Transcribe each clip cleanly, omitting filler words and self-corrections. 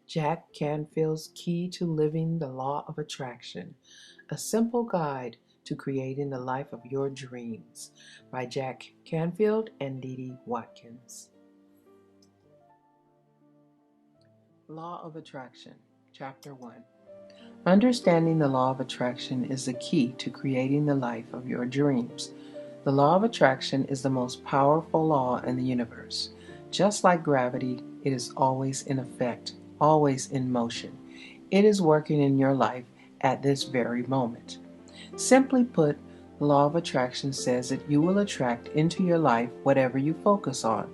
Jack Canfield's Key to Living the Law of Attraction, a simple guide to creating the life of your dreams, by Jack Canfield and Dee Dee Watkins. Law of Attraction, Chapter 1. Understanding the law of attraction is the key to creating the life of your dreams. The law of attraction is the most powerful law in the universe. Just like gravity, it is always in effect, always in motion. It is working in your life at this very moment. Simply put, the law of attraction says that you will attract into your life whatever you focus on.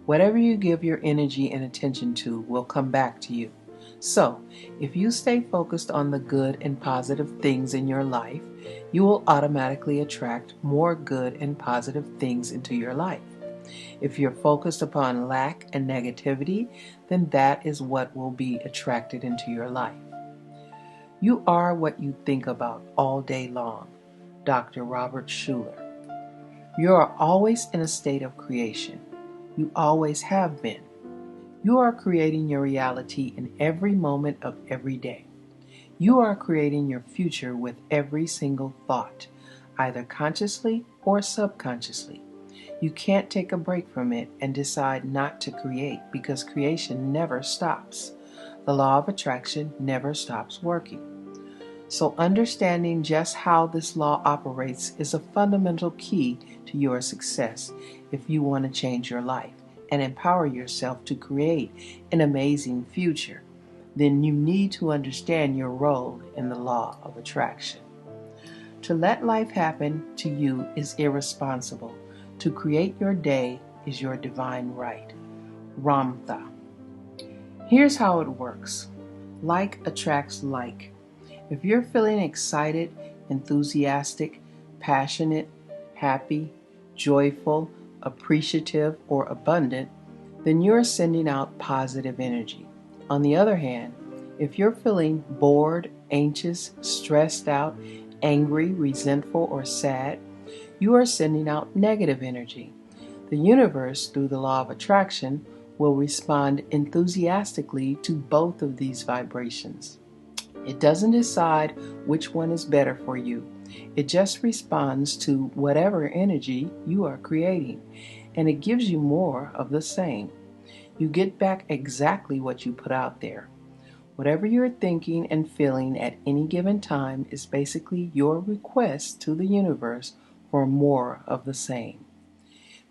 Whatever you give your energy and attention to will come back to you. So, if you stay focused on the good and positive things in your life, you will automatically attract more good and positive things into your life. If you're focused upon lack and negativity, then that is what will be attracted into your life. You are what you think about all day long. Dr. Robert Schuller. You are always in a state of creation. You always have been. You are creating your reality in every moment of every day. You are creating your future with every single thought, either consciously or subconsciously. You can't take a break from it and decide not to create, because creation never stops. The law of attraction never stops working. So understanding just how this law operates is a fundamental key to your success if you want to change your life and empower yourself to create an amazing future. Then you need to understand your role in the law of attraction. To let life happen to you is irresponsible. To create your day is your divine right. Ramtha. Here's how it works. Like attracts like. If you're feeling excited, enthusiastic, passionate, happy, joyful, appreciative, or abundant, then you're sending out positive energy. On the other hand, if you're feeling bored, anxious, stressed out, angry, resentful, or sad, you are sending out negative energy. The universe, through the law of attraction, will respond enthusiastically to both of these vibrations. It doesn't decide which one is better for you. It just responds to whatever energy you are creating, and it gives you more of the same. You get back exactly what you put out there. Whatever you're thinking and feeling at any given time is basically your request to the universe for more of the same.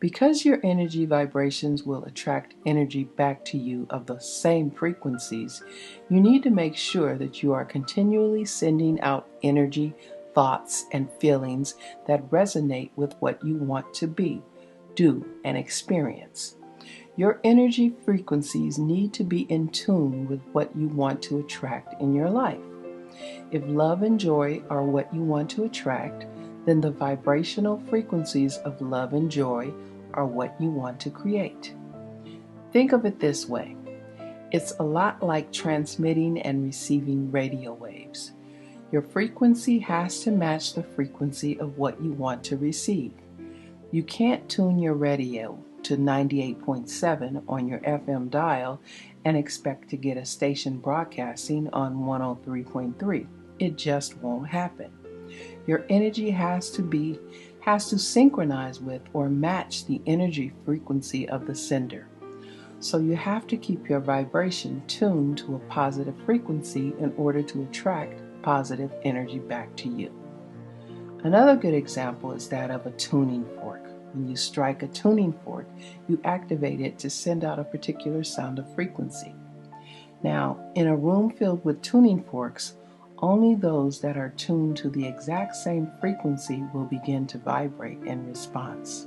Because your energy vibrations will attract energy back to you of the same frequencies, you need to make sure that you are continually sending out energy, thoughts, and feelings that resonate with what you want to be, do, and experience. Your energy frequencies need to be in tune with what you want to attract in your life. If love and joy are what you want to attract, then the vibrational frequencies of love and joy are what you want to create. Think of it this way. It's a lot like transmitting and receiving radio waves. Your frequency has to match the frequency of what you want to receive. You can't tune your radio to 98.7 on your FM dial and expect to get a station broadcasting on 103.3. It just won't happen. Your energy has to synchronize with or match the energy frequency of the sender. So you have to keep your vibration tuned to a positive frequency in order to attract positive energy back to you. Another good example is that of a tuning fork. When you strike a tuning fork, you activate it to send out a particular sound of frequency. Now, in a room filled with tuning forks, only those that are tuned to the exact same frequency will begin to vibrate in response.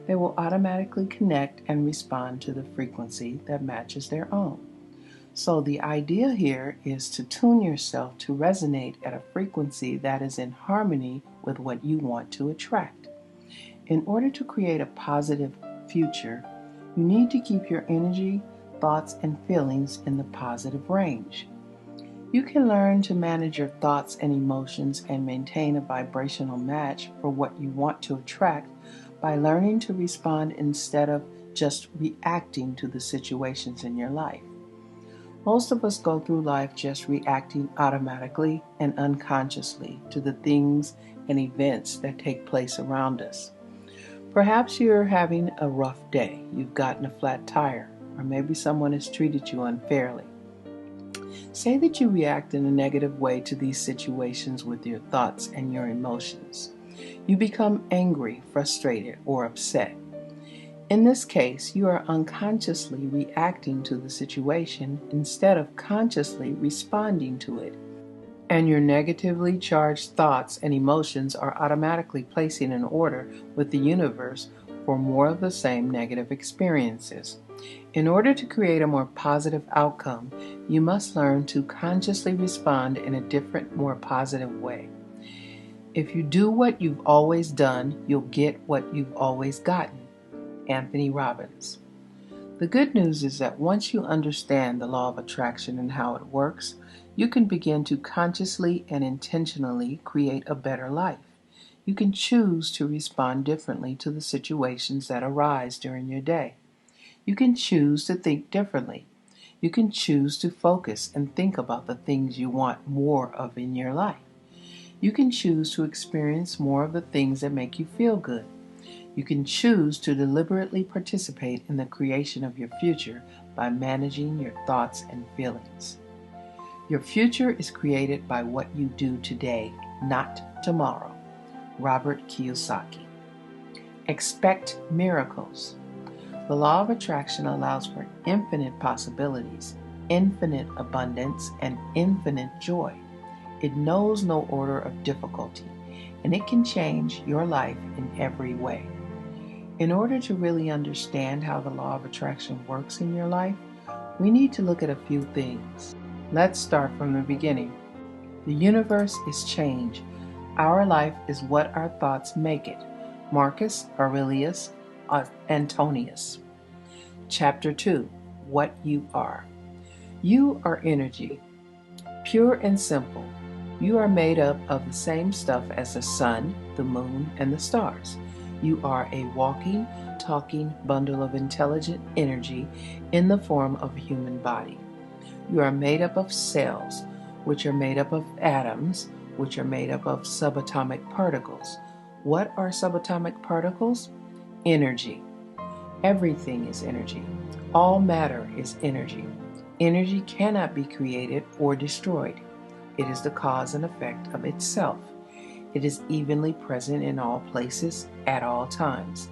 They will automatically connect and respond to the frequency that matches their own. So the idea here is to tune yourself to resonate at a frequency that is in harmony with what you want to attract. In order to create a positive future, you need to keep your energy, thoughts, and feelings in the positive range. You can learn to manage your thoughts and emotions and maintain a vibrational match for what you want to attract by learning to respond instead of just reacting to the situations in your life. Most of us go through life just reacting automatically and unconsciously to the things and events that take place around us. Perhaps you're having a rough day, you've gotten a flat tire, or maybe someone has treated you unfairly. Say that you react in a negative way to these situations with your thoughts and your emotions. You become angry, frustrated, or upset. In this case, you are unconsciously reacting to the situation instead of consciously responding to it. And your negatively charged thoughts and emotions are automatically placing an order with the universe for more of the same negative experiences. In order to create a more positive outcome, you must learn to consciously respond in a different, more positive way. If you do what you've always done, you'll get what you've always gotten. Anthony Robbins. The good news is that once you understand the law of attraction and how it works, you can begin to consciously and intentionally create a better life. You can choose to respond differently to the situations that arise during your day. You can choose to think differently. You can choose to focus and think about the things you want more of in your life. You can choose to experience more of the things that make you feel good. You can choose to deliberately participate in the creation of your future by managing your thoughts and feelings. Your future is created by what you do today, not tomorrow. Robert Kiyosaki. Expect miracles. The law of attraction allows for infinite possibilities, infinite abundance, and infinite joy. It knows no order of difficulty, and it can change your life in every way. In order to really understand how the law of attraction works in your life, we need to look at a few things. Let's start from the beginning. The universe is change. Our life is what our thoughts make it. Marcus Aurelius Antonius. Chapter 2. What you are. You are energy. Pure and simple. You are made up of the same stuff as the sun, the moon, and the stars. You are a walking, talking bundle of intelligent energy in the form of a human body. You are made up of cells, which are made up of atoms, which are made up of subatomic particles. What are subatomic particles? Energy. Everything is energy. All matter is energy. Energy cannot be created or destroyed. It is the cause and effect of itself. It is evenly present in all places at all times.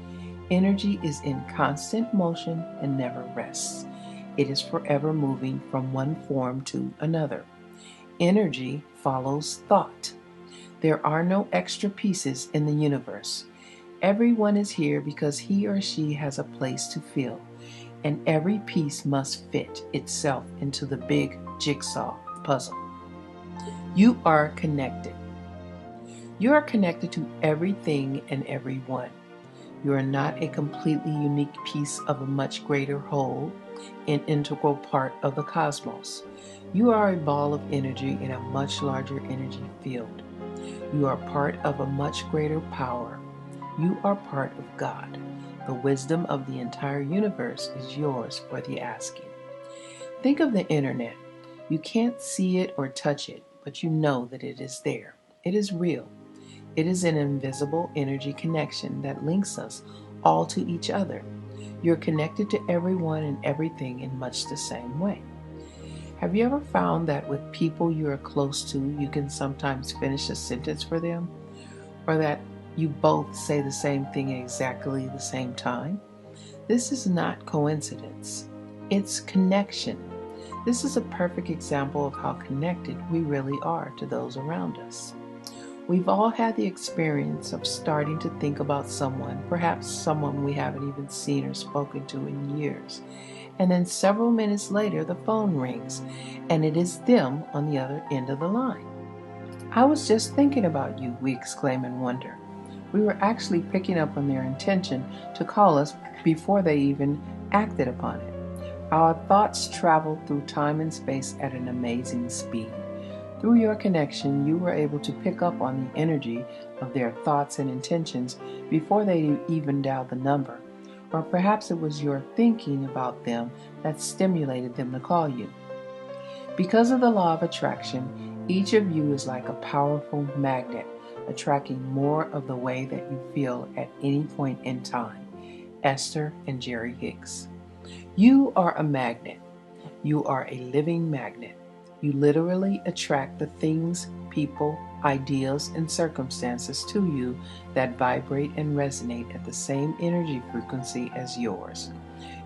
Energy is in constant motion and never rests. It is forever moving from one form to another. Energy follows thought. There are no extra pieces in the universe. Everyone is here because he or she has a place to fill, and every piece must fit itself into the big jigsaw puzzle. You are connected. You are connected to everything and everyone. You are not a completely unique piece of a much greater whole, an integral part of the cosmos. You are a ball of energy in a much larger energy field. You are part of a much greater power. You are part of God. The wisdom of the entire universe is yours for the asking. Think of the internet. You can't see it or touch it, but you know that it is there. It is real. It is an invisible energy connection that links us all to each other. You're connected to everyone and everything in much the same way. Have you ever found that with people you are close to, you can sometimes finish a sentence for them? Or that you both say the same thing at exactly the same time? This is not coincidence. It's connection. This is a perfect example of how connected we really are to those around us. We've all had the experience of starting to think about someone, perhaps someone we haven't even seen or spoken to in years. And then several minutes later, the phone rings, and it is them on the other end of the line. "I was just thinking about you," we exclaim in wonder. We were actually picking up on their intention to call us before they even acted upon it. Our thoughts travel through time and space at an amazing speed. Through your connection, you were able to pick up on the energy of their thoughts and intentions before they even dialed the number. Or perhaps it was your thinking about them that stimulated them to call you. Because of the law of attraction, each of you is like a powerful magnet, attracting more of the way that you feel at any point in time. Esther and Jerry Hicks. You are a magnet. You are a living magnet. You literally attract the things, people, ideas, and circumstances to you that vibrate and resonate at the same energy frequency as yours.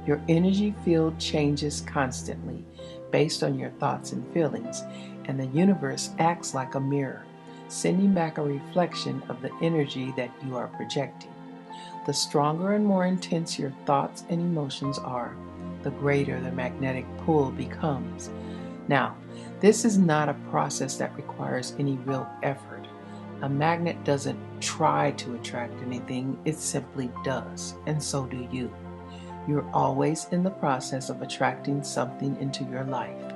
Your energy field changes constantly based on your thoughts and feelings, and the universe acts like a mirror, sending back a reflection of the energy that you are projecting. The stronger and more intense your thoughts and emotions are, the greater the magnetic pull becomes. Now, this is not a process that requires any real effort. A magnet doesn't try to attract anything, it simply does, and so do you. You're always in the process of attracting something into your life.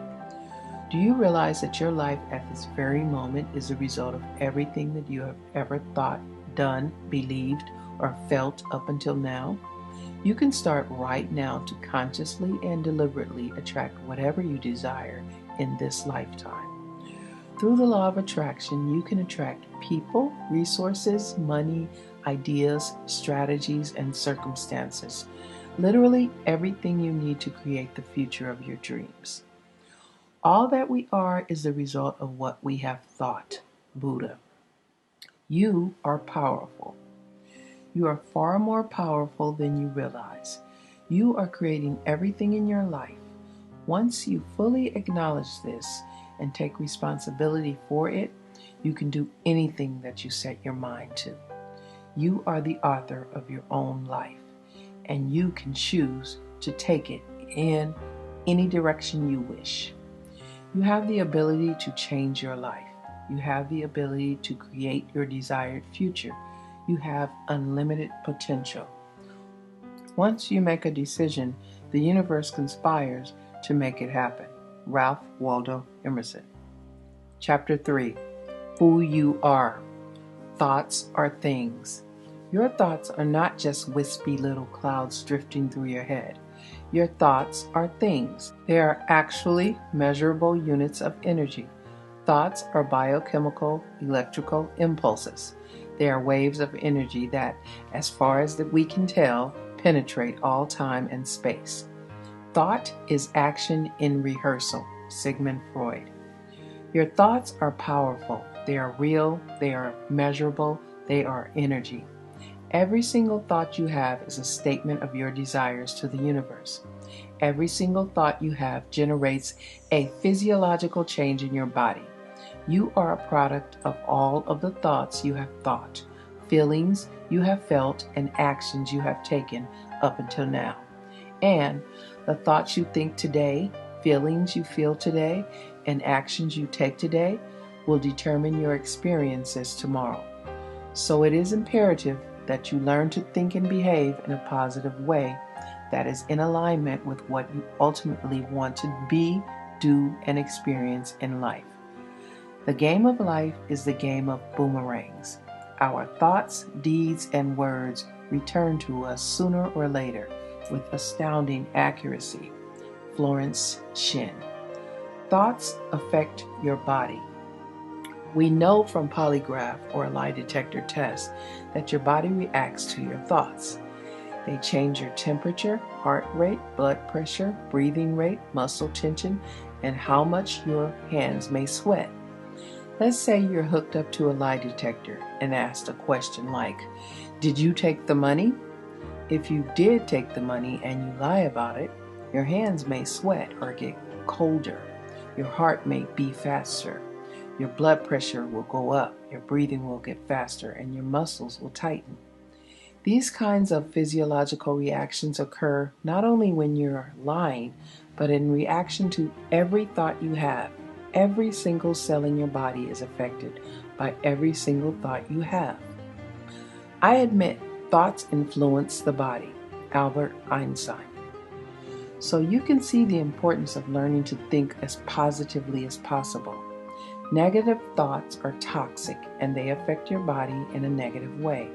Do you realize that your life at this very moment is a result of everything that you have ever thought, done, believed, or felt up until now? You can start right now to consciously and deliberately attract whatever you desire in this lifetime. Through the law of attraction, you can attract people, resources, money, ideas, strategies, and circumstances. Literally everything you need to create the future of your dreams. All that we are is the result of what we have thought. Buddha. You are powerful. You are far more powerful than you realize. You are creating everything in your life. Once you fully acknowledge this and take responsibility for it, you can do anything that you set your mind to. You are the author of your own life, and you can choose to take it in any direction you wish. You have the ability to change your life. You have the ability to create your desired future. You have unlimited potential. Once you make a decision, the universe conspires to make it happen. Ralph Waldo Emerson. Chapter 3. Who you are. Thoughts are things. Your thoughts are not just wispy little clouds drifting through your head. Your thoughts are things. They are actually measurable units of energy. Thoughts are biochemical, electrical impulses. They are waves of energy that, as far as we can tell, penetrate all time and space. Thought is action in rehearsal. Sigmund Freud. Your thoughts are powerful. They are real. They are measurable. They are energy. Every single thought you have is a statement of your desires to the universe. Every single thought you have generates a physiological change in your body. You are a product of all of the thoughts you have thought, feelings you have felt, and actions you have taken up until now. And the thoughts you think today, feelings you feel today, and actions you take today will determine your experiences tomorrow. So it is imperative that you learn to think and behave in a positive way that is in alignment with what you ultimately want to be, do, and experience in life. The game of life is the game of boomerangs. Our thoughts, deeds, and words return to us sooner or later with astounding accuracy. Florence Shin. Thoughts affect your body. We know from polygraph or lie detector tests that your body reacts to your thoughts. They change your temperature, heart rate, blood pressure, breathing rate, muscle tension, and how much your hands may sweat. Let's say you're hooked up to a lie detector and asked a question like, "Did you take the money?" If you did take the money and you lie about it, your hands may sweat or get colder. Your heart may beat faster. Your blood pressure will go up, your breathing will get faster, and your muscles will tighten. These kinds of physiological reactions occur not only when you're lying, but in reaction to every thought you have. Every single cell in your body is affected by every single thought you have. I admit, thoughts influence the body. Albert Einstein. So you can see the importance of learning to think as positively as possible. Negative thoughts are toxic and they affect your body in a negative way.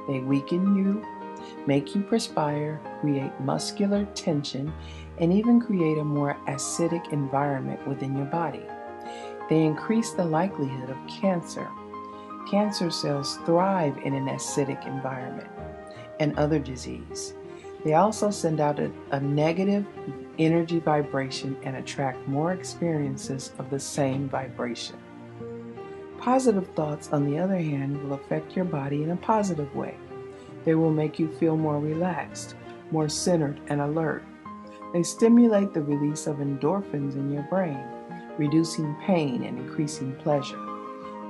They weaken you, make you perspire, create muscular tension, and even create a more acidic environment within your body. They increase the likelihood of cancer. Cancer cells thrive in an acidic environment, and other disease. They also send out a negative energy vibration and attract more experiences of the same vibration. Positive thoughts, on the other hand, will affect your body in a positive way. They will make you feel more relaxed, more centered, and alert. They stimulate the release of endorphins in your brain, reducing pain and increasing pleasure.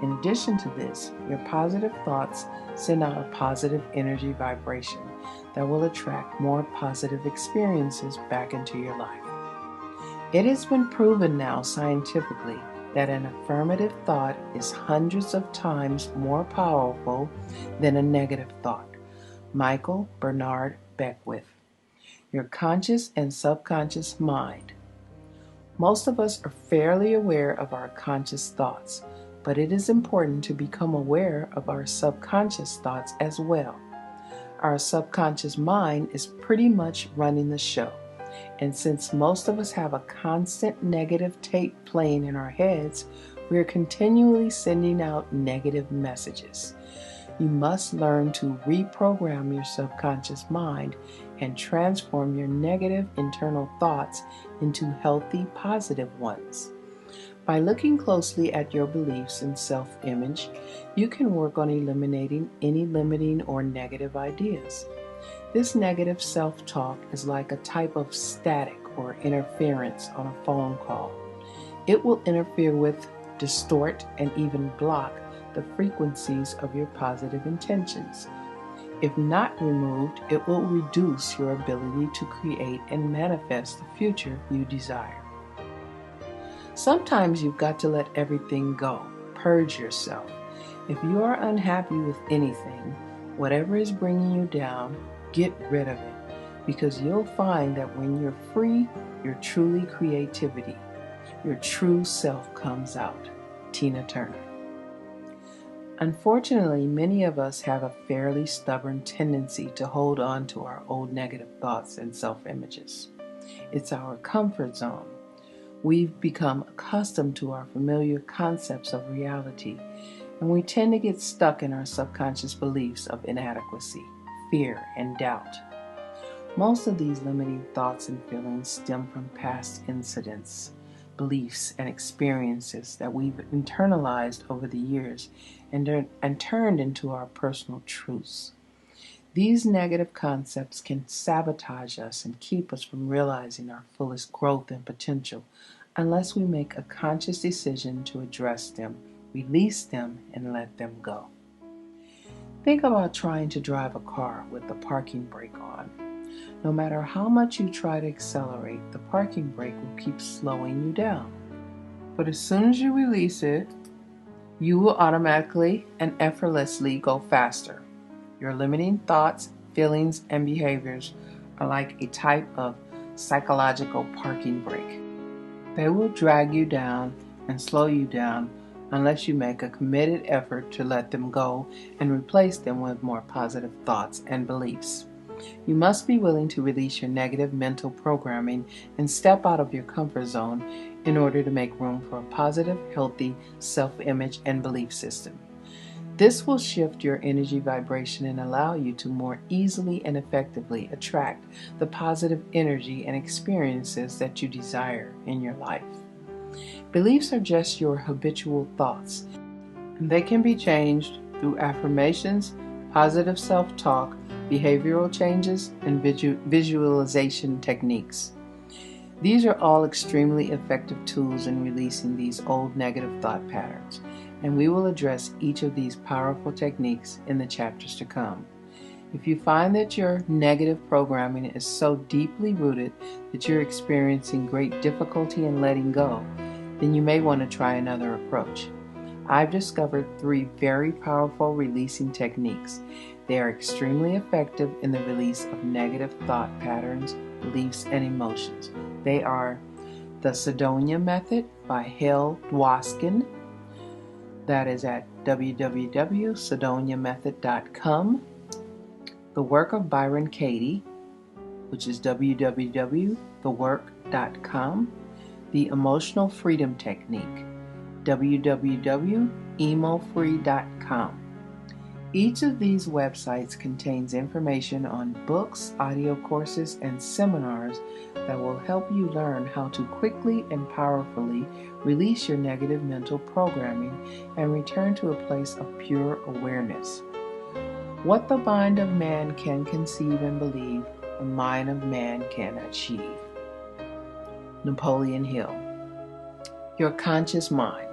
In addition to this, your positive thoughts send out a positive energy vibration that will attract more positive experiences back into your life. It has been proven now scientifically that an affirmative thought is hundreds of times more powerful than a negative thought. Michael Bernard Beckwith. Your conscious and subconscious mind. Most of us are fairly aware of our conscious thoughts, but it is important to become aware of our subconscious thoughts as well. Our subconscious mind is pretty much running the show, and since most of us have a constant negative tape playing in our heads, we are continually sending out negative messages. You must learn to reprogram your subconscious mind and transform your negative internal thoughts into healthy, positive ones. By looking closely at your beliefs and self-image, you can work on eliminating any limiting or negative ideas. This negative self-talk is like a type of static or interference on a phone call. It will interfere with, distort, and even block the frequencies of your positive intentions. If not removed, it will reduce your ability to create and manifest the future you desire. Sometimes you've got to let everything go. Purge yourself. If you are unhappy with anything, whatever is bringing you down, get rid of it, because you'll find that when you're free, your truly creativity, your true self comes out. Tina Turner. Unfortunately, many of us have a fairly stubborn tendency to hold on to our old negative thoughts and self-images. It's our comfort zone. We've become accustomed to our familiar concepts of reality, and we tend to get stuck in our subconscious beliefs of inadequacy, fear, and doubt. Most of these limiting thoughts and feelings stem from past incidents, beliefs, and experiences that we've internalized over the years and turned into our personal truths. These negative concepts can sabotage us and keep us from realizing our fullest growth and potential unless we make a conscious decision to address them, release them, and let them go. Think about trying to drive a car with the parking brake on. No matter how much you try to accelerate, the parking brake will keep slowing you down. But as soon as you release it, you will automatically and effortlessly go faster. Your limiting thoughts, feelings, and behaviors are like a type of psychological parking brake. They will drag you down and slow you down unless you make a committed effort to let them go and replace them with more positive thoughts and beliefs. You must be willing to release your negative mental programming and step out of your comfort zone in order to make room for a positive, healthy self-image and belief system. This will shift your energy vibration and allow you to more easily and effectively attract the positive energy and experiences that you desire in your life. Beliefs are just your habitual thoughts, and they can be changed through affirmations, positive self-talk, behavioral changes, and visualization techniques. These are all extremely effective tools in releasing these old negative thought patterns, and we will address each of these powerful techniques in the chapters to come. If you find that your negative programming is so deeply rooted that you're experiencing great difficulty in letting go, then you may want to try another approach. I've discovered 3 very powerful releasing techniques. They are extremely effective in the release of negative thought patterns, beliefs, and emotions. They are the Sidonia Method by Hale Dwoskin. That is at www.sidoniamethod.com. The Work of Byron Katie, which is www.thework.com, the Emotional Freedom Technique, www.emofree.com. Each of these websites contains information on books, audio courses, and seminars that will help you learn how to quickly and powerfully release your negative mental programming and return to a place of pure awareness. What the mind of man can conceive and believe, the mind of man can achieve. Napoleon Hill. Your conscious mind.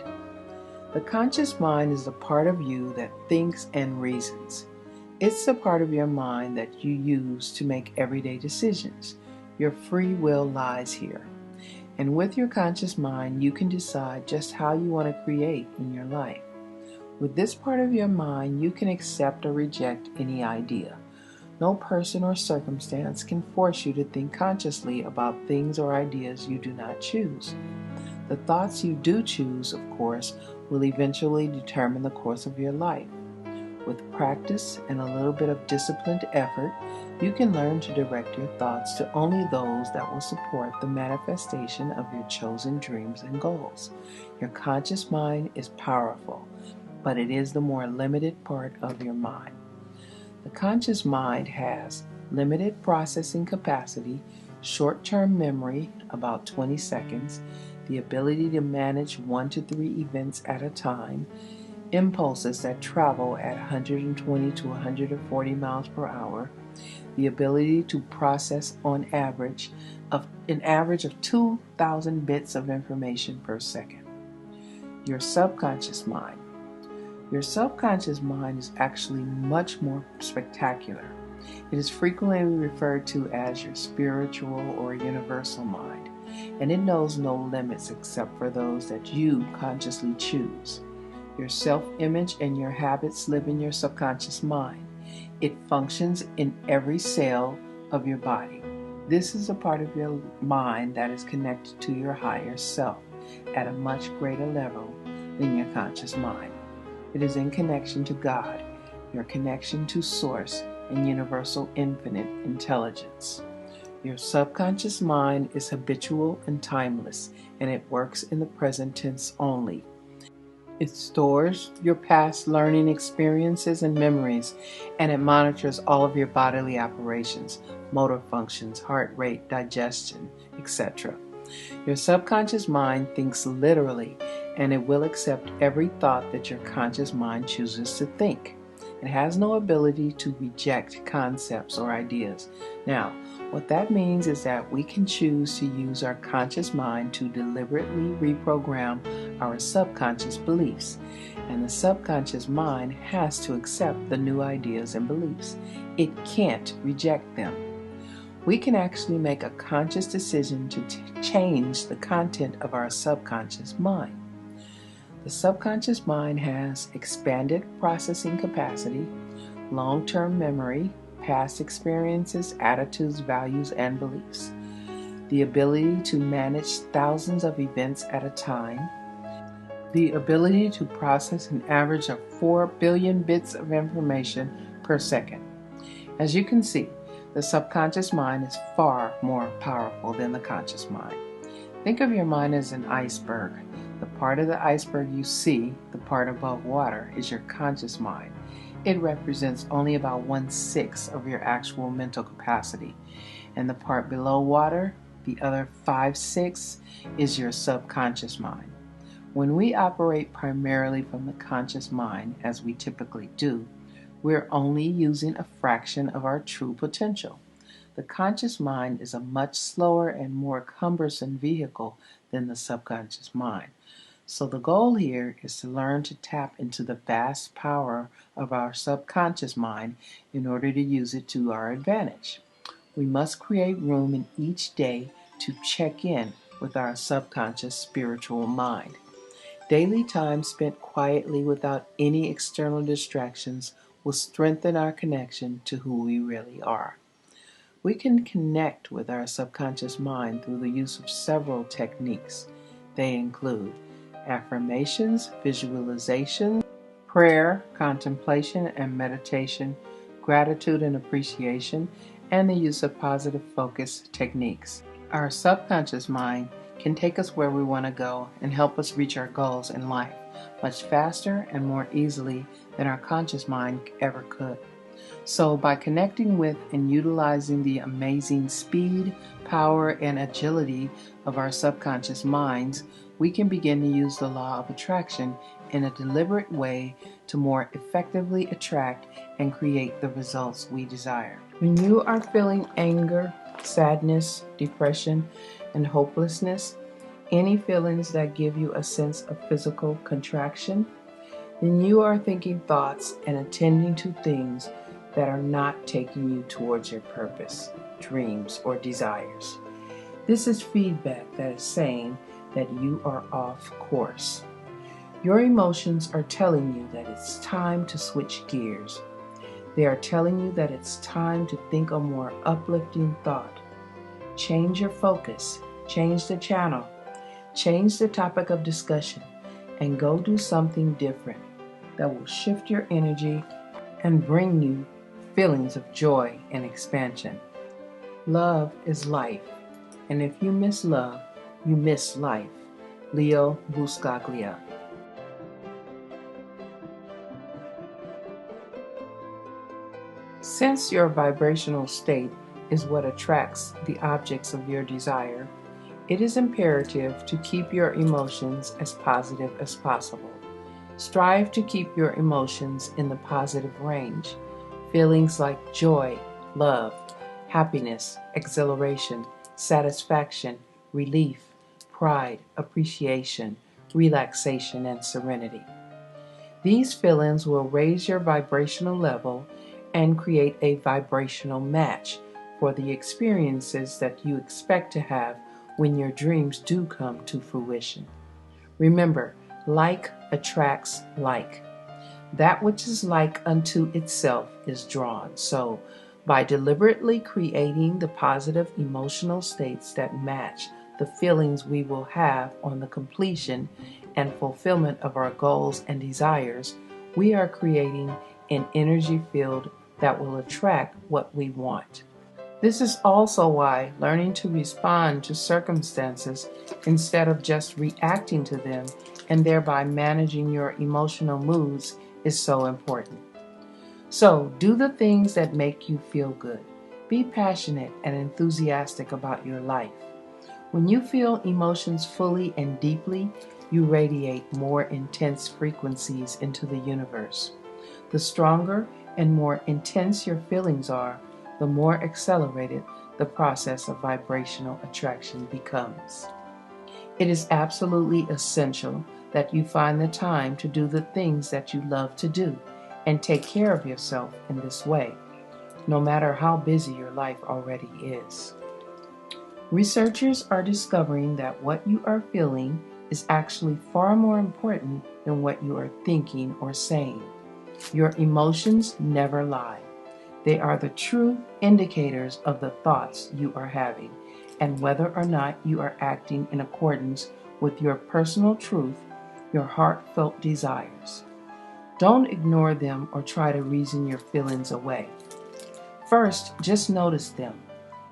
The conscious mind is the part of you that thinks and reasons. It's the part of your mind that you use to make everyday decisions. Your free will lies here. And with your conscious mind, you can decide just how you want to create in your life. With this part of your mind, you can accept or reject any idea. No person or circumstance can force you to think consciously about things or ideas you do not choose. The thoughts you do choose, of course, will eventually determine the course of your life. With practice and a little bit of disciplined effort, you can learn to direct your thoughts to only those that will support the manifestation of your chosen dreams and goals. Your conscious mind is powerful, but it is the more limited part of your mind. The conscious mind has limited processing capacity, short-term memory, about 20 seconds, the ability to manage 1 to 3 events at a time, impulses that travel at 120 to 140 miles per hour, the ability to process an average of 2,000 bits of information per second. Your subconscious mind. Your subconscious mind is actually much more spectacular. It is frequently referred to as your spiritual or universal mind, and it knows no limits except for those that you consciously choose. Your self-image and your habits live in your subconscious mind. It functions in every cell of your body. This is a part of your mind that is connected to your higher self at a much greater level than your conscious mind. It is in connection to God, your connection to Source and universal infinite intelligence. Your subconscious mind is habitual and timeless, and it works in the present tense only. It stores your past learning experiences and memories, and it monitors all of your bodily operations, motor functions, heart rate, digestion, etc. Your subconscious mind thinks literally, and it will accept every thought that your conscious mind chooses to think. It has no ability to reject concepts or ideas. Now, what that means is that we can choose to use our conscious mind to deliberately reprogram our subconscious beliefs, and the subconscious mind has to accept the new ideas and beliefs. It can't reject them. We can actually make a conscious decision to change the content of our subconscious mind. The subconscious mind has expanded processing capacity, long-term memory, past experiences, attitudes, values, and beliefs, the ability to manage thousands of events at a time, the ability to process an average of 4 billion bits of information per second. As you can see, the subconscious mind is far more powerful than the conscious mind. Think of your mind as an iceberg. The part of the iceberg you see, the part above water, is your conscious mind. It represents only about 1/6 of your actual mental capacity. And the part below water, the other 5/6, is your subconscious mind. When we operate primarily from the conscious mind, as we typically do, we're only using a fraction of our true potential. The conscious mind is a much slower and more cumbersome vehicle than the subconscious mind. So the goal here is to learn to tap into the vast power of our subconscious mind in order to use it to our advantage. We must create room in each day to check in with our subconscious spiritual mind. Daily time spent quietly without any external distractions will strengthen our connection to who we really are. We can connect with our subconscious mind through the use of several techniques. They include affirmations, visualization, prayer, contemplation and meditation, gratitude and appreciation, and the use of positive focus techniques. Our subconscious mind can take us where we want to go and help us reach our goals in life much faster and more easily than our conscious mind ever could. So, by connecting with and utilizing the amazing speed, power, and agility of our subconscious minds, we can begin to use the law of attraction in a deliberate way to more effectively attract and create the results we desire. When you are feeling anger, sadness, depression, and hopelessness, any feelings that give you a sense of physical contraction, then you are thinking thoughts and attending to things that are not taking you towards your purpose, dreams, or desires. This is feedback that is saying that you are off course. Your emotions are telling you that it's time to switch gears. They are telling you that it's time to think a more uplifting thought. Change your focus, change the channel, change the topic of discussion, and go do something different that will shift your energy and bring you feelings of joy and expansion. Love is life, and if you miss love, you miss life. Leo Buscaglia. Since your vibrational state is what attracts the objects of your desire, it is imperative to keep your emotions as positive as possible. Strive to keep your emotions in the positive range. Feelings like joy, love, happiness, exhilaration, satisfaction, relief, pride, appreciation, relaxation, and serenity. These feelings will raise your vibrational level and create a vibrational match for the experiences that you expect to have when your dreams do come to fruition. Remember, like attracts like. That which is like unto itself is drawn. So, by deliberately creating the positive emotional states that match the feelings we will have on the completion and fulfillment of our goals and desires, we are creating an energy field that will attract what we want. This is also why learning to respond to circumstances instead of just reacting to them and thereby managing your emotional moods is so important. So, do the things that make you feel good. Be passionate and enthusiastic about your life. When you feel emotions fully and deeply, you radiate more intense frequencies into the universe. The stronger and more intense your feelings are, the more accelerated the process of vibrational attraction becomes. It is absolutely essential that you find the time to do the things that you love to do and take care of yourself in this way, no matter how busy your life already is. Researchers are discovering that what you are feeling is actually far more important than what you are thinking or saying. Your emotions never lie. They are the true indicators of the thoughts you are having and whether or not you are acting in accordance with your personal truth, your heartfelt desires. Don't ignore them or try to reason your feelings away. First, just notice them.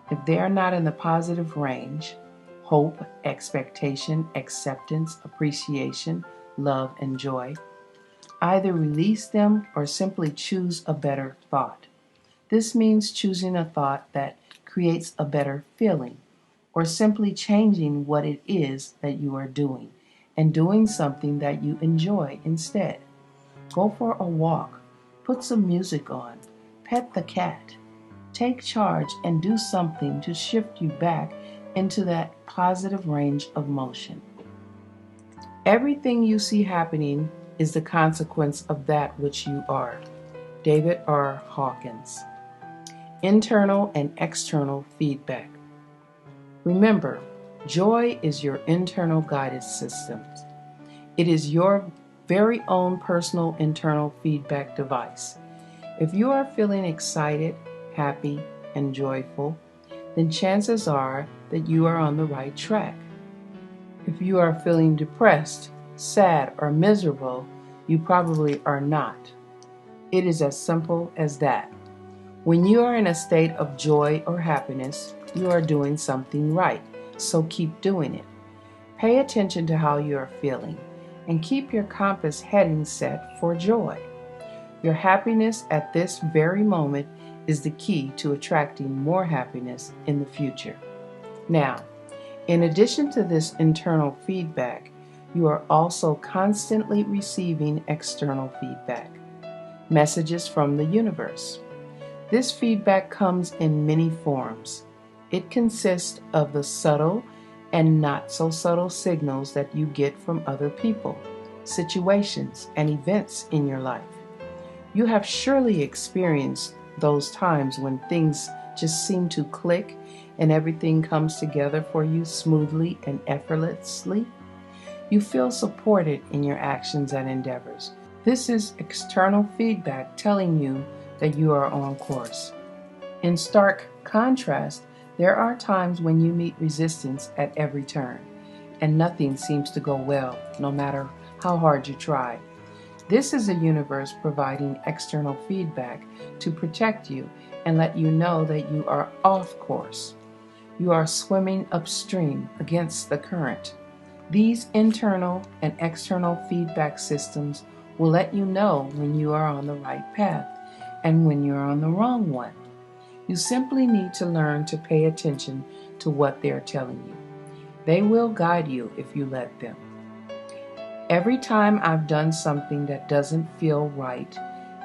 If they are not in the positive range, hope, expectation, acceptance, appreciation, love, and joy, either release them or simply choose a better thought. This means choosing a thought that creates a better feeling, or simply changing what it is that you are doing and doing something that you enjoy instead. Go for a walk, put some music on, pet the cat, take charge and do something to shift you back into that positive range of motion. Everything you see happening is the consequence of that which you are. David R. Hawkins. Internal and external feedback. Remember, joy is your internal guidance system. It is your very own personal internal feedback device. If you are feeling excited, happy, and joyful, then chances are that you are on the right track. If you are feeling depressed, sad, or miserable, you probably are not. It is as simple as that. When you are in a state of joy or happiness, you are doing something right, so keep doing it. Pay attention to how you are feeling and keep your compass heading set for joy. Your happiness at this very moment is the key to attracting more happiness in the future. Now, in addition to this internal feedback, you are also constantly receiving external feedback, messages from the universe. This feedback comes in many forms. It consists of the subtle and not so subtle signals that you get from other people, situations, and events in your life. You have surely experienced those times when things just seem to click and everything comes together for you smoothly and effortlessly. You feel supported in your actions and endeavors. This is external feedback telling you that you are on course. In stark contrast, there are times when you meet resistance at every turn, and nothing seems to go well, no matter how hard you try. This is the universe providing external feedback to protect you and let you know that you are off course. You are swimming upstream against the current. These internal and external feedback systems will let you know when you are on the right path and when you're on the wrong one. You simply need to learn to pay attention to what they're telling you. They will guide you if you let them. Every time I've done something that doesn't feel right,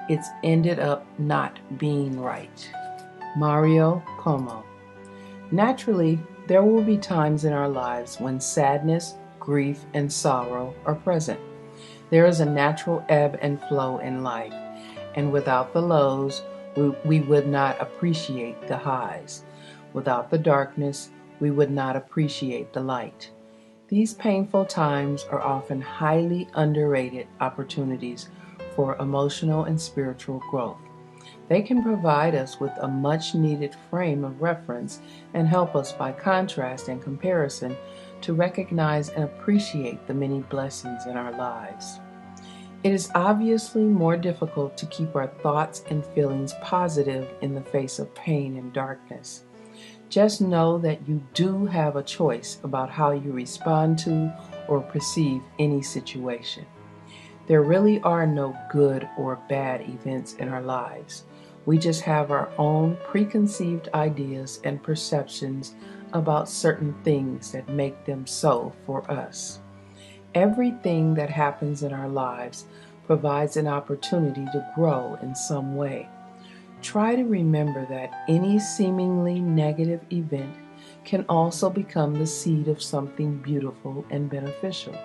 it's ended up not being right. Mario Como. Naturally, there will be times in our lives when sadness, grief, and sorrow are present. There is a natural ebb and flow in life, and without the lows, we would not appreciate the highs. Without the darkness, we would not appreciate the light. These painful times are often highly underrated opportunities for emotional and spiritual growth. They can provide us with a much-needed frame of reference and help us by contrast and comparison to recognize and appreciate the many blessings in our lives. It is obviously more difficult to keep our thoughts and feelings positive in the face of pain and darkness. Just know that you do have a choice about how you respond to or perceive any situation. There really are no good or bad events in our lives. We just have our own preconceived ideas and perceptions about certain things that make them so for us. Everything that happens in our lives provides an opportunity to grow in some way. Try to remember that any seemingly negative event can also become the seed of something beautiful and beneficial.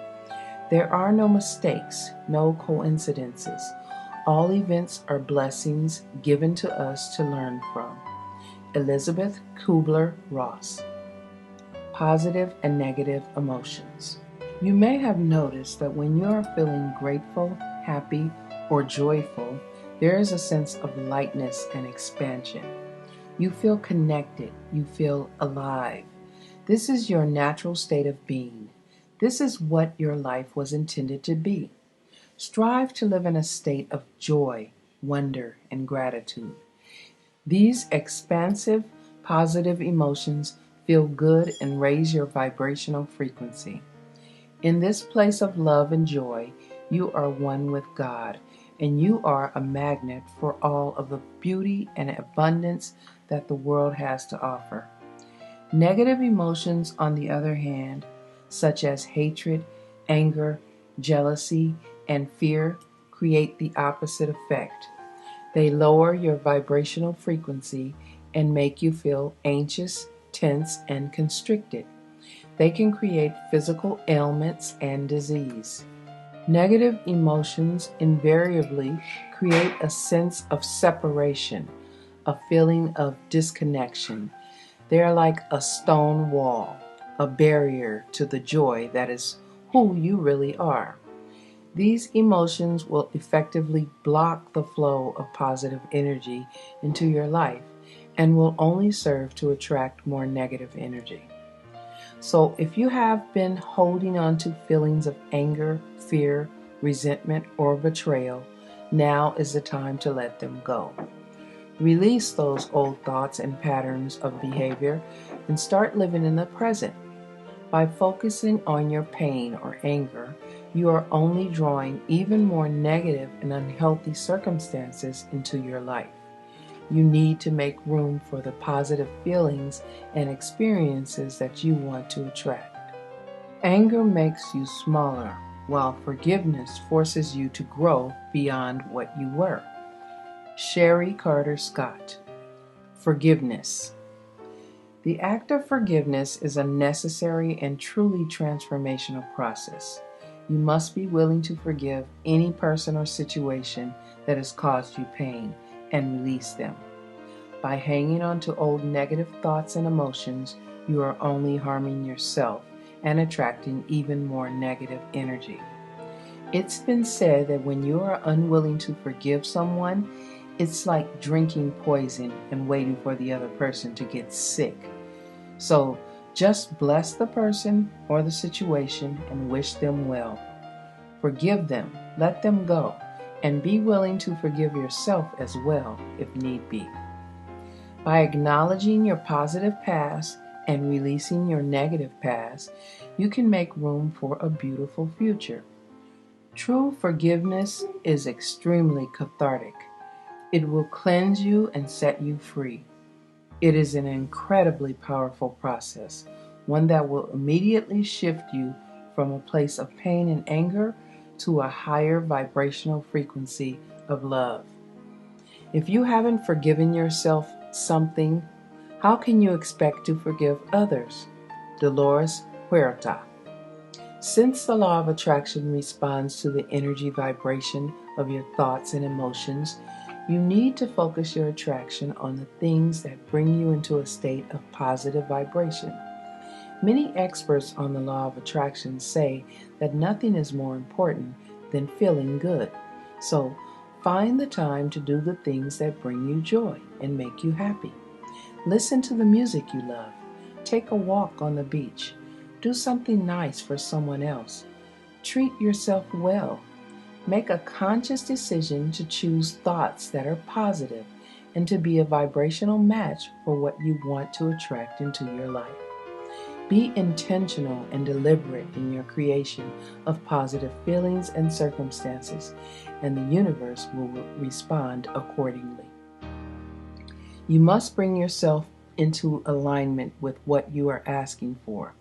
There are no mistakes, no coincidences. All events are blessings given to us to learn from. Elizabeth Kubler-Ross. Positive and negative emotions. You may have noticed that when you are feeling grateful, happy, or joyful, there is a sense of lightness and expansion. You feel connected. You feel alive. This is your natural state of being. This is what your life was intended to be. Strive to live in a state of joy, wonder, and gratitude. These expansive, positive emotions feel good and raise your vibrational frequency. In this place of love and joy, you are one with God, and you are a magnet for all of the beauty and abundance that the world has to offer. Negative emotions, on the other hand, such as hatred, anger, jealousy, and fear, create the opposite effect. They lower your vibrational frequency and make you feel anxious, tense, and constricted. They can create physical ailments and disease. Negative emotions invariably create a sense of separation, a feeling of disconnection. They are like a stone wall, a barrier to the joy that is who you really are. These emotions will effectively block the flow of positive energy into your life and will only serve to attract more negative energy. So if you have been holding on to feelings of anger, fear, resentment, or betrayal, now is the time to let them go. Release those old thoughts and patterns of behavior and start living in the present. By focusing on your pain or anger, you are only drawing even more negative and unhealthy circumstances into your life. You need to make room for the positive feelings and experiences that you want to attract. Anger makes you smaller, while forgiveness forces you to grow beyond what you were. Sherry Carter Scott. Forgiveness. The act of forgiveness is a necessary and truly transformational process. You must be willing to forgive any person or situation that has caused you pain and release them. By hanging on to old negative thoughts and emotions, you are only harming yourself and attracting even more negative energy. It's been said that when you are unwilling to forgive someone, it's like drinking poison and waiting for the other person to get sick. So just bless the person or the situation and wish them well. Forgive them, let them go, and be willing to forgive yourself as well if need be. By acknowledging your positive past and releasing your negative past, you can make room for a beautiful future. True forgiveness is extremely cathartic. It will cleanse you and set you free. It is an incredibly powerful process, one that will immediately shift you from a place of pain and anger to a higher vibrational frequency of love. If you haven't forgiven yourself something, how can you expect to forgive others? Dolores Huerta. Since the law of attraction responds to the energy vibration of your thoughts and emotions, you need to focus your attraction on the things that bring you into a state of positive vibration. Many experts on the law of attraction say that nothing is more important than feeling good. So, find the time to do the things that bring you joy and make you happy. Listen to the music you love. Take a walk on the beach. Do something nice for someone else. Treat yourself well. Make a conscious decision to choose thoughts that are positive and to be a vibrational match for what you want to attract into your life. Be intentional and deliberate in your creation of positive feelings and circumstances, and the universe will respond accordingly. You must bring yourself into alignment with what you are asking for.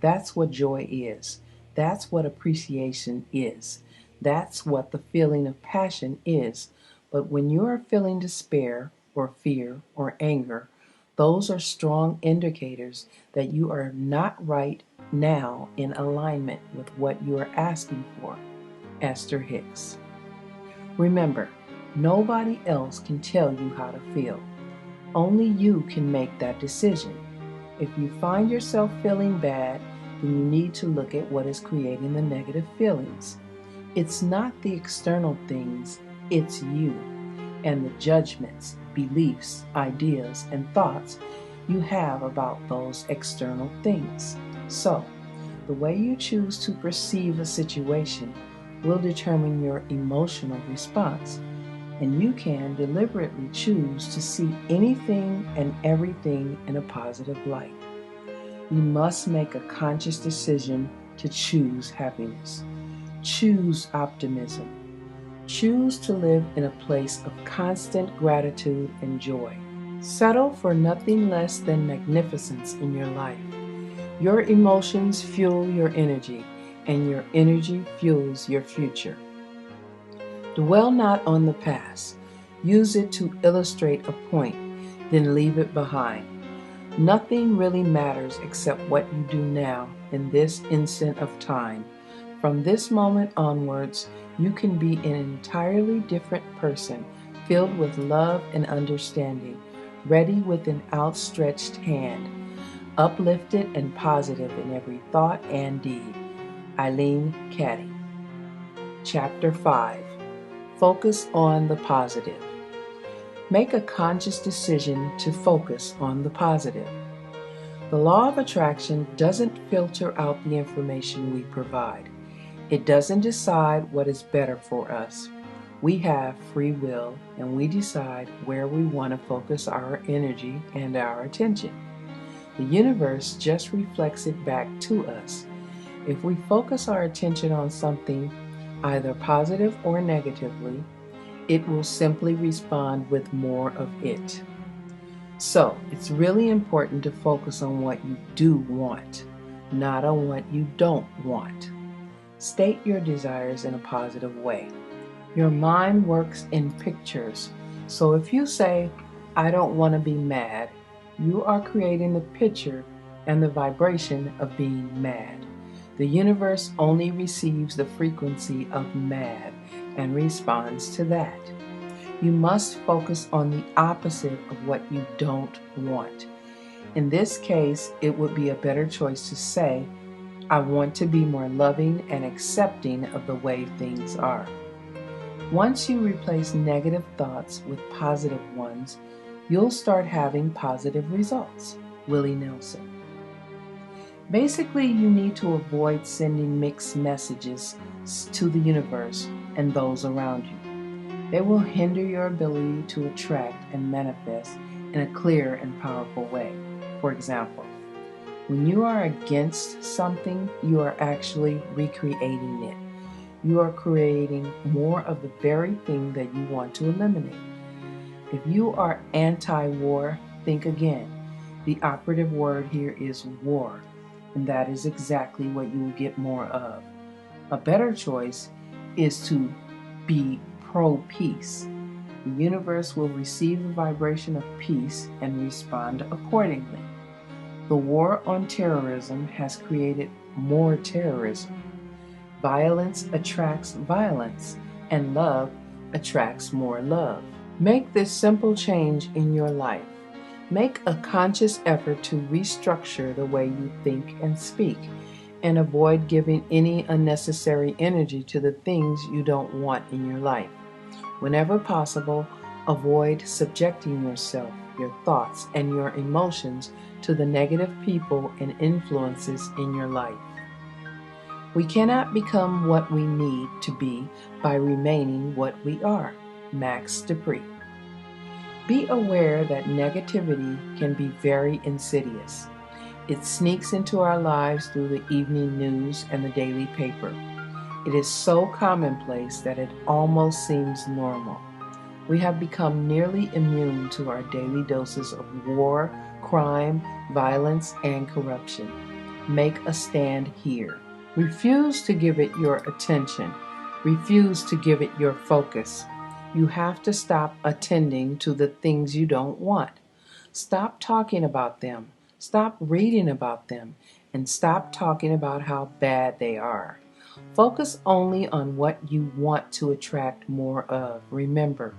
That's what joy is. That's what appreciation is. That's what the feeling of passion is. But when you are feeling despair or fear or anger, those are strong indicators that you are not right now in alignment with what you are asking for. Esther Hicks. Remember, nobody else can tell you how to feel. Only you can make that decision. If you find yourself feeling bad, then you need to look at what is creating the negative feelings. It's not the external things, it's you and the judgments, beliefs, ideas, and thoughts you have about those external things. So, the way you choose to perceive a situation will determine your emotional response, and you can deliberately choose to see anything and everything in a positive light. You must make a conscious decision to choose happiness. Choose optimism. Choose to live in a place of constant gratitude and joy. Settle for nothing less than magnificence in your life. Your emotions fuel your energy, and your energy fuels your future. Dwell not on the past. Use it to illustrate a point, then leave it behind. Nothing really matters except what you do now in this instant of time. From this moment onwards, you can be an entirely different person, filled with love and understanding, ready with an outstretched hand, uplifted and positive in every thought and deed. Eileen Caddy. Chapter 5. Focus on the positive. Make a conscious decision to focus on the positive. The law of attraction doesn't filter out the information we provide. It doesn't decide what is better for us. We have free will, and we decide where we want to focus our energy and our attention. The universe just reflects it back to us. If we focus our attention on something, either positive or negatively, it will simply respond with more of it. So, it's really important to focus on what you do want, not on what you don't want. State your desires in a positive way. Your mind works in pictures, so if you say, "I don't want to be mad," you are creating the picture and the vibration of being mad. The universe only receives the frequency of mad and responds to that. You must focus on the opposite of what you don't want. In this case, it would be a better choice to say, "I want to be more loving and accepting of the way things are." Once you replace negative thoughts with positive ones, you'll start having positive results. Willie Nelson. Basically, you need to avoid sending mixed messages to the universe and those around you. They will hinder your ability to attract and manifest in a clear and powerful way. For example, when you are against something, you are actually recreating it. You are creating more of the very thing that you want to eliminate. If you are anti-war, think again. The operative word here is war, and that is exactly what you will get more of. A better choice is to be pro-peace. The universe will receive the vibration of peace and respond accordingly. The war on terrorism has created more terrorism. Violence attracts violence, and love attracts more love. Make this simple change in your life. Make a conscious effort to restructure the way you think and speak, and avoid giving any unnecessary energy to the things you don't want in your life. Whenever possible, avoid subjecting yourself, your thoughts, and your emotions to the negative people and influences in your life. We cannot become what we need to be by remaining what we are. Max Dupree. Be aware that negativity can be very insidious. It sneaks into our lives through the evening news and the daily paper. It is so commonplace that it almost seems normal. We have become nearly immune to our daily doses of war, crime, violence, and corruption. Make a stand here. Refuse to give it your attention. Refuse to give it your focus. You have to stop attending to the things you don't want. Stop talking about them. Stop reading about them. And stop talking about how bad they are. Focus only on what you want to attract more of. Remember,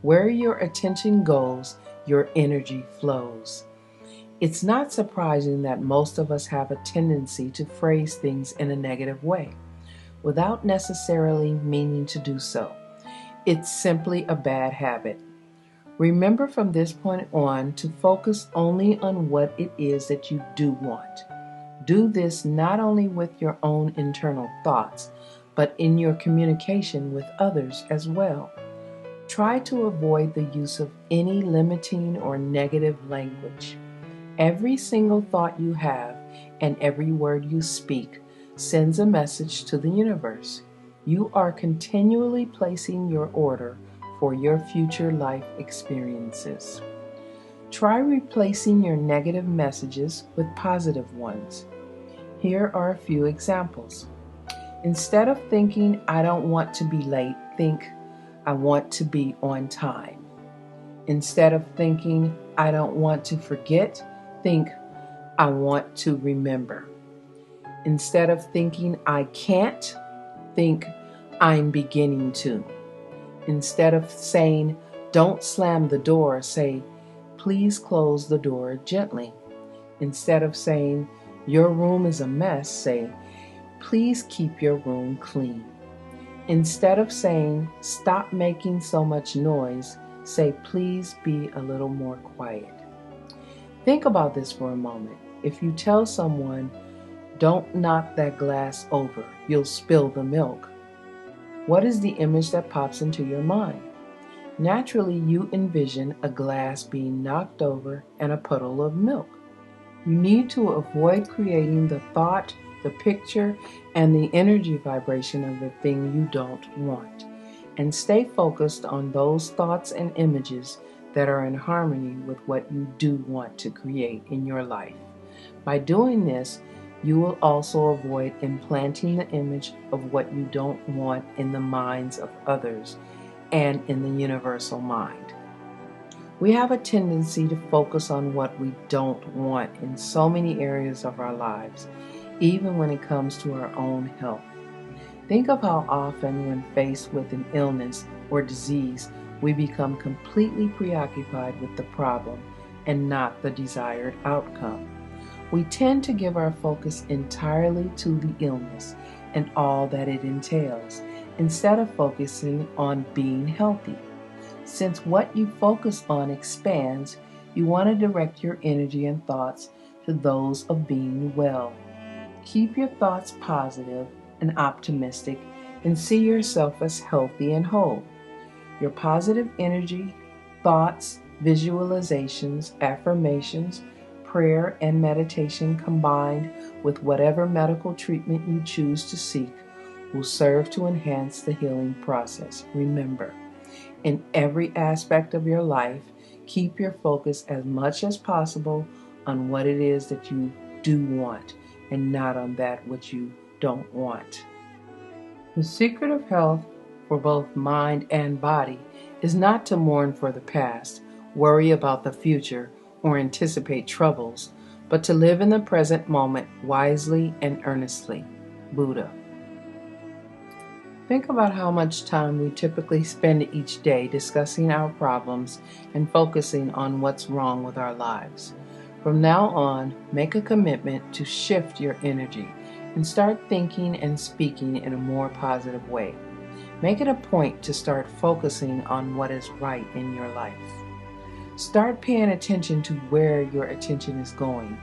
where your attention goes, your energy flows. It's not surprising that most of us have a tendency to phrase things in a negative way, without necessarily meaning to do so. It's simply a bad habit. Remember from this point on to focus only on what it is that you do want. Do this not only with your own internal thoughts, but in your communication with others as well. Try to avoid the use of any limiting or negative language. Every single thought you have and every word you speak sends a message to the universe. You are continually placing your order for your future life experiences. Try replacing your negative messages with positive ones. Here are a few examples. Instead of thinking, "I don't want to be late," think, "I want to be on time." Instead of thinking, "I don't want to forget," think, "I want to remember." Instead of thinking, "I can't," think, "I'm beginning to." Instead of saying, "Don't slam the door," say, "Please close the door gently." Instead of saying, "Your room is a mess," say, "Please keep your room clean." Instead of saying, "Stop making so much noise," say, "Please be a little more quiet." Think about this for a moment. If you tell someone, "Don't knock that glass over, you'll spill the milk," What is the image that pops into your mind? Naturally, you envision a glass being knocked over and a puddle of milk. You need to avoid creating the thought, the picture, and the energy vibration of the thing you don't want. And stay focused on those thoughts and images that are in harmony with what you do want to create in your life. By doing this, you will also avoid implanting the image of what you don't want in the minds of others and in the universal mind. We have a tendency to focus on what we don't want in so many areas of our lives, even when it comes to our own health. Think of how often, when faced with an illness or disease, we become completely preoccupied with the problem and not the desired outcome. We tend to give our focus entirely to the illness and all that it entails, instead of focusing on being healthy. Since what you focus on expands, you want to direct your energy and thoughts to those of being well. Keep your thoughts positive and optimistic and see yourself as healthy and whole. Your positive energy, thoughts, visualizations, affirmations, prayer, and meditation combined with whatever medical treatment you choose to seek will serve to enhance the healing process. Remember, in every aspect of your life, keep your focus as much as possible on what it is that you do want and not on that which you don't want. The secret of health for both mind and body is not to mourn for the past, worry about the future, or anticipate troubles, but to live in the present moment wisely and earnestly. Buddha. Think about how much time we typically spend each day discussing our problems and focusing on what's wrong with our lives. From now on, make a commitment to shift your energy and start thinking and speaking in a more positive way. Make it a point to start focusing on what is right in your life. Start paying attention to where your attention is going.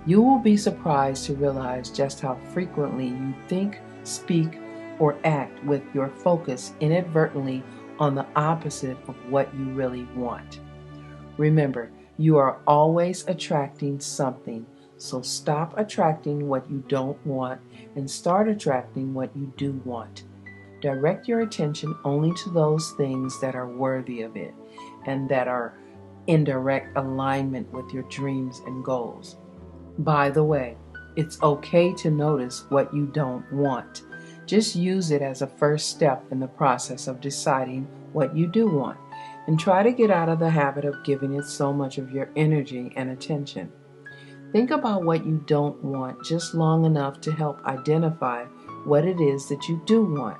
You will be surprised to realize just how frequently you think, speak, or act with your focus inadvertently on the opposite of what you really want. Remember, you are always attracting something, so stop attracting what you don't want and start attracting what you do want. Direct your attention only to those things that are worthy of it and that are in direct alignment with your dreams and goals. By the way, it's okay to notice what you don't want. Just use it as a first step in the process of deciding what you do want, and try to get out of the habit of giving it so much of your energy and attention. Think about what you don't want just long enough to help identify what it is that you do want.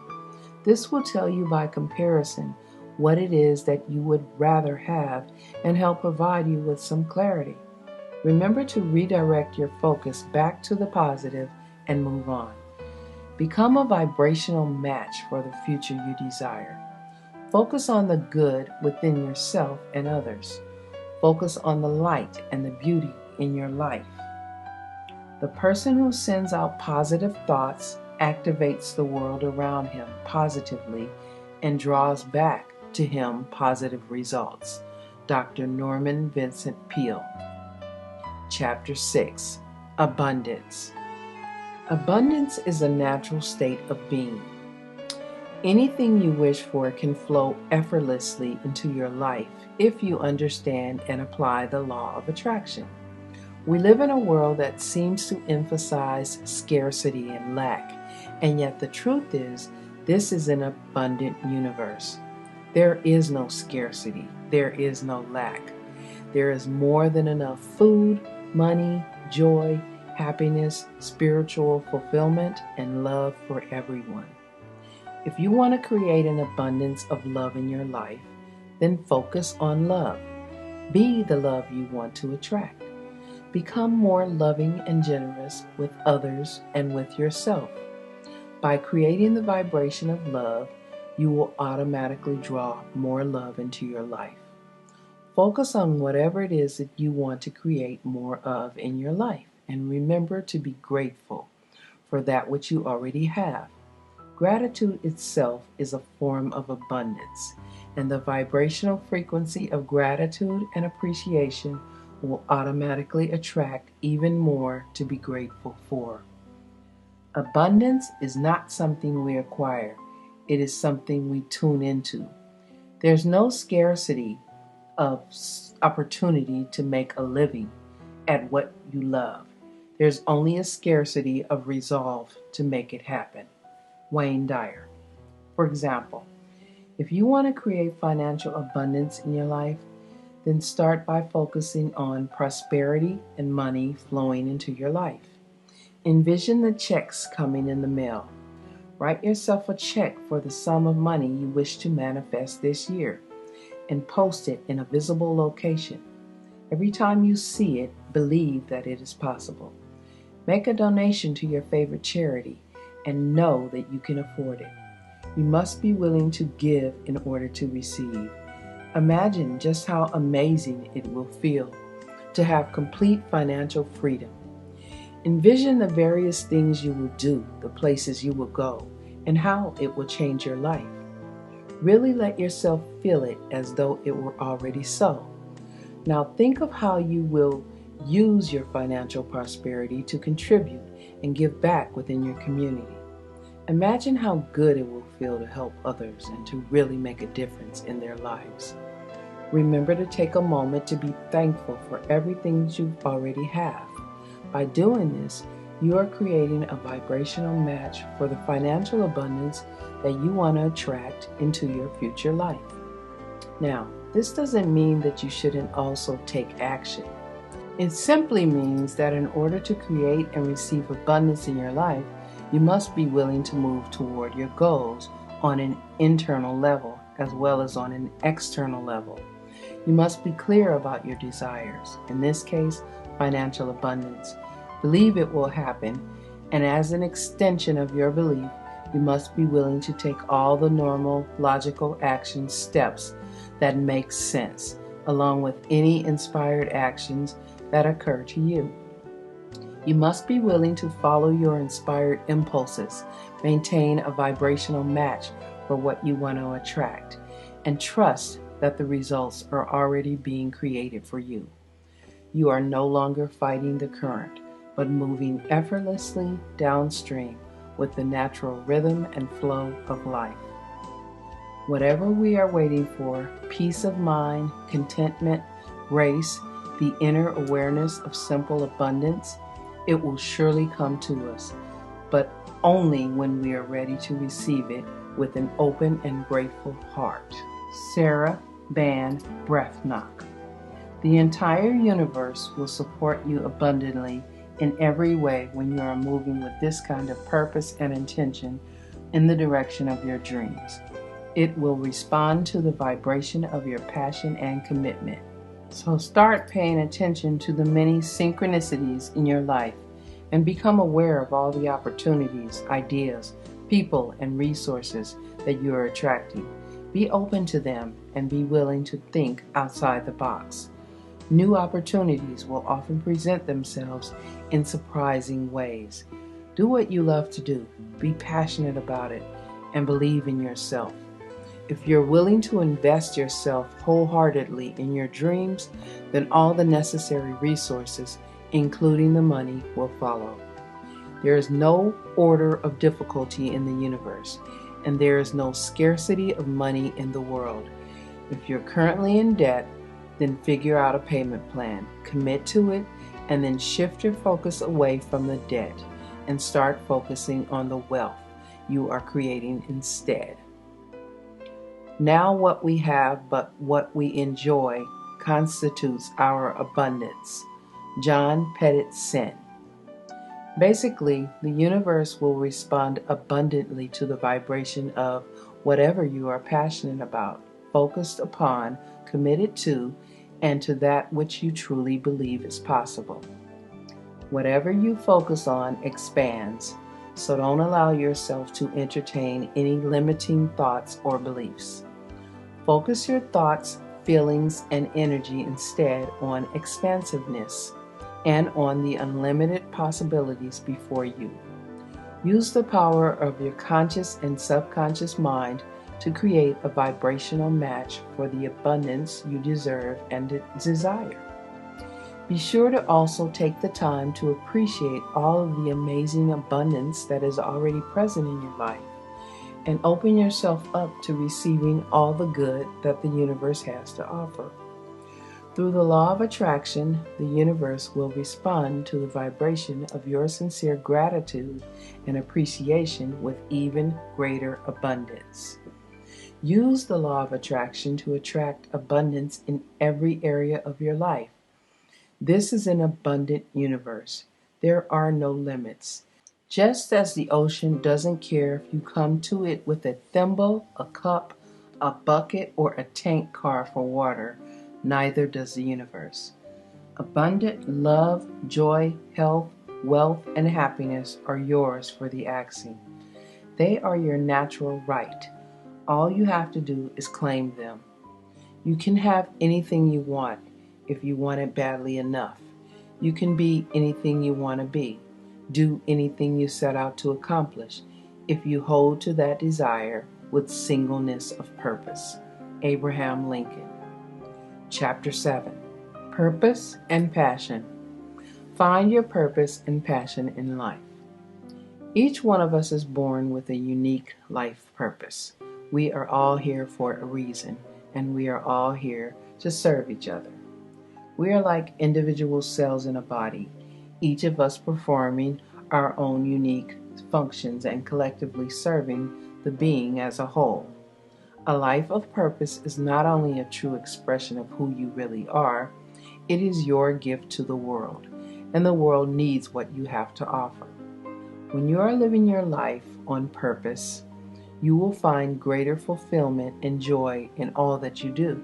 This will tell you by comparison what it is that you would rather have and help provide you with some clarity. Remember to redirect your focus back to the positive and move on. Become a vibrational match for the future you desire. Focus on the good within yourself and others. Focus on the light and the beauty in your life. The person who sends out positive thoughts activates the world around him positively and draws back to him positive results. Dr. Norman Vincent Peale. Chapter 6. Abundance. Abundance is a natural state of being. Anything you wish for can flow effortlessly into your life if you understand and apply the law of attraction. We live in a world that seems to emphasize scarcity and lack, and yet the truth is, this is an abundant universe. There is no scarcity. There is no lack. There is more than enough food, money, joy, happiness, spiritual fulfillment, and love for everyone. If you want to create an abundance of love in your life, then focus on love. Be the love you want to attract. Become more loving and generous with others and with yourself. By creating the vibration of love, you will automatically draw more love into your life. Focus on whatever it is that you want to create more of in your life, and remember to be grateful for that which you already have. Gratitude itself is a form of abundance, and the vibrational frequency of gratitude and appreciation will automatically attract even more to be grateful for. Abundance is not something we acquire, it is something we tune into. There's no scarcity of opportunity to make a living at what you love. There's only a scarcity of resolve to make it happen. Wayne Dyer. For example, if you want to create financial abundance in your life, then start by focusing on prosperity and money flowing into your life. Envision the checks coming in the mail. Write yourself a check for the sum of money you wish to manifest this year and post it in a visible location. Every time you see it, believe that it is possible. Make a donation to your favorite charity and know that you can afford it. You must be willing to give in order to receive. Imagine just how amazing it will feel to have complete financial freedom. Envision the various things you will do, the places you will go, and how it will change your life. Really let yourself feel it as though it were already so. Now think of how you will use your financial prosperity to contribute and give back within your community. Imagine how good it will feel to help others and to really make a difference in their lives. Remember to take a moment to be thankful for everything you already have. By doing this, you are creating a vibrational match for the financial abundance that you want to attract into your future life. Now, this doesn't mean that you shouldn't also take action. It simply means that in order to create and receive abundance in your life, you must be willing to move toward your goals on an internal level as well as on an external level. You must be clear about your desires, in this case, financial abundance. Believe it will happen, and as an extension of your belief, you must be willing to take all the normal, logical action steps that make sense, along with any inspired actions that occur to you. You must be willing to follow your inspired impulses, maintain a vibrational match for what you want to attract, and trust that the results are already being created for you. You are no longer fighting the current, but moving effortlessly downstream with the natural rhythm and flow of life. Whatever we are waiting for, peace of mind, contentment, grace, the inner awareness of simple abundance, it will surely come to us, but only when we are ready to receive it with an open and grateful heart. Sarah Van Brethnock. The entire universe will support you abundantly in every way when you are moving with this kind of purpose and intention in the direction of your dreams. It will respond to the vibration of your passion and commitment. So start paying attention to the many synchronicities in your life and become aware of all the opportunities, ideas, people, and resources that you are attracting. Be open to them and be willing to think outside the box. New opportunities will often present themselves in surprising ways. Do what you love to do, be passionate about it, and believe in yourself. If you're willing to invest yourself wholeheartedly in your dreams, then all the necessary resources, including the money, will follow. There is no order of difficulty in the universe, and there is no scarcity of money in the world. If you're currently in debt, then figure out a payment plan, commit to it, and then shift your focus away from the debt and start focusing on the wealth you are creating instead. Now what we have but what we enjoy constitutes our abundance. John Pettit-Sen. Basically, the universe will respond abundantly to the vibration of whatever you are passionate about, focused upon, committed to, and to that which you truly believe is possible. Whatever you focus on expands, so don't allow yourself to entertain any limiting thoughts or beliefs. Focus your thoughts, feelings, and energy instead on expansiveness and on the unlimited possibilities before you. Use the power of your conscious and subconscious mind to create a vibrational match for the abundance you deserve and desire. Be sure to also take the time to appreciate all of the amazing abundance that is already present in your life and open yourself up to receiving all the good that the universe has to offer. Through the law of attraction, the universe will respond to the vibration of your sincere gratitude and appreciation with even greater abundance. Use the law of attraction to attract abundance in every area of your life. This is an abundant universe. There are no limits. Just as the ocean doesn't care if you come to it with a thimble, a cup, a bucket, or a tank car for water, neither does the universe. Abundant love, joy, health, wealth, and happiness are yours for the asking. They are your natural right. All you have to do is claim them. You can have anything you want if you want it badly enough. You can be anything you want to be. Do anything you set out to accomplish if you hold to that desire with singleness of purpose. Abraham Lincoln. Chapter 7. Purpose and Passion. Find your purpose and passion in life. Each one of us is born with a unique life purpose. We are all here for a reason, and we are all here to serve each other. We are like individual cells in a body, each of us performing our own unique functions and collectively serving the being as a whole. A life of purpose is not only a true expression of who you really are, it is your gift to the world, and the world needs what you have to offer. When you are living your life on purpose, you will find greater fulfillment and joy in all that you do.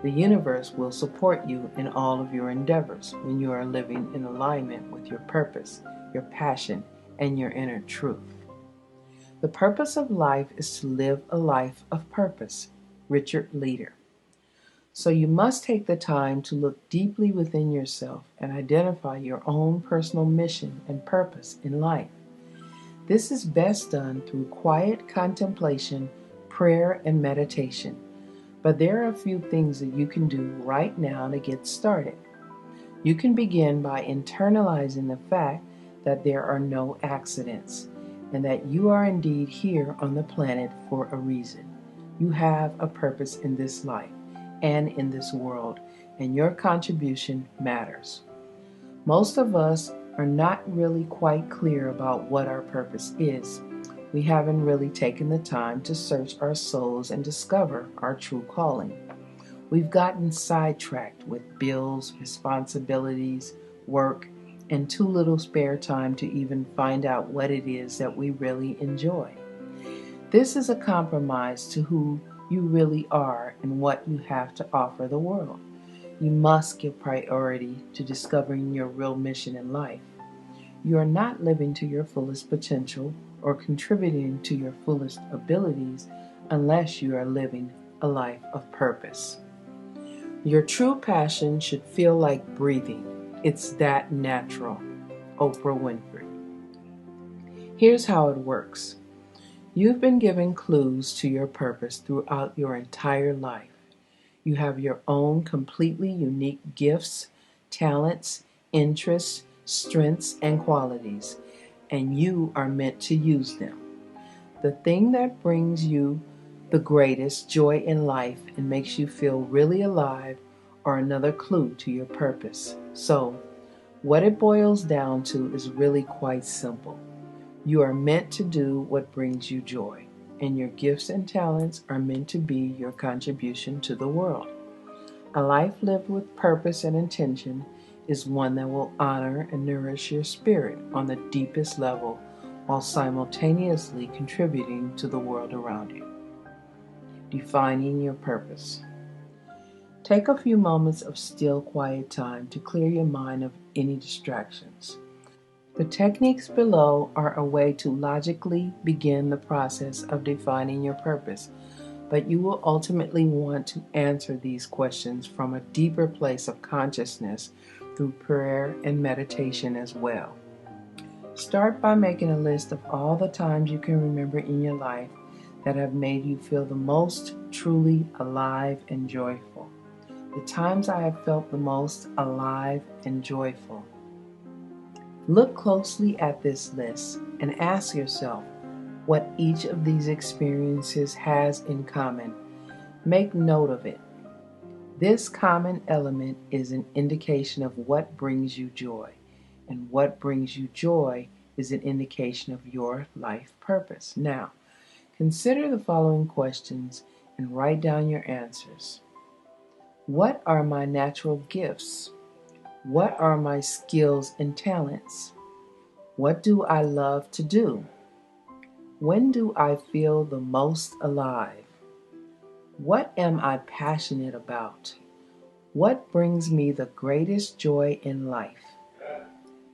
The universe will support you in all of your endeavors when you are living in alignment with your purpose, your passion, and your inner truth. The purpose of life is to live a life of purpose. Richard Leader. So you must take the time to look deeply within yourself and identify your own personal mission and purpose in life. This is best done through quiet contemplation, prayer, and meditation. But there are a few things that you can do right now to get started. You can begin by internalizing the fact that there are no accidents and that you are indeed here on the planet for a reason. You have a purpose in this life and in this world, and your contribution matters. Most of us are not really quite clear about what our purpose is. We haven't really taken the time to search our souls and discover our true calling. We've gotten sidetracked with bills, responsibilities, work, and too little spare time to even find out what it is that we really enjoy. This is a compromise to who you really are and what you have to offer the world. You must give priority to discovering your real mission in life. You are not living to your fullest potential or contributing to your fullest abilities unless you are living a life of purpose. Your true passion should feel like breathing. It's that natural. Oprah Winfrey. Here's how it works. You've been given clues to your purpose throughout your entire life. You have your own completely unique gifts, talents, interests, strengths, and qualities, and you are meant to use them. The thing that brings you the greatest joy in life and makes you feel really alive are another clue to your purpose. So, what it boils down to is really quite simple. You are meant to do what brings you joy, and your gifts and talents are meant to be your contribution to the world. A life lived with purpose and intention is one that will honor and nourish your spirit on the deepest level while simultaneously contributing to the world around you. Defining your purpose. Take a few moments of still, quiet time to clear your mind of any distractions. The techniques below are a way to logically begin the process of defining your purpose, but you will ultimately want to answer these questions from a deeper place of consciousness through prayer and meditation as well. Start by making a list of all the times you can remember in your life that have made you feel the most truly alive and joyful. The times I have felt the most alive and joyful. Look closely at this list and ask yourself what each of these experiences has in common. Make note of it. This common element is an indication of what brings you joy, and what brings you joy is an indication of your life purpose. Now, consider the following questions and write down your answers. What are my natural gifts? What are my skills and talents? What do I love to do? When do I feel the most alive? What am I passionate about? What brings me the greatest joy in life?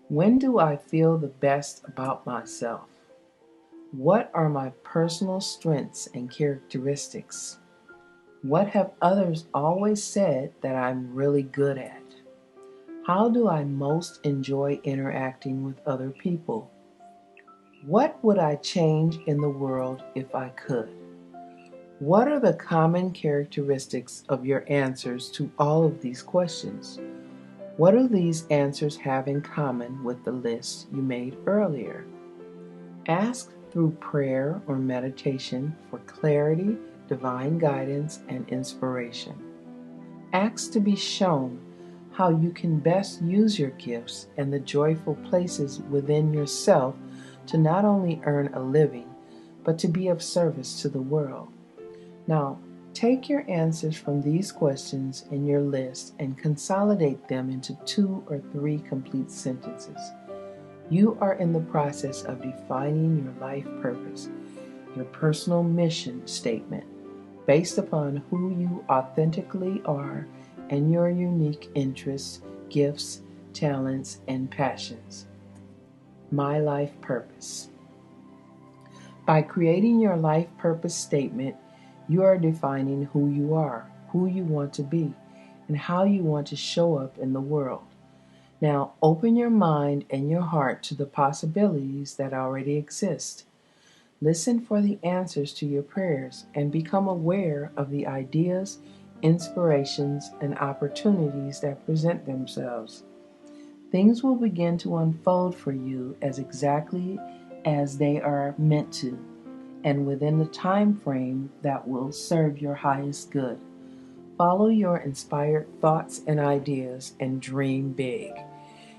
When do I feel the best about myself? What are my personal strengths and characteristics? What have others always said that I'm really good at? How do I most enjoy interacting with other people? What would I change in the world if I could? What are the common characteristics of your answers to all of these questions? What do these answers have in common with the list you made earlier? Ask through prayer or meditation for clarity, divine guidance, and inspiration. Ask to be shown how you can best use your gifts and the joyful places within yourself to not only earn a living, but to be of service to the world. Now, take your answers from these questions in your list and consolidate them into 2 or 3 complete sentences. You are in the process of defining your life purpose, your personal mission statement, based upon who you authentically are and your unique interests, gifts, talents, and passions. My life purpose. By creating your life purpose statement, you are defining who you are, who you want to be, and how you want to show up in the world. Now, open your mind and your heart to the possibilities that already exist. Listen for the answers to your prayers and become aware of the ideas, inspirations, and opportunities that present themselves. Things will begin to unfold for you as exactly as they are meant to, and within the time frame that will serve your highest good. Follow your inspired thoughts and ideas and dream big.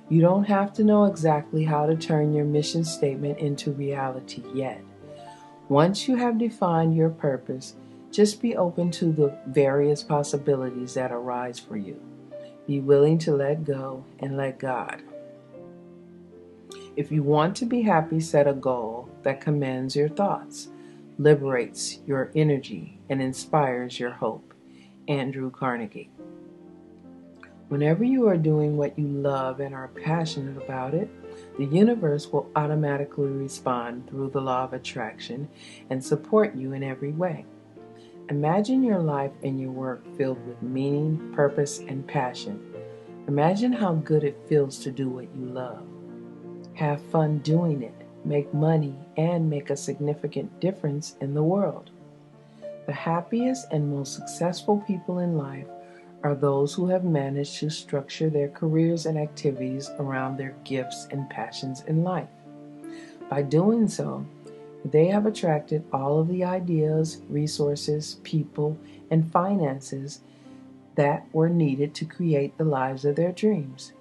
You don't have to know exactly how to turn your mission statement into reality yet. Once you have defined your purpose, just be open to the various possibilities that arise for you. Be willing to let go and let God. If you want to be happy, set a goal that commands your thoughts, liberates your energy, and inspires your hope. Andrew Carnegie. Whenever you are doing what you love and are passionate about it, the universe will automatically respond through the law of attraction and support you in every way. Imagine your life and your work filled with meaning, purpose, and passion. Imagine how good it feels to do what you love. Have fun doing it, make money, and make a significant difference in the world. The happiest and most successful people in life are those who have managed to structure their careers and activities around their gifts and passions in life. By doing so, they have attracted all of the ideas, resources, people, and finances that were needed to create the lives of their dreams.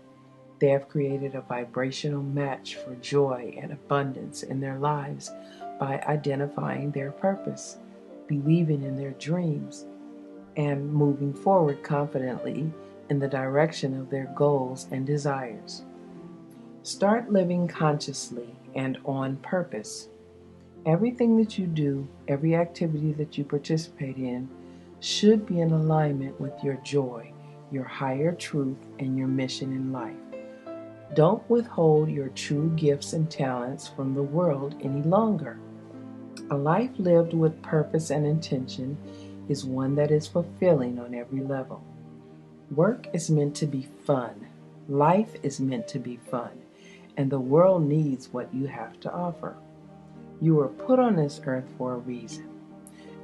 They have created a vibrational match for joy and abundance in their lives by identifying their purpose, believing in their dreams, and moving forward confidently in the direction of their goals and desires. Start living consciously and on purpose. Everything that you do, every activity that you participate in, should be in alignment with your joy, your higher truth, and your mission in life. Don't withhold your true gifts and talents from the world any longer. A life lived with purpose and intention is one that is fulfilling on every level. Work is meant to be fun. Life is meant to be fun. and the world needs what you have to offer. You were put on this earth for a reason,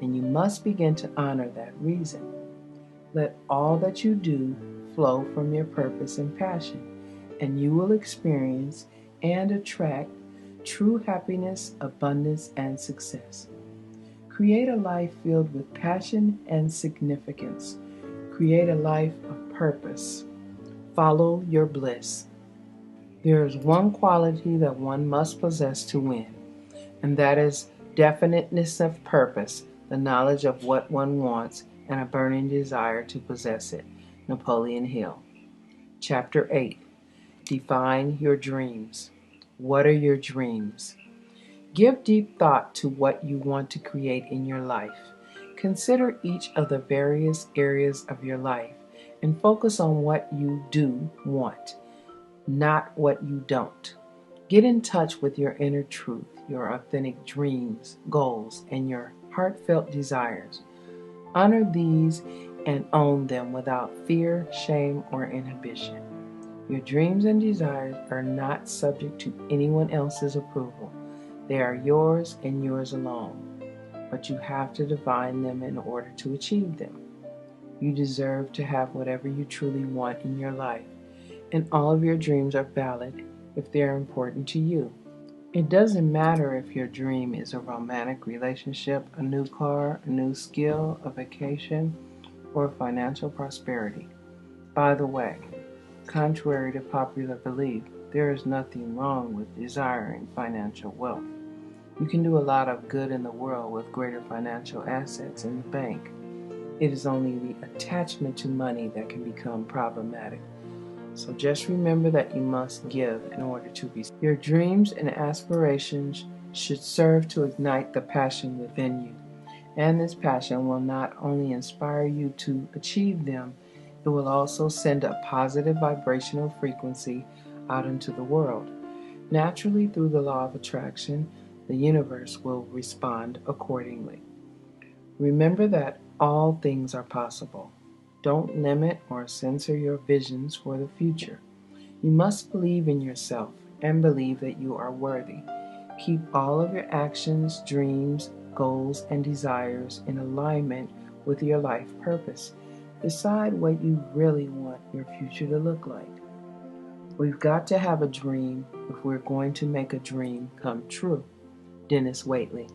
and you must begin to honor that reason. Let all that you do flow from your purpose and passion, and you will experience and attract true happiness, abundance, and success. Create a life filled with passion and significance. Create a life of purpose. Follow your bliss. There is one quality that one must possess to win, and that is definiteness of purpose, the knowledge of what one wants, and a burning desire to possess it. Napoleon Hill. Chapter 8. Define your dreams. What are your dreams? Give deep thought to what you want to create in your life. Consider each of the various areas of your life and focus on what you do want, not what you don't. Get in touch with your inner truth, your authentic dreams, goals, and your heartfelt desires. Honor these and own them without fear, shame, or inhibition. Your dreams and desires are not subject to anyone else's approval. They are yours and yours alone, but you have to define them in order to achieve them. You deserve to have whatever you truly want in your life, and all of your dreams are valid if they are important to you. It doesn't matter if your dream is a romantic relationship, a new car, a new skill, a vacation, or financial prosperity. By the way, contrary to popular belief, there is nothing wrong with desiring financial wealth. You can do a lot of good in the world with greater financial assets in the bank. It is only the attachment to money that can become problematic. So just remember that you must give in order to receive. Your dreams and aspirations should serve to ignite the passion within you. And this passion will not only inspire you to achieve them, it will also send a positive vibrational frequency out into the world. Naturally, through the law of attraction, the universe will respond accordingly. Remember that all things are possible. Don't limit or censor your visions for the future. You must believe in yourself and believe that you are worthy. Keep all of your actions, dreams, goals, and desires in alignment with your life purpose. Decide what you really want your future to look like. We've got to have a dream if we're going to make a dream come true. Dennis Waitley.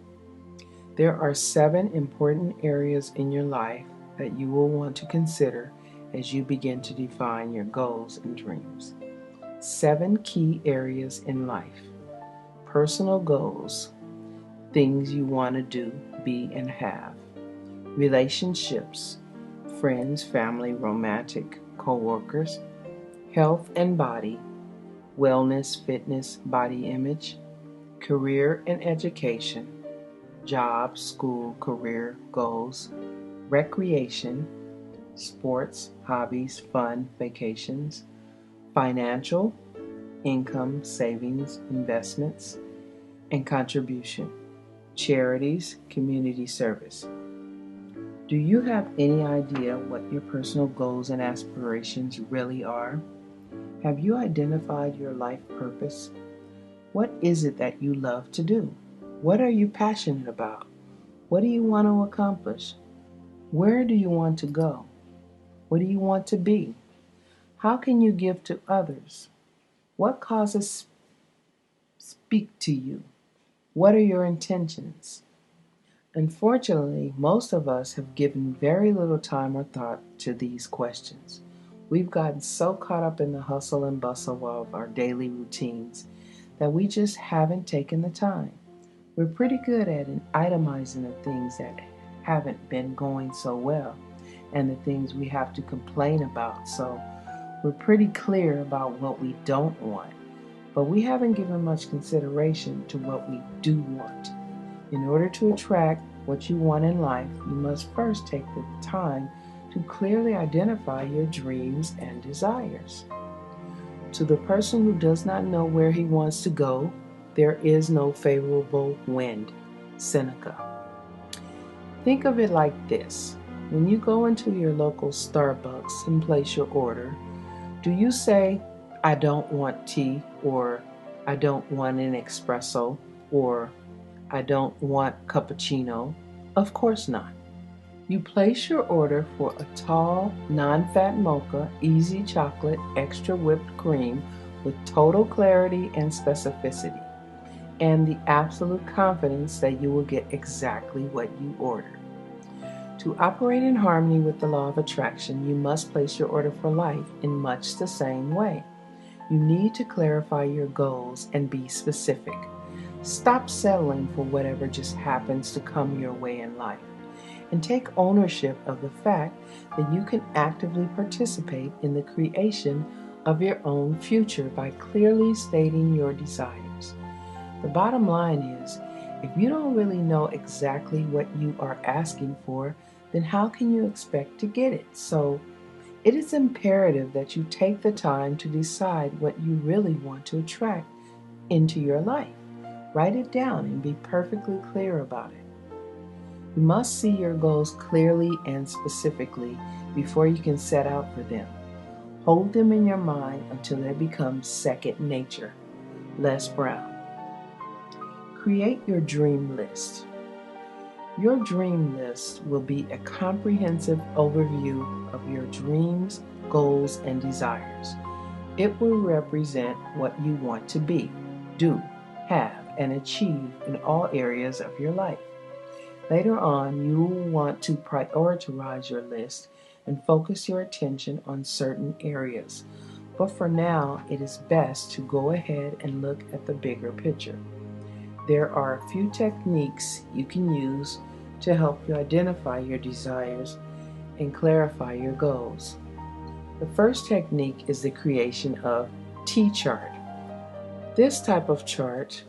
There are 7 important areas in your life that you will want to consider as you begin to define your goals and dreams. 7 key areas in life. Personal goals, things you want to do, be, and have. Relationships, friends, family, romantic, co-workers. Health and body, wellness, fitness, body image. Career and education, job, school, career, goals. Recreation, sports, hobbies, fun, vacations. Financial, income, savings, investments, and contribution. Charities, community service. Do you have any idea what your personal goals and aspirations really are? Have you identified your life purpose? What is it that you love to do? What are you passionate about? What do you want to accomplish? Where do you want to go? What do you want to be? How can you give to others? What causes speak to you? What are your intentions? Unfortunately, most of us have given very little time or thought to these questions. We've gotten so caught up in the hustle and bustle of our daily routines that we just haven't taken the time. We're pretty good at itemizing the things that haven't been going so well and the things we have to complain about. So we're pretty clear about what we don't want, but we haven't given much consideration to what we do want. In order to attract what you want in life, you must first take the time to clearly identify your dreams and desires. To the person who does not know where he wants to go, there is no favorable wind. Seneca. Think of it like this. When you go into your local Starbucks and place your order, do you say, "I don't want tea," or I don't want an espresso, or I don't want cappuccino. Of course not. You place your order for a tall, non-fat mocha, easy chocolate, extra whipped cream with total clarity and specificity, and the absolute confidence that you will get exactly what you ordered. To operate in harmony with the law of attraction, you must place your order for life in much the same way. You need to clarify your goals and be specific. Stop settling for whatever just happens to come your way in life, and take ownership of the fact that you can actively participate in the creation of your own future by clearly stating your desires. The bottom line is, if you don't really know exactly what you are asking for, then how can you expect to get it? So, it is imperative that you take the time to decide what you really want to attract into your life. Write it down and be perfectly clear about it. You must see your goals clearly and specifically before you can set out for them. Hold them in your mind until they become second nature. Les Brown. Create your dream list. Your dream list will be a comprehensive overview of your dreams, goals, and desires. It will represent what you want to be, do, have, and achieve in all areas of your life. Later on, you will want to prioritize your list and focus your attention on certain areas. But for now, it is best to go ahead and look at the bigger picture. There are a few techniques you can use to help you identify your desires and clarify your goals. The first technique is the creation of T-chart. This type of chart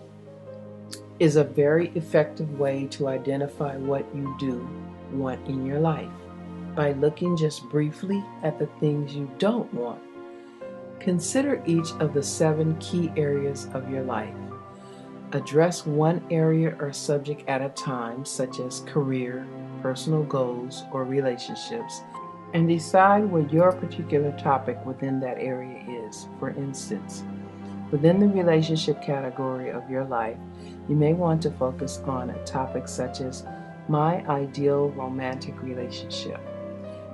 is a very effective way to identify what you do want in your life by looking just briefly at the things you don't want. Consider each of the 7 key areas of your life. Address one area or subject at a time, such as career, personal goals, or relationships, and decide what your particular topic within that area is. For instance, within the relationship category of your life, you may want to focus on a topic such as my ideal romantic relationship,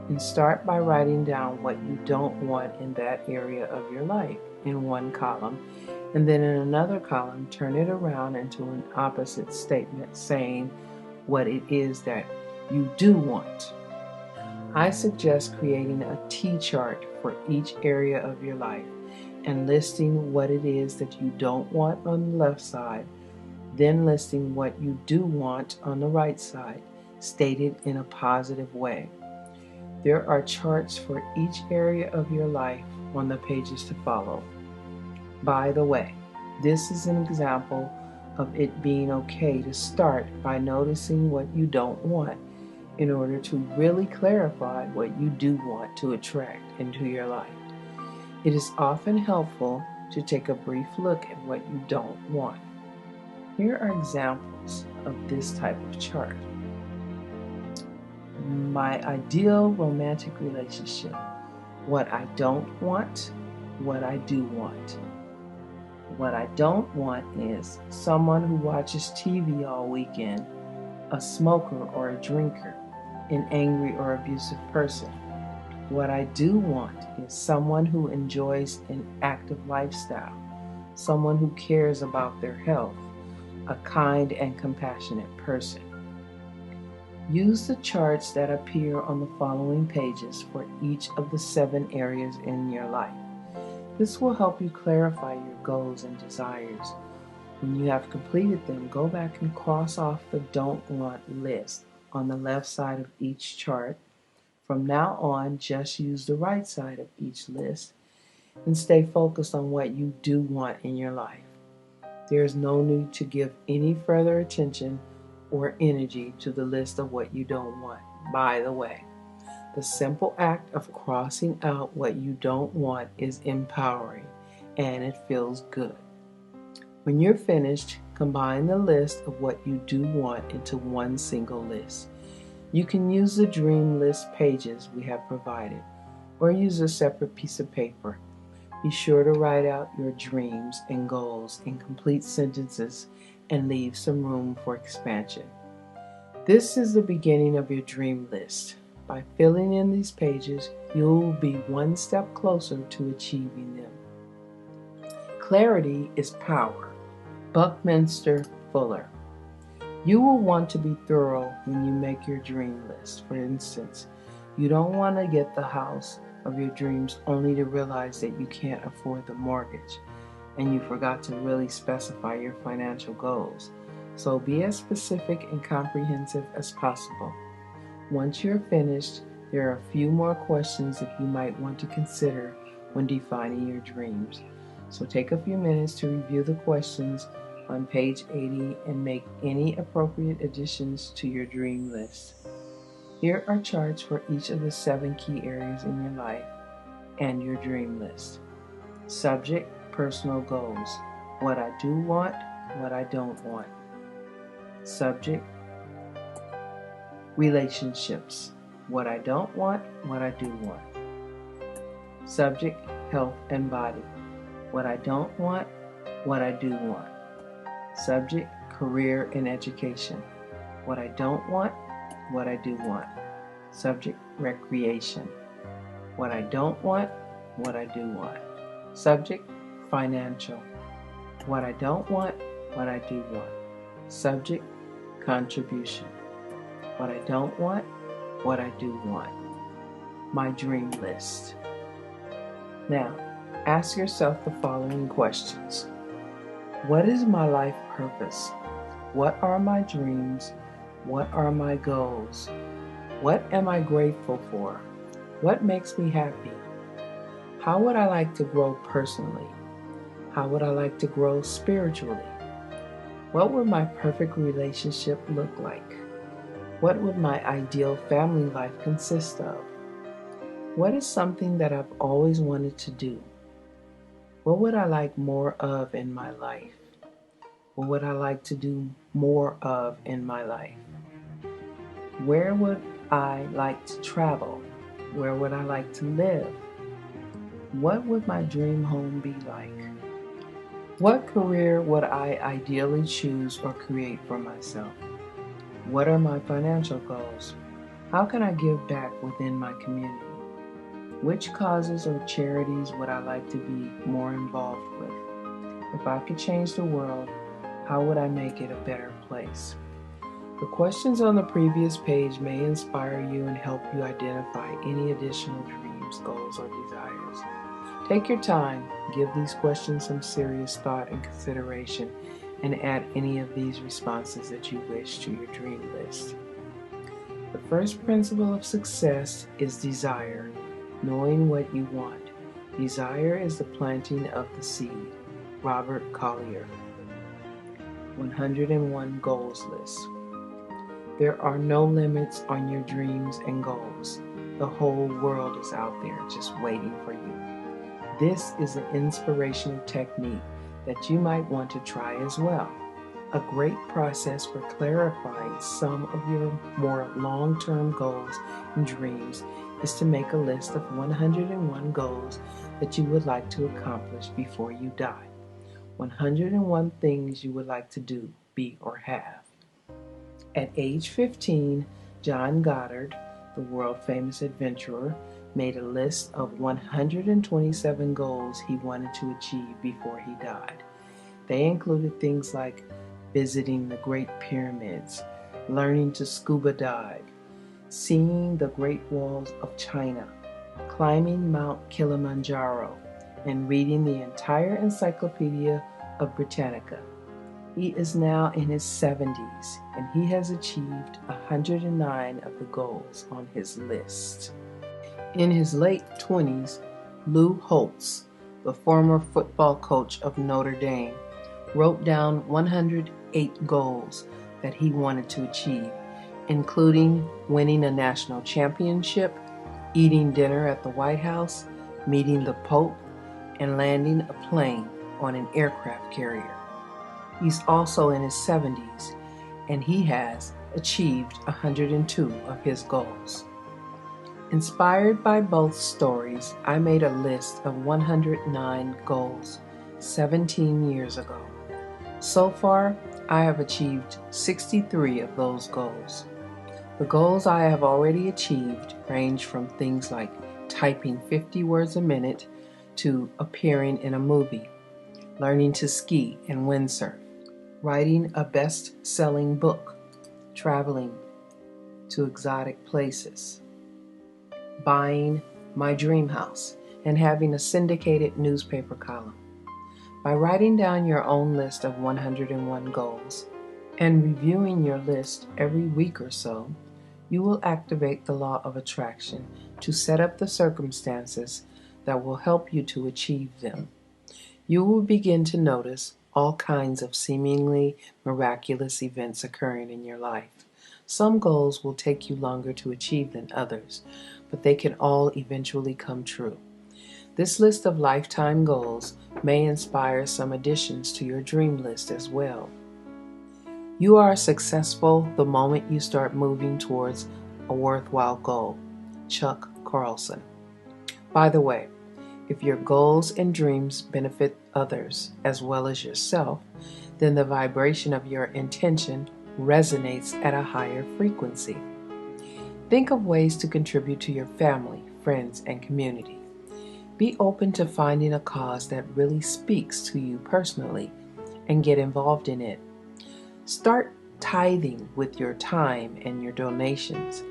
and start by writing down what you don't want in that area of your life in one column, and then in another column turn it around into an opposite statement saying what it is that you do want. I suggest creating a T-chart for each area of your life and listing what it is that you don't want on the left side, then listing what you do want on the right side, stated in a positive way. There are charts for each area of your life on the pages to follow. By the way, this is an example of it being okay to start by noticing what you don't want in order to really clarify what you do want to attract into your life. It is often helpful to take a brief look at what you don't want. Here are examples of this type of chart. My ideal romantic relationship. What I don't want, what I do want. What I don't want is someone who watches TV all weekend, a smoker or a drinker, an angry or abusive person. What I do want is someone who enjoys an active lifestyle, someone who cares about their health, a kind and compassionate person. Use the charts that appear on the following pages for each of the 7 areas in your life. This will help you clarify your goals and desires. When you have completed them, go back and cross off the don't want list on the left side of each chart. From now on, just use the right side of each list and stay focused on what you do want in your life. There is no need to give any further attention or energy to the list of what you don't want. By the way, the simple act of crossing out what you don't want is empowering, and it feels good. When you're finished, combine the list of what you do want into one single list. You can use the dream list pages we have provided, or use a separate piece of paper. Be sure to write out your dreams and goals in complete sentences and leave some room for expansion. This is the beginning of your dream list. By filling in these pages, you'll be one step closer to achieving them. Clarity is power. Buckminster Fuller. You will want to be thorough when you make your dream list. For instance, you don't want to get the house of your dreams only to realize that you can't afford the mortgage and you forgot to really specify your financial goals. So be as specific and comprehensive as possible. Once you're finished, there are a few more questions that you might want to consider when defining your dreams. So take a few minutes to review the questions on page 80 and make any appropriate additions to your dream list. Here are charts for each of the 7 key areas in your life and your dream list. Subject, personal goals. What I do want, what I don't want. Subject, relationships. What I don't want, what I do want. Subject, health and body. What I don't want, what I do want. Subject, career and education. What I don't want, what I do want. Subject, recreation. What I don't want, what I do want. Subject, financial. What I don't want, what I do want. Subject, contribution. What I don't want, what I do want. My dream list. Now, ask yourself the following questions. What is my life purpose? What are my dreams? What are my goals? What am I grateful for? What makes me happy? How would I like to grow personally? How would I like to grow spiritually? What would my perfect relationship look like? What would my ideal family life consist of? What is something that I've always wanted to do? What would I like more of in my life? What would I like to do more of in my life? Where would I like to travel? Where would I like to live? What would my dream home be like? What career would I ideally choose or create for myself? What are my financial goals? How can I give back within my community? Which causes or charities would I like to be more involved with? If I could change the world, how would I make it a better place? The questions on the previous page may inspire you and help you identify any additional dreams, goals, or desires. Take your time, give these questions some serious thought and consideration, and add any of these responses that you wish to your dream list. The first principle of success is desire, knowing what you want. Desire is the planting of the seed. Robert Collier. 101 Goals List. There are no limits on your dreams and goals. The whole world is out there just waiting for you. This is an inspirational technique that you might want to try as well. A great process for clarifying some of your more long-term goals and dreams is to make a list of 101 goals that you would like to accomplish before you die. 101 things you would like to do, be, or have. At age 15, John Goddard, the world-famous adventurer, made a list of 127 goals he wanted to achieve before he died. They included things like visiting the Great Pyramids, learning to scuba dive, seeing the Great Walls of China, climbing Mount Kilimanjaro, and reading the entire Encyclopedia of Britannica. He is now in his 70s, and he has achieved 109 of the goals on his list. In his late 20s, Lou Holtz, the former football coach of Notre Dame, wrote down 108 goals that he wanted to achieve, including winning a national championship, eating dinner at the White House, meeting the Pope, and landing a plane on an aircraft carrier. He's also in his 70s, and he has achieved 102 of his goals. Inspired by both stories, I made a list of 109 goals 17 years ago. So far, I have achieved 63 of those goals. The goals I have already achieved range from things like typing 50 words a minute to appearing in a movie, learning to ski and windsurf, writing a best-selling book, traveling to exotic places, buying my dream house, and having a syndicated newspaper column. By writing down your own list of 101 goals and reviewing your list every week or so, you will activate the law of attraction to set up the circumstances that will help you to achieve them. You will begin to notice all kinds of seemingly miraculous events occurring in your life. Some goals will take you longer to achieve than others, but they can all eventually come true. This list of lifetime goals may inspire some additions to your dream list as well. You are successful the moment you start moving towards a worthwhile goal. Chuck Carlson. By the way, if your goals and dreams benefit others as well as yourself, then the vibration of your intention resonates at a higher frequency. Think of ways to contribute to your family, friends, and community. Be open to finding a cause that really speaks to you personally and get involved in it. Start tithing with your time and your donations.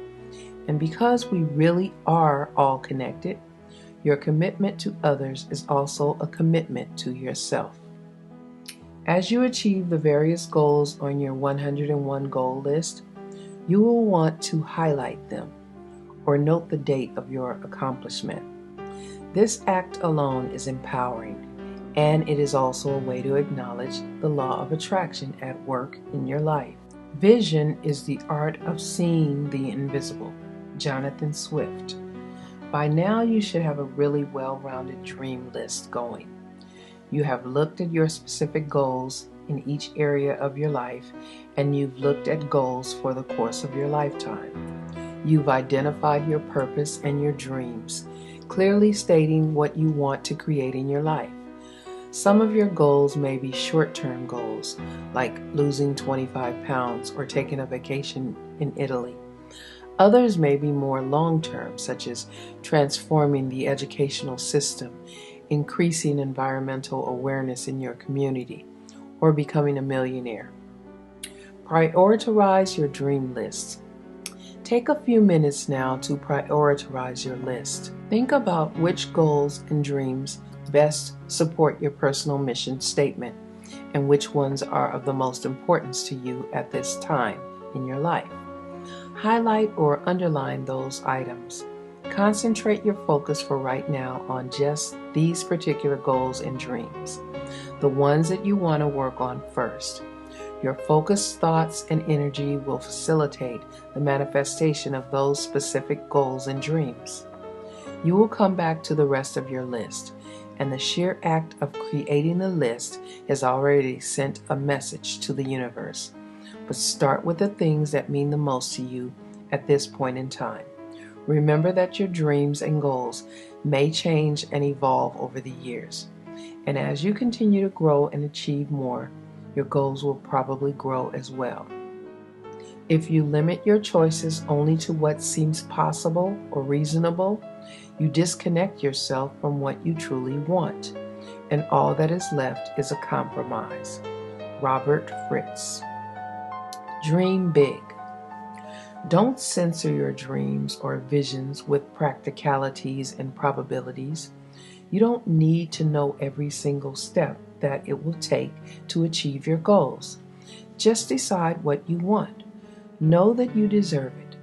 And because we really are all connected, your commitment to others is also a commitment to yourself. As you achieve the various goals on your 101 goal list, you will want to highlight them or note the date of your accomplishment. This act alone is empowering, and it is also a way to acknowledge the law of attraction at work in your life. Vision is the art of seeing the invisible. Jonathan Swift. By now, you should have a really well-rounded dream list going. You have looked at your specific goals in each area of your life, and you've looked at goals for the course of your lifetime. You've identified your purpose and your dreams, clearly stating what you want to create in your life. Some of your goals may be short-term goals, like losing 25 pounds or taking a vacation in Italy. Others may be more long-term, such as transforming the educational system, increasing environmental awareness in your community, or becoming a millionaire. Prioritize your dream list. Take a few minutes now to prioritize your list. Think about which goals and dreams best support your personal mission statement and which ones are of the most importance to you at this time in your life. Highlight or underline those items. Concentrate your focus for right now on just these particular goals and dreams, the ones that you want to work on first. Your focused thoughts and energy will facilitate the manifestation of those specific goals and dreams. You will come back to the rest of your list, and the sheer act of creating the list has already sent a message to the universe. But start with the things that mean the most to you at this point in time. Remember that your dreams and goals may change and evolve over the years. And as you continue to grow and achieve more, your goals will probably grow as well. If you limit your choices only to what seems possible or reasonable, you disconnect yourself from what you truly want, and all that is left is a compromise. Robert Fritz. Dream big. Don't censor your dreams or visions with practicalities and probabilities. You don't need to know every single step that it will take to achieve your goals. Just decide what you want. Know that you deserve it.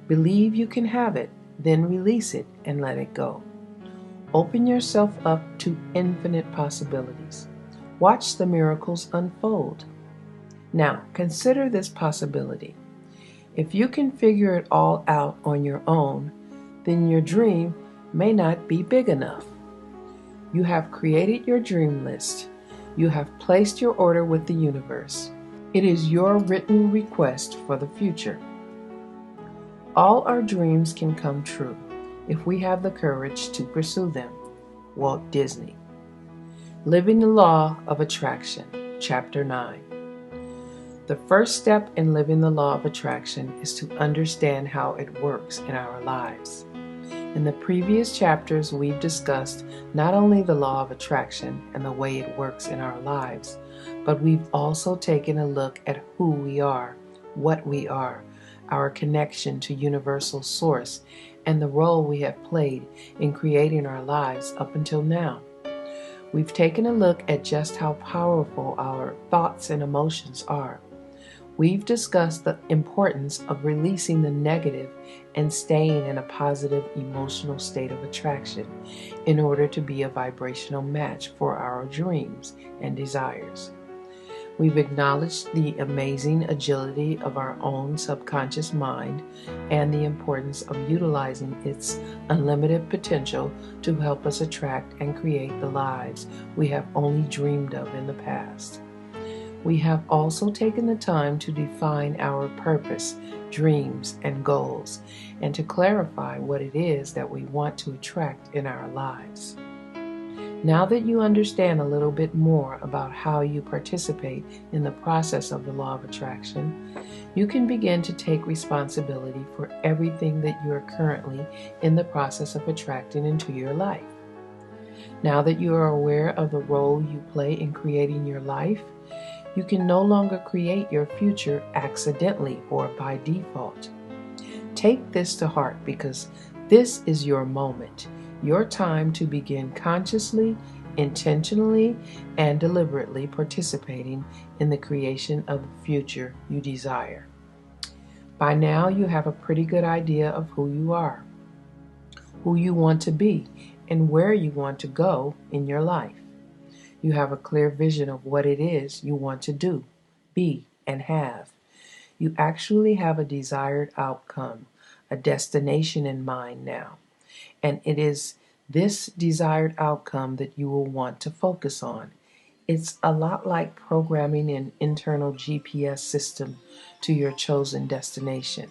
Believe you can have it, then release it and let it go. Open yourself up to infinite possibilities. Watch the miracles unfold. Now, consider this possibility. If you can figure it all out on your own, then your dream may not be big enough. You have created your dream list. You have placed your order with the universe. It is your written request for the future. All our dreams can come true. if we have the courage to pursue them. Walt Disney. Living the Law of Attraction, Chapter 9. The first step in living the law of attraction is to understand how it works in our lives. In the previous chapters, we've discussed not only the law of attraction and the way it works in our lives, but we've also taken a look at who we are, what we are, our connection to Universal Source, and the role we have played in creating our lives up until now. We've taken a look at just how powerful our thoughts and emotions are. We've discussed the importance of releasing the negative and staying in a positive emotional state of attraction in order to be a vibrational match for our dreams and desires. We've acknowledged the amazing agility of our own subconscious mind and the importance of utilizing its unlimited potential to help us attract and create the lives we have only dreamed of in the past. We have also taken the time to define our purpose, dreams, and goals, and to clarify what it is that we want to attract in our lives. Now that you understand a little bit more about how you participate in the process of the law of attraction, you can begin to take responsibility for everything that you are currently in the process of attracting into your life. Now that you are aware of the role you play in creating your life, you can no longer create your future accidentally or by default. Take this to heart because this is your moment, your time to begin consciously, intentionally, and deliberately participating in the creation of the future you desire. By now, you have a pretty good idea of who you are, who you want to be, and where you want to go in your life. You have a clear vision of what it is you want to do, be, and have. You actually have a desired outcome, a destination in mind now. And it is this desired outcome that you will want to focus on. It's a lot like programming an internal GPS system to your chosen destination.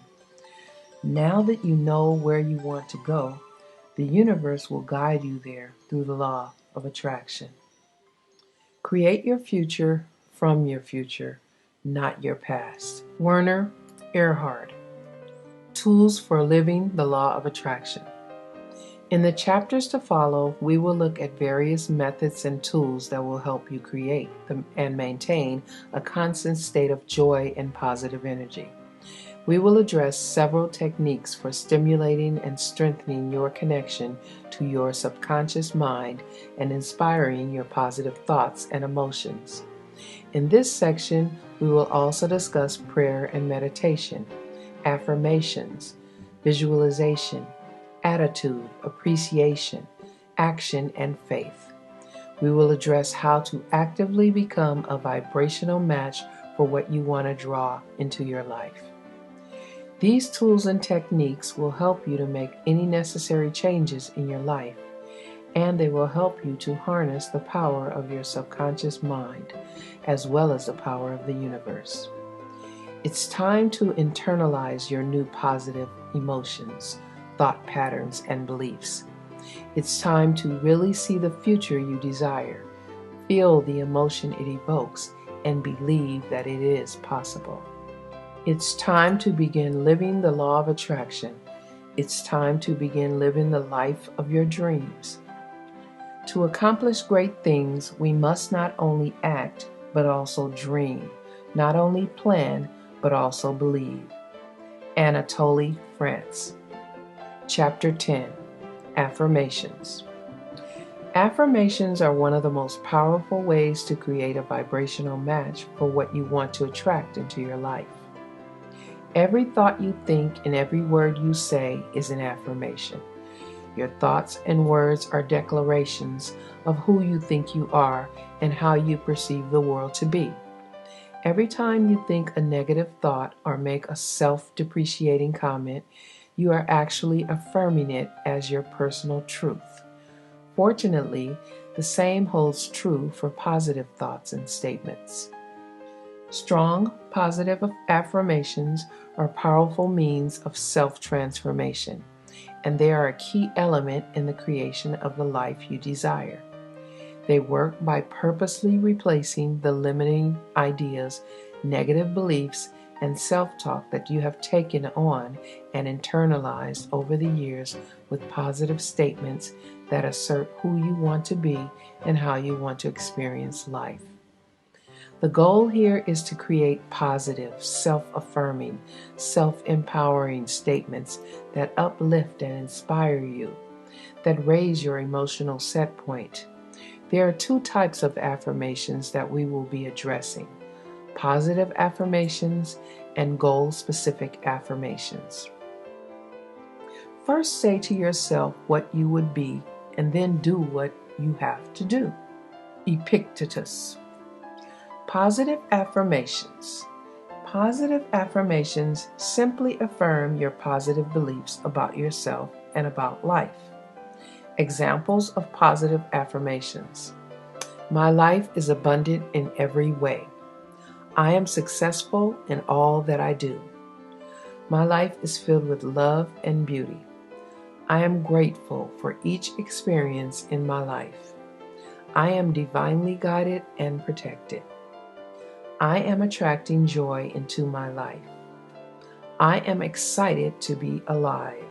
Now that you know where you want to go, the universe will guide you there through the law of attraction. Create your future from your future, not your past. Werner Erhard. Tools for Living the Law of Attraction. In the chapters to follow, we will look at various methods and tools that will help you create and maintain a constant state of joy and positive energy. We will address several techniques for stimulating and strengthening your connection to your subconscious mind and inspiring your positive thoughts and emotions. In this section, we will also discuss prayer and meditation, affirmations, visualization, attitude, appreciation, action, and faith. We will address how to actively become a vibrational match for what you want to draw into your life. These tools and techniques will help you to make any necessary changes in your life, and they will help you to harness the power of your subconscious mind, as well as the power of the universe. It's time to internalize your new positive emotions, thought patterns, and beliefs. It's time to really see the future you desire, feel the emotion it evokes, and believe that it is possible. It's time to begin living the law of attraction. It's time to begin living the life of your dreams. To accomplish great things, we must not only act, but also dream. Not only plan, but also believe. Anatole France. Chapter 10. Affirmations. Affirmations are one of the most powerful ways to create a vibrational match for what you want to attract into your life. Every thought you think and every word you say is an affirmation. Your thoughts and words are declarations of who you think you are and how you perceive the world to be. Every time you think a negative thought or make a self-depreciating comment, you are actually affirming it as your personal truth. Fortunately, the same holds true for positive thoughts and statements. Strong, positive affirmations are powerful means of self-transformation. and they are a key element in the creation of the life you desire. They work by purposely replacing the limiting ideas, negative beliefs, and self-talk that you have taken on and internalized over the years with positive statements that assert who you want to be and how you want to experience life. The goal here is to create positive, self-affirming, self-empowering statements that uplift and inspire you, that raise your emotional set point. There are two types of affirmations that we will be addressing: positive affirmations and goal-specific affirmations. First, say to yourself what you would be, and then do what you have to do. Epictetus. Positive affirmations. Positive affirmations simply affirm your positive beliefs about yourself and about life. Examples of positive affirmations. My life is abundant in every way. I am successful in all that I do. My life is filled with love and beauty. I am grateful for each experience in my life. I am divinely guided and protected. I am attracting joy into my life. I am excited to be alive.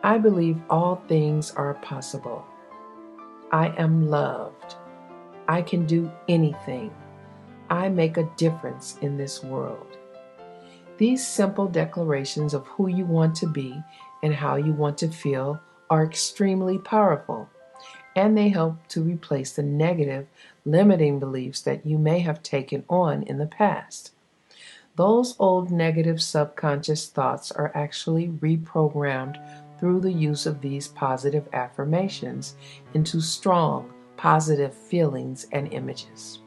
I believe all things are possible. I am loved. I can do anything. I make a difference in this world. These simple declarations of who you want to be and how you want to feel are extremely powerful, and they help to replace the negative, limiting beliefs that you may have taken on in the past. Those old negative subconscious thoughts are actually reprogrammed through the use of these positive affirmations into strong, positive feelings and images.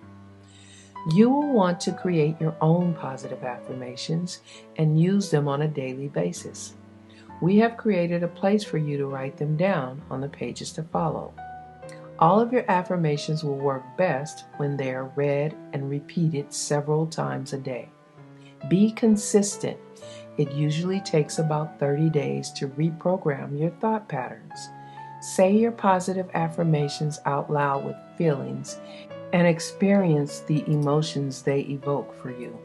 You will want to create your own positive affirmations and use them on a daily basis. We have created a place for you to write them down on the pages to follow. All of your affirmations will work best when they are read and repeated several times a day. Be consistent. It usually takes about 30 days to reprogram your thought patterns. Say your positive affirmations out loud with feelings and experience the emotions they evoke for you.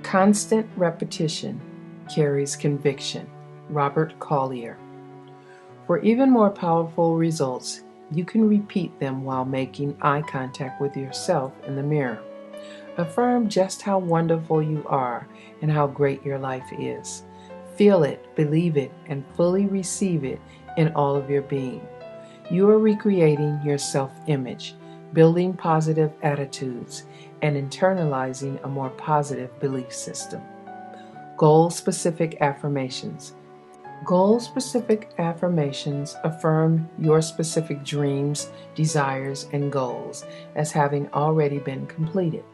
Constant repetition carries conviction. Robert Collier. For even more powerful results, you can repeat them while making eye contact with yourself in the mirror. Affirm just how wonderful you are and how great your life is. Feel it, believe it, and fully receive it in all of your being. You are recreating your self-image, building positive attitudes, and internalizing a more positive belief system. Goal-specific affirmations. Goal-specific affirmations affirm your specific dreams, desires, and goals as having already been completed.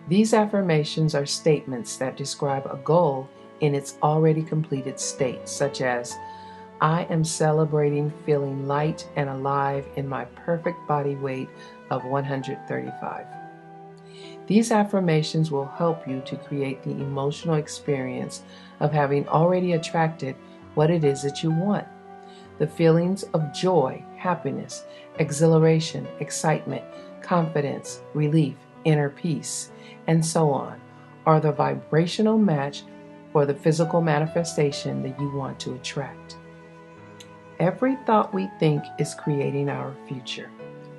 These affirmations are statements that describe a goal in its already completed state, such as, I am celebrating feeling light and alive in my perfect body weight of 135. These affirmations will help you to create the emotional experience of having already attracted what it is that you want. The feelings of joy, happiness, exhilaration, excitement, confidence, relief, inner peace, and so on are the vibrational match for the physical manifestation that you want to attract. Every thought we think is creating our future.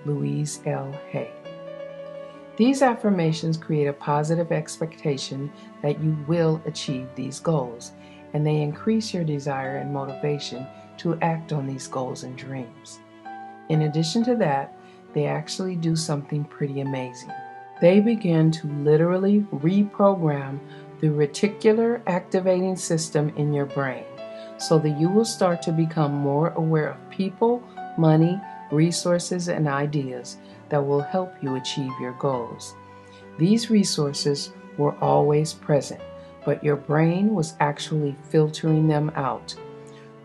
Louise L. Hay. These affirmations create a positive expectation that you will achieve these goals, and they increase your desire and motivation to act on these goals and dreams. In addition to that, they actually do something pretty amazing. They begin to literally reprogram the reticular activating system in your brain so that you will start to become more aware of people, money, resources, and ideas that will help you achieve your goals. These resources were always present, but your brain was actually filtering them out.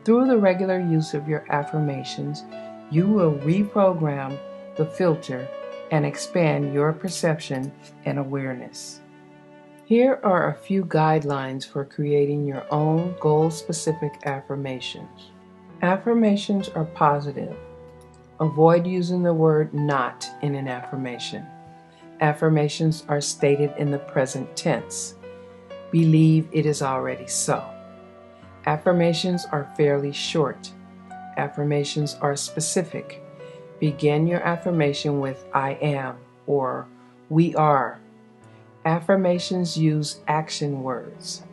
Through the regular use of your affirmations, you will reprogram the filter and expand your perception and awareness. Here are a few guidelines for creating your own goal-specific affirmations. Affirmations are positive. Avoid using the word not in an affirmation. Affirmations are stated in the present tense. Believe it is already so. Affirmations are fairly short. Affirmations are specific. Begin your affirmation with I am or we are. Affirmations use action words.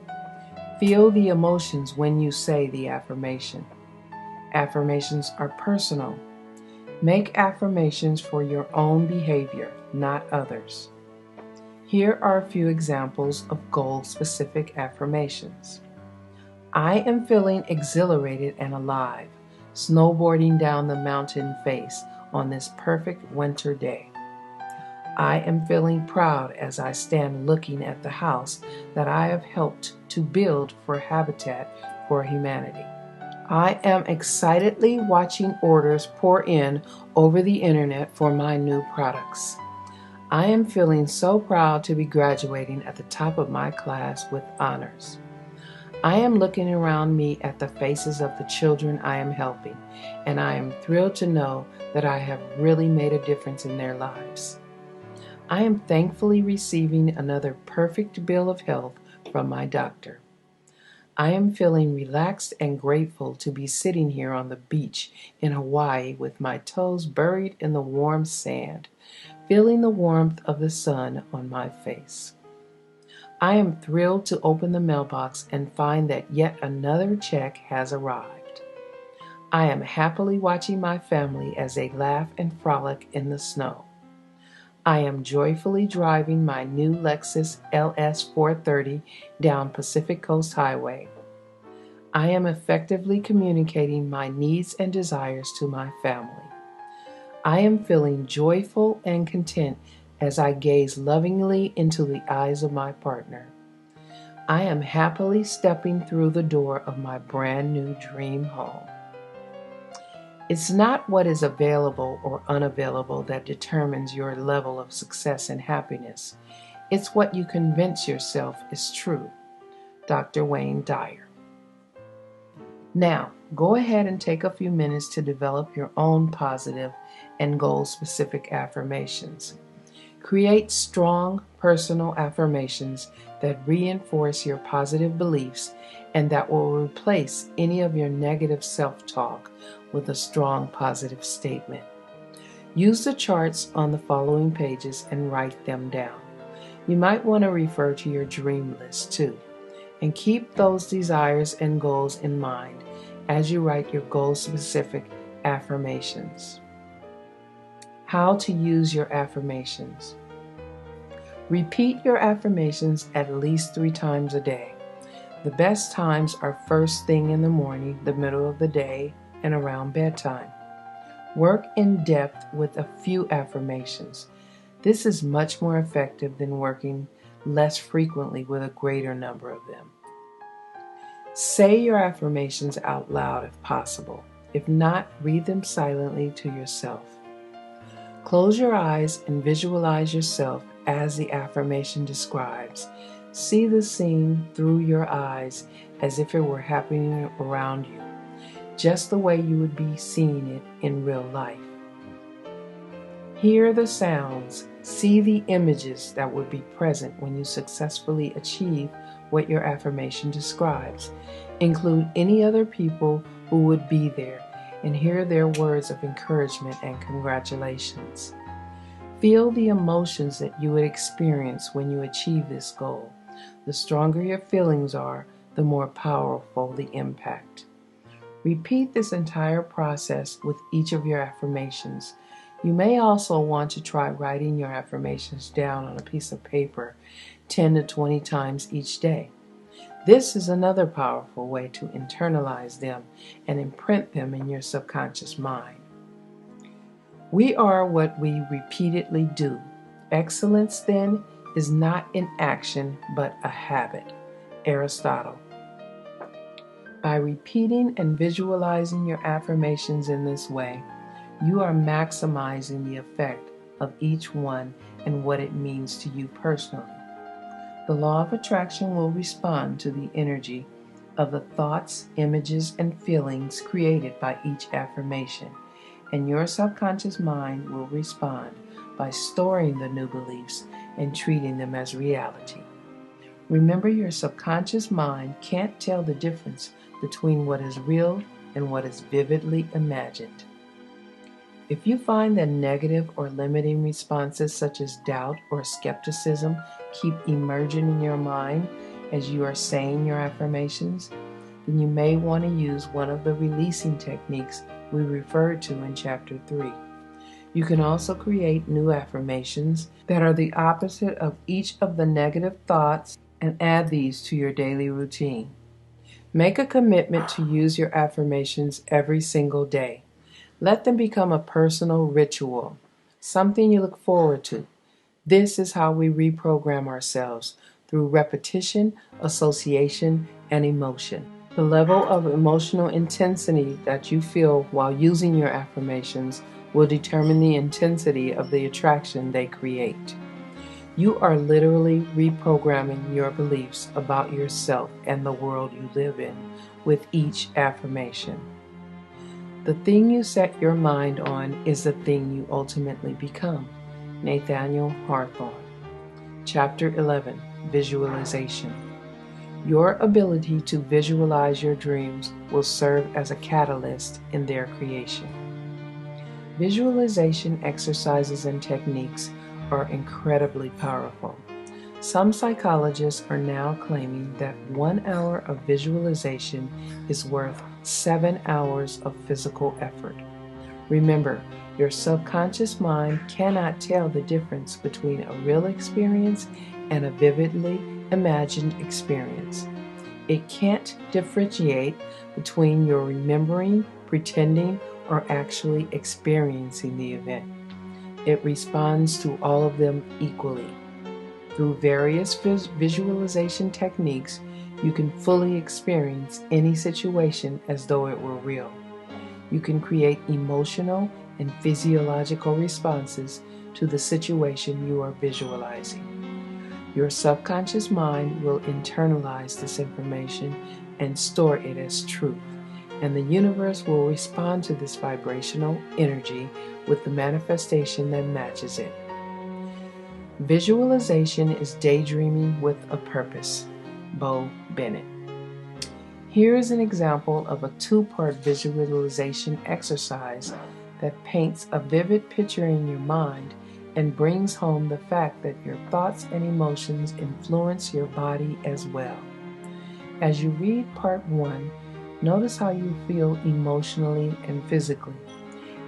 Feel the emotions when you say the affirmation. Affirmations are personal. Make affirmations for your own behavior, not others. Here are a few examples of goal-specific affirmations. I am feeling exhilarated and alive, snowboarding down the mountain face on this perfect winter day. I am feeling proud as I stand looking at the house that I have helped to build for Habitat for Humanity. I am excitedly watching orders pour in over the internet for my new products. I am feeling so proud to be graduating at the top of my class with honors. I am looking around me at the faces of the children I am helping, and I am thrilled to know that I have really made a difference in their lives. I am thankfully receiving another perfect bill of health from my doctor. I am feeling relaxed and grateful to be sitting here on the beach in Hawaii with my toes buried in the warm sand, feeling the warmth of the sun on my face. I am thrilled to open the mailbox and find that yet another check has arrived. I am happily watching my family as they laugh and frolic in the snow. I am joyfully driving my new Lexus LS 430 down Pacific Coast Highway. I am effectively communicating my needs and desires to my family. I am feeling joyful and content as I gaze lovingly into the eyes of my partner. I am happily stepping through the door of my brand new dream home. It's not what is available or unavailable that determines your level of success and happiness. It's what you convince yourself is true. Dr. Wayne Dyer. Now, go ahead and take a few minutes to develop your own positive and goal-specific affirmations. Create strong personal affirmations that reinforce your positive beliefs and that will replace any of your negative self-talk with a strong positive statement. Use the charts on the following pages and write them down. You might want to refer to your dream list too, and keep those desires and goals in mind as you write your goal-specific affirmations. How to use your affirmations. Repeat your affirmations at least 3 times a day. The best times are first thing in the morning, the middle of the day, and around bedtime. Work in depth with a few affirmations. This is much more effective than working less frequently with a greater number of them. Say your affirmations out loud if possible. If not, read them silently to yourself. Close your eyes and visualize yourself as the affirmation describes. See the scene through your eyes as if it were happening around you, just the way you would be seeing it in real life. Hear the sounds, see the images that would be present when you successfully achieve what your affirmation describes. Include any other people who would be there and hear their words of encouragement and congratulations. Feel the emotions that you would experience when you achieve this goal. The stronger your feelings are, the more powerful the impact. Repeat this entire process with each of your affirmations. You may also want to try writing your affirmations down on a piece of paper 10 to 20 times each day. This is another powerful way to internalize them and imprint them in your subconscious mind. We are what we repeatedly do. Excellence, then, is not an action but a habit. Aristotle. By repeating and visualizing your affirmations in this way, you are maximizing the effect of each one and what it means to you personally. The law of attraction will respond to the energy of the thoughts, images, and feelings created by each affirmation, and your subconscious mind will respond by storing the new beliefs and treating them as reality. Remember, your subconscious mind can't tell the difference between what is real and what is vividly imagined. If you find that negative or limiting responses such as doubt or skepticism keep emerging in your mind as you are saying your affirmations, then you may want to use one of the releasing techniques we referred to in Chapter 3. You can also create new affirmations that are the opposite of each of the negative thoughts and add these to your daily routine. Make a commitment to use your affirmations every single day. Let them become a personal ritual, something you look forward to. This is how we reprogram ourselves, through repetition, association, and emotion. The level of emotional intensity that you feel while using your affirmations will determine the intensity of the attraction they create. You are literally reprogramming your beliefs about yourself and the world you live in with each affirmation. The thing you set your mind on is the thing you ultimately become. Nathaniel Hawthorne. Chapter 11. Visualization. Your ability to visualize your dreams will serve as a catalyst in their creation. Visualization exercises and techniques are incredibly powerful. Some psychologists are now claiming that 1 hour of visualization is worth 7 hours of physical effort. Remember, your subconscious mind cannot tell the difference between a real experience and a vividly imagined experience. It can't differentiate between your remembering, pretending, or actually experiencing the event. It responds to all of them equally. Through various visualization techniques, you can fully experience any situation as though it were real. You can create emotional and physiological responses to the situation you are visualizing. Your subconscious mind will internalize this information and store it as truth, and the universe will respond to this vibrational energy with the manifestation that matches it. Visualization is daydreaming with a purpose. Bo Bennett. Here is an example of a 2-part visualization exercise that paints a vivid picture in your mind and brings home the fact that your thoughts and emotions influence your body as well. As you read Part 1, notice how you feel emotionally and physically,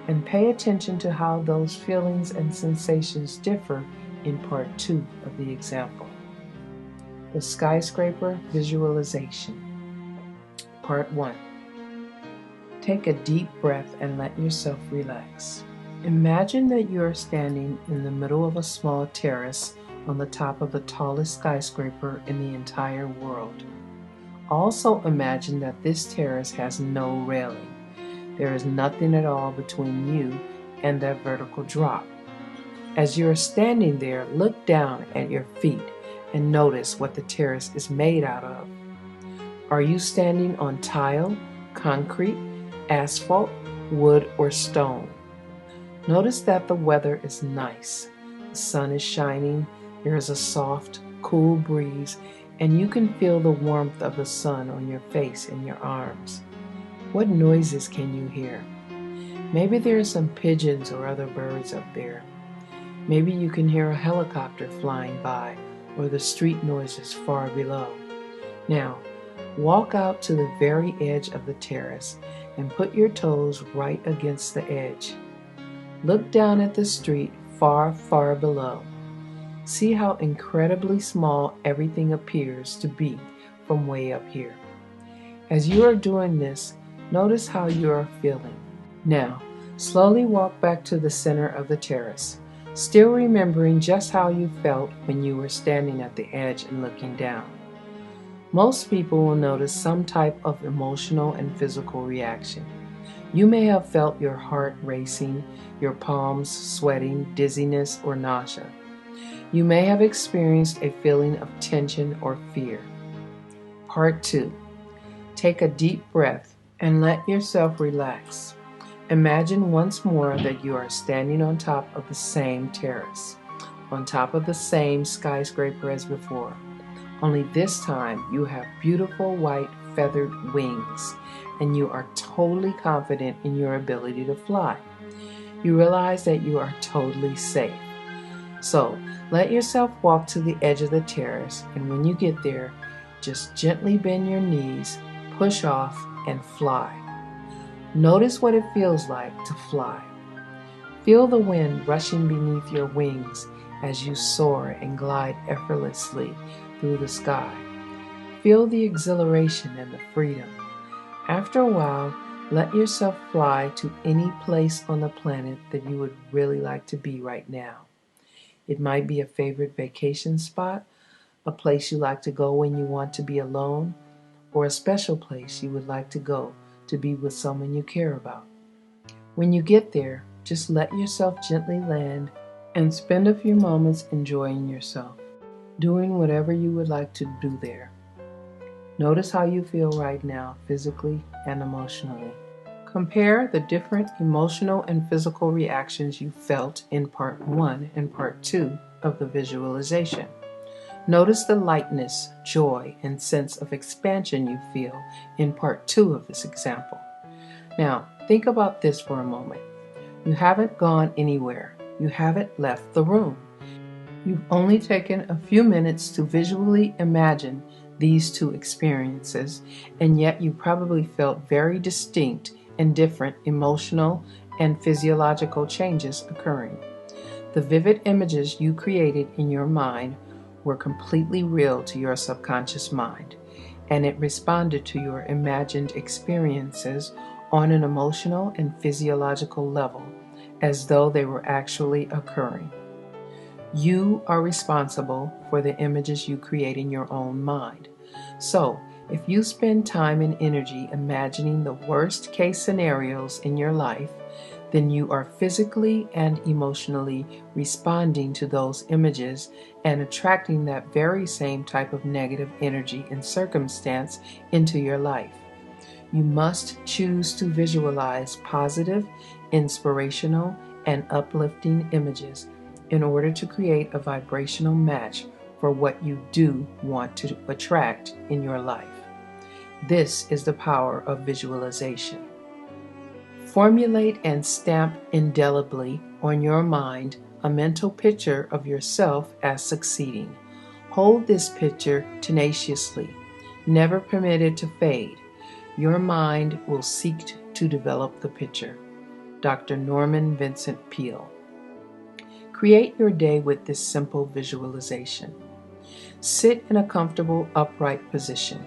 and pay attention to how those feelings and sensations differ in Part 2 of the example. The Skyscraper Visualization. Part 1. Take a deep breath and let yourself relax. Imagine that you are standing in the middle of a small terrace on the top of the tallest skyscraper in the entire world. Also imagine that this terrace has no railing. There is nothing at all between you and that vertical drop. As you are standing there, look down at your feet and notice what the terrace is made out of. Are you standing on tile, concrete, asphalt, wood, or stone? Notice that the weather is nice. The sun is shining, there is a soft, cool breeze, and you can feel the warmth of the sun on your face and your arms. What noises can you hear? Maybe there are some pigeons or other birds up there. Maybe you can hear a helicopter flying by or the street noises far below. Now, walk out to the very edge of the terrace and put your toes right against the edge. Look down at the street far, far below. See how incredibly small everything appears to be from way up here. As you are doing this, notice how you are feeling. Now, slowly walk back to the center of the terrace, still remembering just how you felt when you were standing at the edge and looking down. Most people will notice some type of emotional and physical reaction. You may have felt your heart racing, your palms sweating, dizziness, or nausea. You may have experienced a feeling of tension or fear. Part 2. Take a deep breath and let yourself relax. Imagine once more that you are standing on top of the same terrace, on top of the same skyscraper as before. Only this time you have beautiful white feathered wings, and you are totally confident in your ability to fly. You realize that you are totally safe. So let yourself walk to the edge of the terrace, and when you get there, just gently bend your knees, push off, and fly. Notice what it feels like to fly. Feel the wind rushing beneath your wings as you soar and glide effortlessly through the sky. Feel the exhilaration and the freedom. After a while, let yourself fly to any place on the planet that you would really like to be right now. It might be a favorite vacation spot, a place you like to go when you want to be alone, or a special place you would like to go to be with someone you care about. When you get there, just let yourself gently land and spend a few moments enjoying yourself, doing whatever you would like to do there. Notice how you feel right now, physically and emotionally. Compare the different emotional and physical reactions you felt in Part 1 and Part 2 of the visualization. Notice the lightness, joy, and sense of expansion you feel in Part 2 of this example. Now, think about this for a moment. You haven't gone anywhere. You haven't left the room. You've only taken a few minutes to visually imagine these two experiences, and yet you probably felt very distinct and different emotional and physiological changes occurring. The vivid images you created in your mind were completely real to your subconscious mind, and it responded to your imagined experiences on an emotional and physiological level, as though they were actually occurring. You are responsible for the images you create in your own mind. So, if you spend time and energy imagining the worst case scenarios in your life, then you are physically and emotionally responding to those images and attracting that very same type of negative energy and circumstance into your life. You must choose to visualize positive, inspirational, and uplifting images in order to create a vibrational match for what you do want to attract in your life. This is the power of visualization. Formulate and stamp indelibly on your mind a mental picture of yourself as succeeding. Hold this picture tenaciously. Never permit it to fade. Your mind will seek to develop the picture. Dr. Norman Vincent Peale. Create your day with this simple visualization. Sit in a comfortable upright position.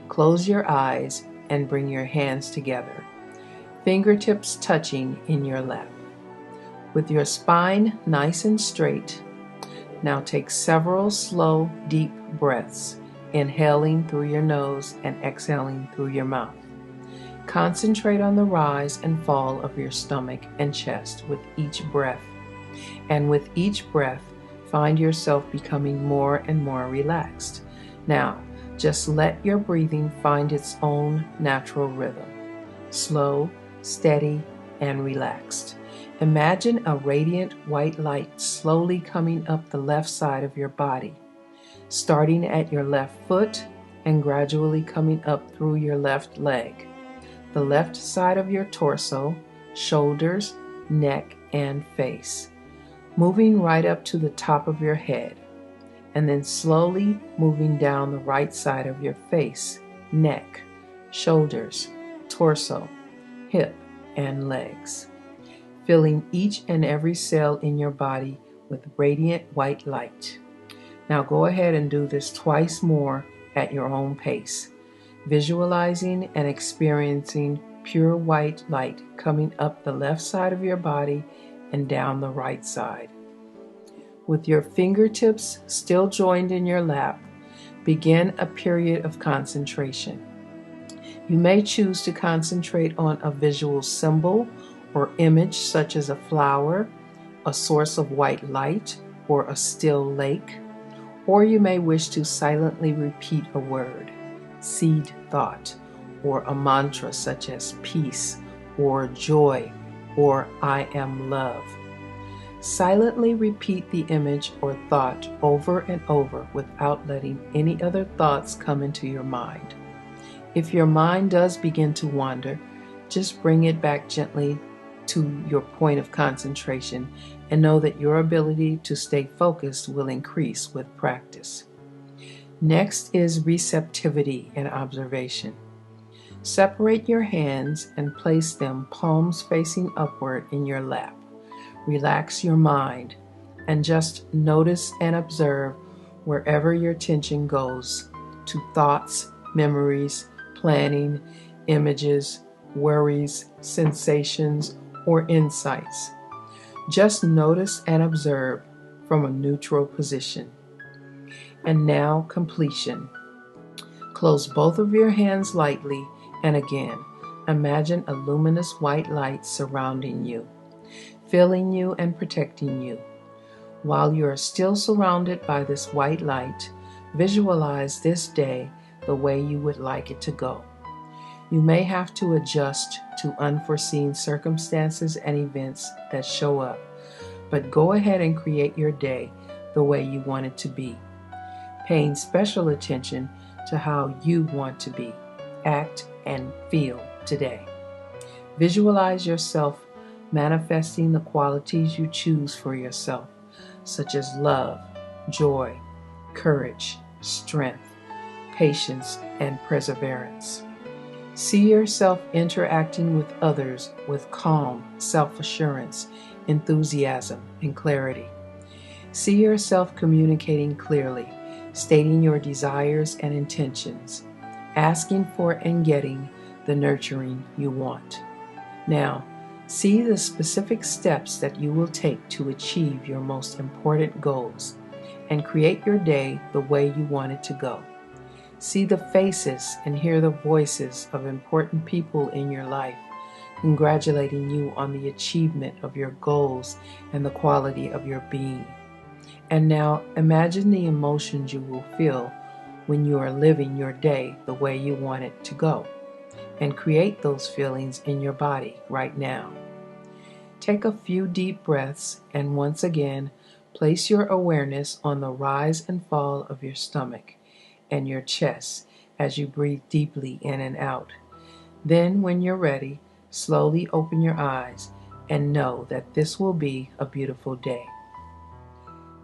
Close your eyes and bring your hands together, fingertips touching in your lap. With your spine nice and straight, now take several slow, deep breaths, inhaling through your nose and exhaling through your mouth. Concentrate on the rise and fall of your stomach and chest with each breath. And with each breath, find yourself becoming more and more relaxed. Now, just let your breathing find its own natural rhythm. Slow, steady, and relaxed. Imagine a radiant white light slowly coming up the left side of your body, starting at your left foot and gradually coming up through your left leg, the left side of your torso, shoulders, neck, and face, moving right up to the top of your head, and then slowly moving down the right side of your face, neck, shoulders, torso, hip, and legs, filling each and every cell in your body with radiant white light. Now go ahead and do this twice more at your own pace, visualizing and experiencing pure white light coming up the left side of your body and down the right side. With your fingertips still joined in your lap, begin a period of concentration. You may choose to concentrate on a visual symbol or image such as a flower, a source of white light, or a still lake, or you may wish to silently repeat a word, seed thought, or a mantra such as peace or joy or I am love. Silently repeat the image or thought over and over without letting any other thoughts come into your mind. If your mind does begin to wander, just bring it back gently to your point of concentration and know that your ability to stay focused will increase with practice. Next is receptivity and observation. Separate your hands and place them palms facing upward in your lap. Relax your mind and just notice and observe wherever your attention goes to thoughts, memories, planning, images, worries, sensations, or insights. Just notice and observe from a neutral position. And now completion. Close both of your hands lightly and again, imagine a luminous white light surrounding you, filling you and protecting you. While you are still surrounded by this white light, visualize this day the way you would like it to go. You may have to adjust to unforeseen circumstances and events that show up, but go ahead and create your day the way you want it to be, paying special attention to how you want to be, act, and feel today. Visualize yourself manifesting the qualities you choose for yourself, such as love, joy, courage, strength, patience, and perseverance. See yourself interacting with others with calm, self-assurance, enthusiasm, and clarity. See yourself communicating clearly, stating your desires and intentions, asking for and getting the nurturing you want. Now, see the specific steps that you will take to achieve your most important goals and create your day the way you want it to go. See the faces and hear the voices of important people in your life, congratulating you on the achievement of your goals and the quality of your being. And now imagine the emotions you will feel when you are living your day the way you want it to go, and create those feelings in your body right now. Take a few deep breaths and once again, place your awareness on the rise and fall of your stomach and your chest as you breathe deeply in and out. Then, when you're ready, slowly open your eyes and know that this will be a beautiful day.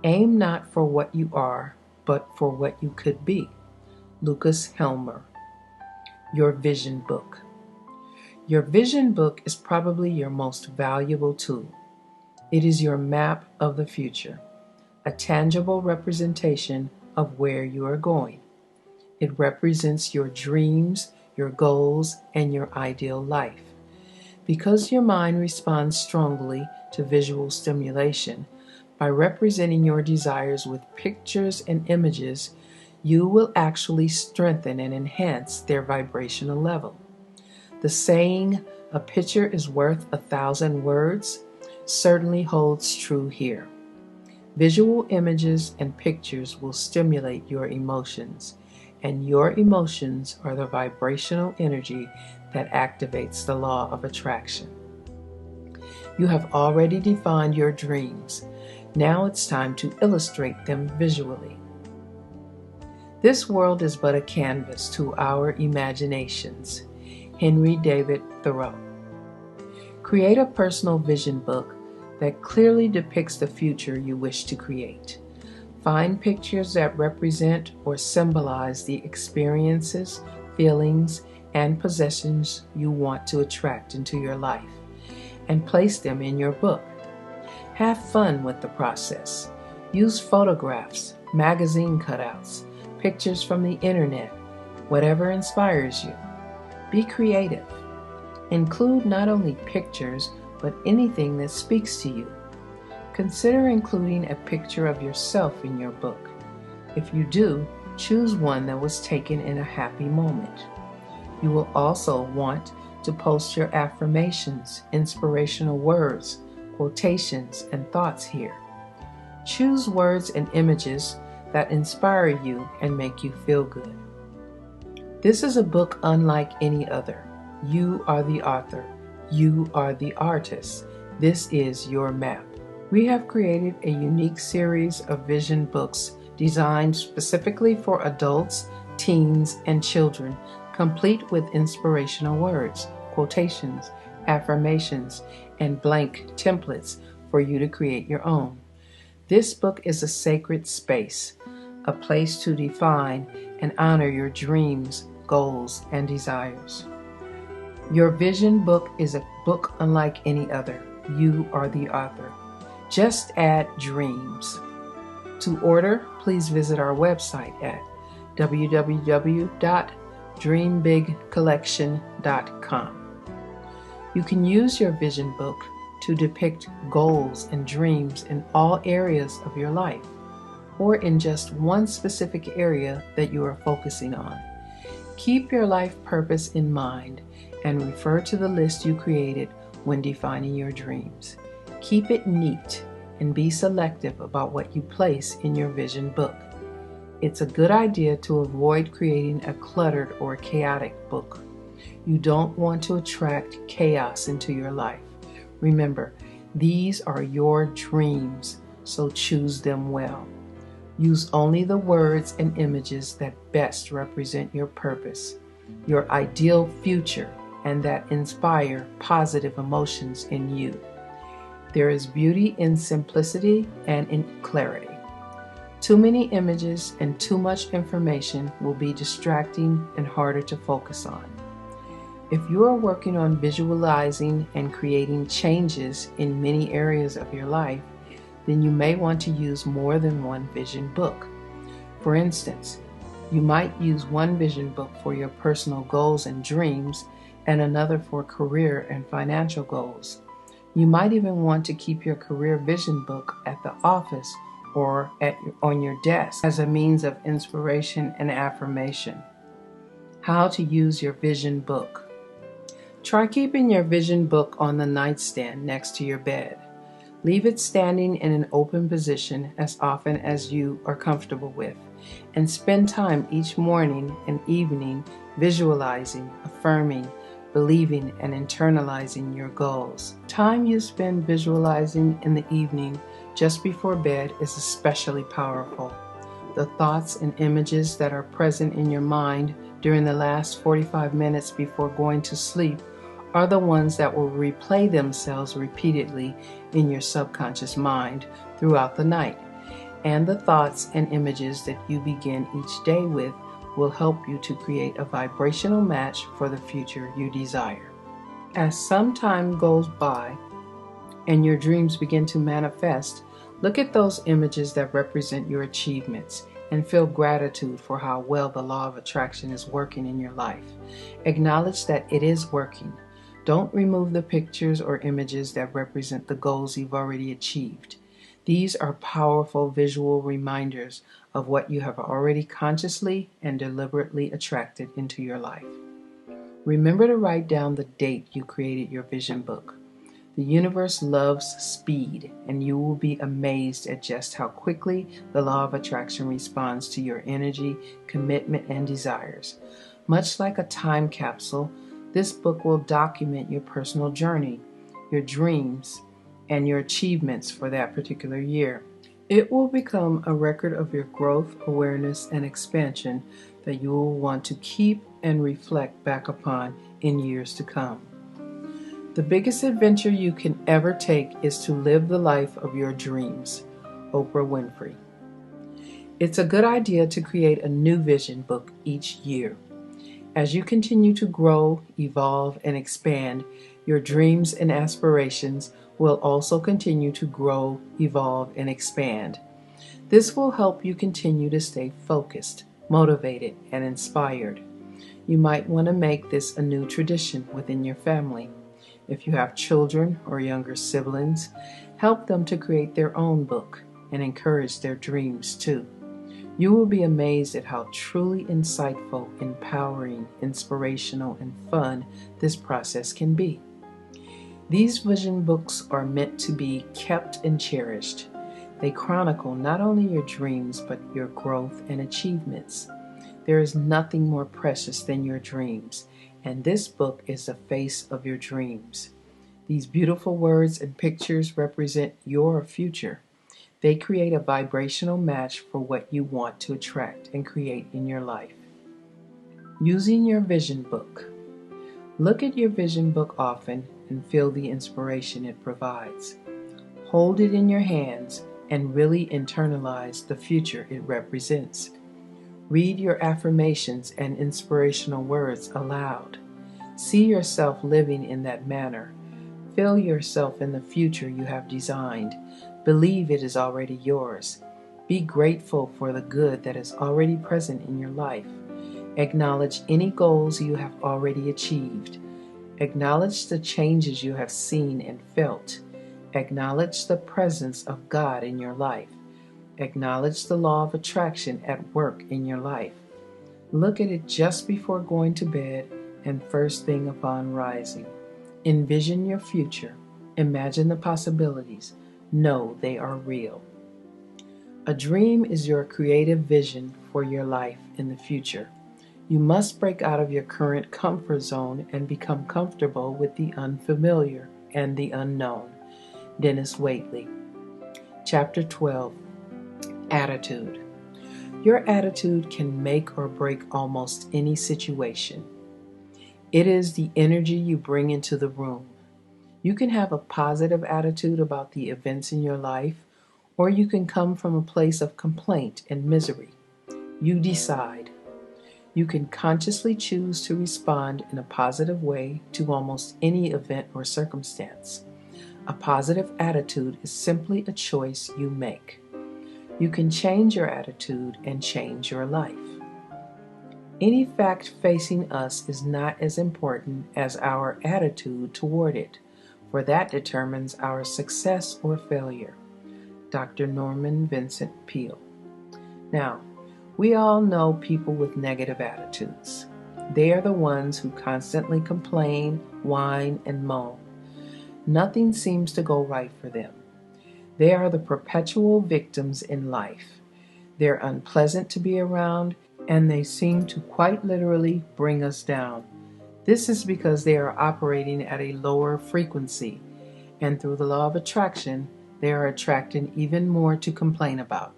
Aim not for what you are, but for what you could be. Lucas Helmer. Your vision book. Your vision book is probably your most valuable tool. It is your map of the future, a tangible representation of where you are going. It represents your dreams, your goals, and your ideal life. Because your mind responds strongly to visual stimulation, by representing your desires with pictures and images, you will actually strengthen and enhance their vibrational level. The saying, "A picture is worth 1,000 words," certainly holds true here. Visual images and pictures will stimulate your emotions, and your emotions are the vibrational energy that activates the law of attraction. You have already defined your dreams. Now it's time to illustrate them visually. This world is but a canvas to our imaginations. Henry David Thoreau. Create a personal vision book that clearly depicts the future you wish to create. Find pictures that represent or symbolize the experiences, feelings, and possessions you want to attract into your life, and place them in your book. Have fun with the process. Use photographs, magazine cutouts, pictures from the internet, whatever inspires you. Be creative. Include not only pictures, but anything that speaks to you. Consider including a picture of yourself in your book. If you do, choose one that was taken in a happy moment. You will also want to post your affirmations, inspirational words, quotations, and thoughts here. Choose words and images that inspire you and make you feel good. This is a book unlike any other. You are the author. You are the artist. This is your map. We have created a unique series of vision books designed specifically for adults, teens, and children, complete with inspirational words, quotations, affirmations, and blank templates for you to create your own. This book is a sacred space, a place to define and honor your dreams, goals, and desires. Your vision book is a book unlike any other. You are the author. Just add dreams. To order, please visit our website at www.dreambigcollection.com. You can use your vision book to depict goals and dreams in all areas of your life, or in just one specific area that you are focusing on. Keep your life purpose in mind and refer to the list you created when defining your dreams. Keep it neat and be selective about what you place in your vision book. It's a good idea to avoid creating a cluttered or chaotic book. You don't want to attract chaos into your life. Remember, these are your dreams, so choose them well. Use only the words and images that best represent your purpose, your ideal future, and that inspire positive emotions in you. There is beauty in simplicity and in clarity. Too many images and too much information will be distracting and harder to focus on. If you are working on visualizing and creating changes in many areas of your life, then you may want to use more than one vision book. For instance, you might use one vision book for your personal goals and dreams and another for career and financial goals. You might even want to keep your career vision book at the office or on your desk as a means of inspiration and affirmation. How to use your vision book. Try keeping your vision book on the nightstand next to your bed. Leave it standing in an open position as often as you are comfortable with, and spend time each morning and evening visualizing, affirming, believing, and internalizing your goals. Time you spend visualizing in the evening just before bed is especially powerful. The thoughts and images that are present in your mind during the last 45 minutes before going to sleep are the ones that will replay themselves repeatedly in your subconscious mind throughout the night. And the thoughts and images that you begin each day with will help you to create a vibrational match for the future you desire. As some time goes by and your dreams begin to manifest, look at those images that represent your achievements and feel gratitude for how well the law of attraction is working in your life. Acknowledge that it is working. Don't remove the pictures or images that represent the goals you've already achieved. These are powerful visual reminders of what you have already consciously and deliberately attracted into your life. Remember to write down the date you created your vision book. The universe loves speed, and you will be amazed at just how quickly the law of attraction responds to your energy, commitment, and desires. Much like a time capsule, this book will document your personal journey, your dreams, and your achievements for that particular year. It will become a record of your growth, awareness, and expansion that you will want to keep and reflect back upon in years to come. The biggest adventure you can ever take is to live the life of your dreams. Oprah Winfrey. It's a good idea to create a new vision book each year. As you continue to grow, evolve, and expand, your dreams and aspirations will also continue to grow, evolve, and expand. This will help you continue to stay focused, motivated, and inspired. You might want to make this a new tradition within your family. If you have children or younger siblings, help them to create their own book and encourage their dreams too. You will be amazed at how truly insightful, empowering, inspirational, and fun this process can be. These vision books are meant to be kept and cherished. They chronicle not only your dreams, but your growth and achievements. There is nothing more precious than your dreams, and this book is the face of your dreams. These beautiful words and pictures represent your future. They create a vibrational match for what you want to attract and create in your life. Using your vision book. Look at your vision book often and feel the inspiration it provides. Hold it in your hands and really internalize the future it represents. Read your affirmations and inspirational words aloud. See yourself living in that manner. Feel yourself in the future you have designed. Believe it is already yours. Be grateful for the good that is already present in your life. Acknowledge any goals you have already achieved. Acknowledge the changes you have seen and felt. Acknowledge the presence of God in your life. Acknowledge the law of attraction at work in your life. Look at it just before going to bed and first thing upon rising. Envision your future. Imagine the possibilities. Know they are real. A dream is your creative vision for your life in the future. You must break out of your current comfort zone and become comfortable with the unfamiliar and the unknown. Dennis Waitley. Chapter 12. Attitude. Your attitude can make or break almost any situation. It is the energy you bring into the room. You can have a positive attitude about the events in your life, or you can come from a place of complaint and misery. You decide. You can consciously choose to respond in a positive way to almost any event or circumstance. A positive attitude is simply a choice you make. You can change your attitude and change your life. Any fact facing us is not as important as our attitude toward it, for that determines our success or failure. Dr. Norman Vincent Peale. Now, we all know people with negative attitudes. They are the ones who constantly complain, whine, and moan. Nothing seems to go right for them. They are the perpetual victims in life. They're unpleasant to be around, and they seem to quite literally bring us down. This is because they are operating at a lower frequency, and through the law of attraction, they are attracting even more to complain about.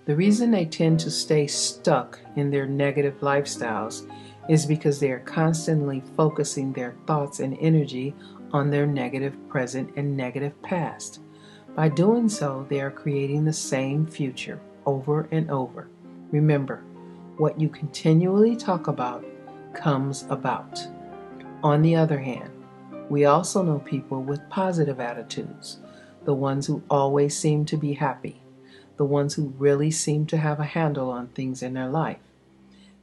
The reason they tend to stay stuck in their negative lifestyles is because they are constantly focusing their thoughts and energy on their negative present and negative past. By doing so, they are creating the same future over and over. Remember, what you continually talk about comes about. On the other hand, we also know people with positive attitudes, the ones who always seem to be happy, the ones who really seem to have a handle on things in their life.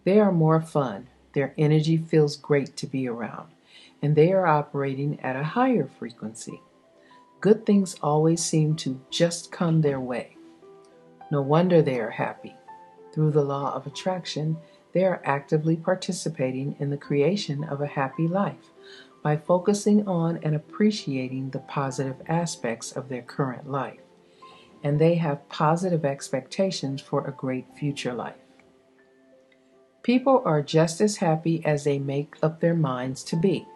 They are more fun, their energy feels great to be around, and they are operating at a higher frequency. Good things always seem to just come their way. No wonder they are happy. Through the law of attraction, they are actively participating in the creation of a happy life by focusing on and appreciating the positive aspects of their current life. And they have positive expectations for a great future life. People are just as happy as they make up their minds to be.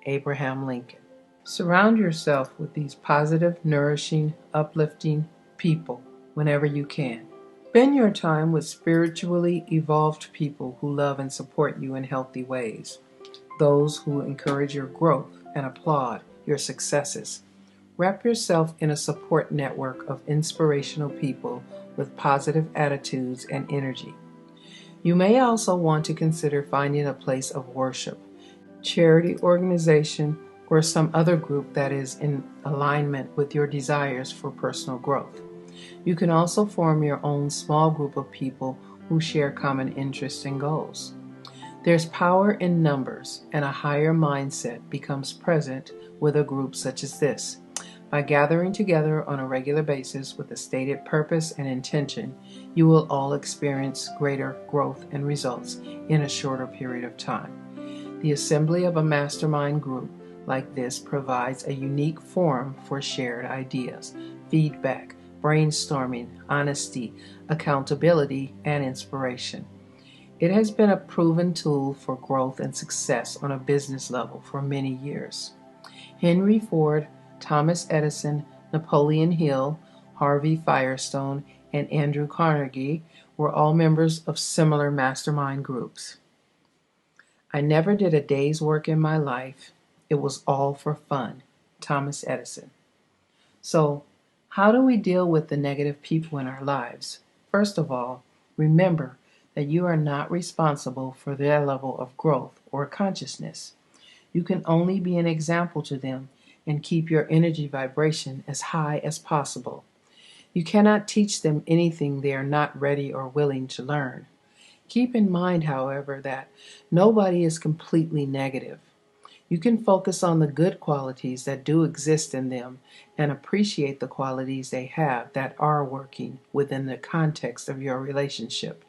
Abraham Lincoln. Surround yourself with these positive, nourishing, uplifting people whenever you can. Spend your time with spiritually evolved people who love and support you in healthy ways, those who encourage your growth and applaud your successes. Wrap yourself in a support network of inspirational people with positive attitudes and energy. You may also want to consider finding a place of worship, charity organization, or some other group that is in alignment with your desires for personal growth. You can also form your own small group of people who share common interests and goals. There's power in numbers, and a higher mindset becomes present with a group such as this. By gathering together on a regular basis with a stated purpose and intention, you will all experience greater growth and results in a shorter period of time. The assembly of a mastermind group like this provides a unique forum for shared ideas, feedback, brainstorming, honesty, accountability, and inspiration. It has been a proven tool for growth and success on a business level for many years. Henry Ford, Thomas Edison, Napoleon Hill, Harvey Firestone, and Andrew Carnegie were all members of similar mastermind groups. I never did a day's work in my life. It was all for fun. Thomas Edison. So, how do we deal with the negative people in our lives? First of all, remember that you are not responsible for their level of growth or consciousness. You can only be an example to them and keep your energy vibration as high as possible. You cannot teach them anything they are not ready or willing to learn. Keep in mind, however, that nobody is completely negative. You can focus on the good qualities that do exist in them and appreciate the qualities they have that are working within the context of your relationship.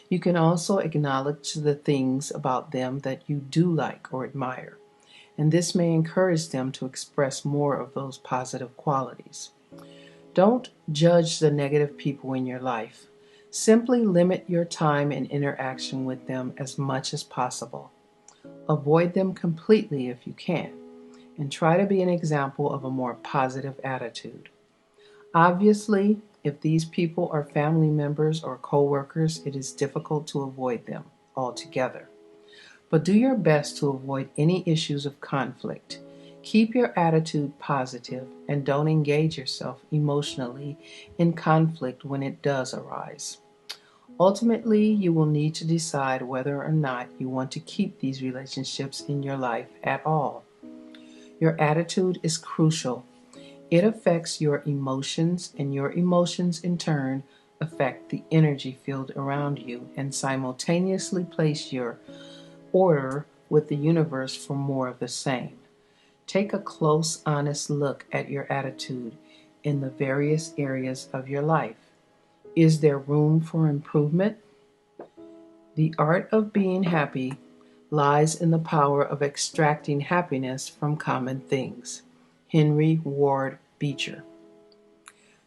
You can also acknowledge the things about them that you do like or admire, and this may encourage them to express more of those positive qualities. Don't judge the negative people in your life. Simply limit your time and interaction with them as much as possible. Avoid them completely if you can, and try to be an example of a more positive attitude. Obviously, if these people are family members or coworkers, it is difficult to avoid them altogether. But do your best to avoid any issues of conflict. Keep your attitude positive and don't engage yourself emotionally in conflict when it does arise. Ultimately, you will need to decide whether or not you want to keep these relationships in your life at all. Your attitude is crucial. It affects your emotions, and your emotions in turn affect the energy field around you and simultaneously place your order with the universe for more of the same. Take a close, honest look at your attitude in the various areas of your life. Is there room for improvement? The art of being happy lies in the power of extracting happiness from common things. Henry Ward Beecher.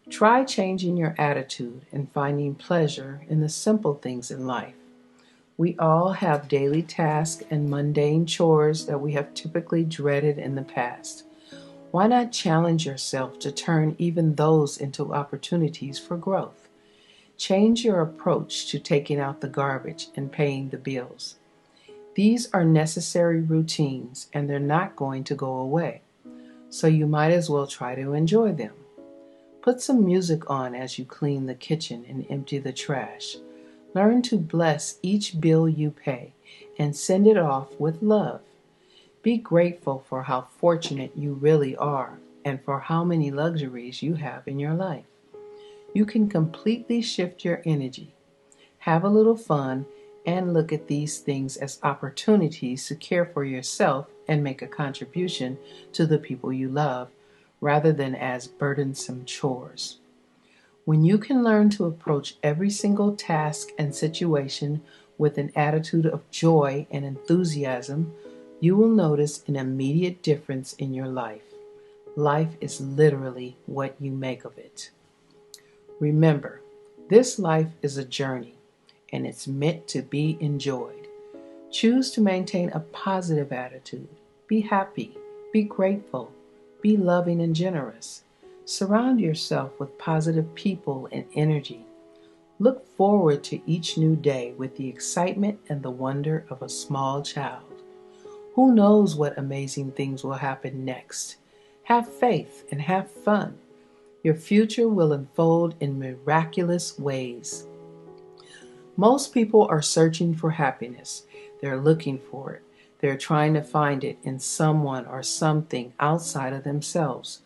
Try changing your attitude and finding pleasure in the simple things in life. We all have daily tasks and mundane chores that we have typically dreaded in the past. Why not challenge yourself to turn even those into opportunities for growth? Change your approach to taking out the garbage and paying the bills. These are necessary routines and they're not going to go away, so you might as well try to enjoy them. Put some music on as you clean the kitchen and empty the trash. Learn to bless each bill you pay and send it off with love. Be grateful for how fortunate you really are and for how many luxuries you have in your life. You can completely shift your energy, have a little fun, and look at these things as opportunities to care for yourself and make a contribution to the people you love, rather than as burdensome chores. When you can learn to approach every single task and situation with an attitude of joy and enthusiasm, you will notice an immediate difference in your life. Life is literally what you make of it. Remember, this life is a journey, and it's meant to be enjoyed. Choose to maintain a positive attitude. Be happy. Be grateful. Be loving and generous. Surround yourself with positive people and energy. Look forward to each new day with the excitement and the wonder of a small child. Who knows what amazing things will happen next? Have faith and have fun. Your future will unfold in miraculous ways. Most people are searching for happiness. They're looking for it. They're trying to find it in someone or something outside of themselves.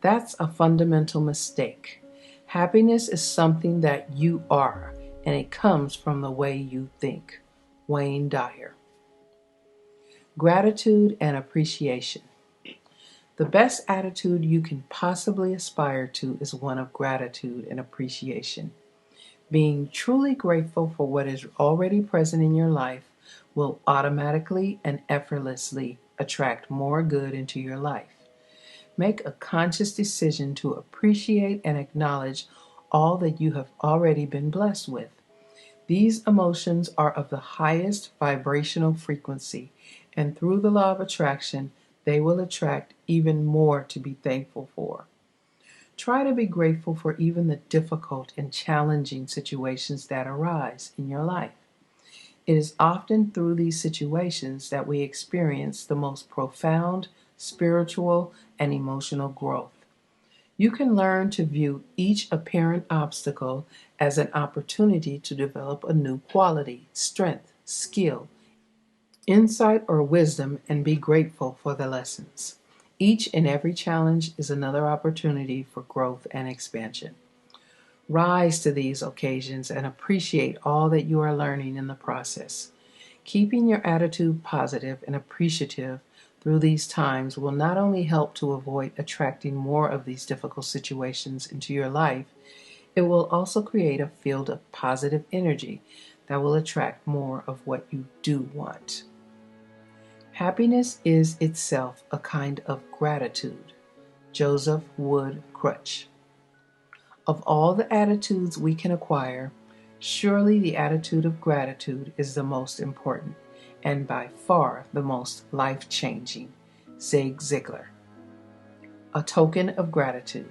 That's a fundamental mistake. Happiness is something that you are, and it comes from the way you think. Wayne Dyer. Gratitude and appreciation. The best attitude you can possibly aspire to is one of gratitude and appreciation. Being truly grateful for what is already present in your life will automatically and effortlessly attract more good into your life. Make a conscious decision to appreciate and acknowledge all that you have already been blessed with. These emotions are of the highest vibrational frequency, and through the law of attraction, they will attract even more to be thankful for. Try to be grateful for even the difficult and challenging situations that arise in your life. It is often through these situations that we experience the most profound spiritual and emotional growth. You can learn to view each apparent obstacle as an opportunity to develop a new quality, strength, skill, insight, or wisdom, and be grateful for the lessons. Each and every challenge is another opportunity for growth and expansion. Rise to these occasions and appreciate all that you are learning in the process. Keeping your attitude positive and appreciative through these times will not only help to avoid attracting more of these difficult situations into your life, it will also create a field of positive energy that will attract more of what you do want. Happiness is itself a kind of gratitude. Joseph Wood Crutch. Of all the attitudes we can acquire, surely the attitude of gratitude is the most important and by far the most life-changing. Zig Ziglar. A token of gratitude.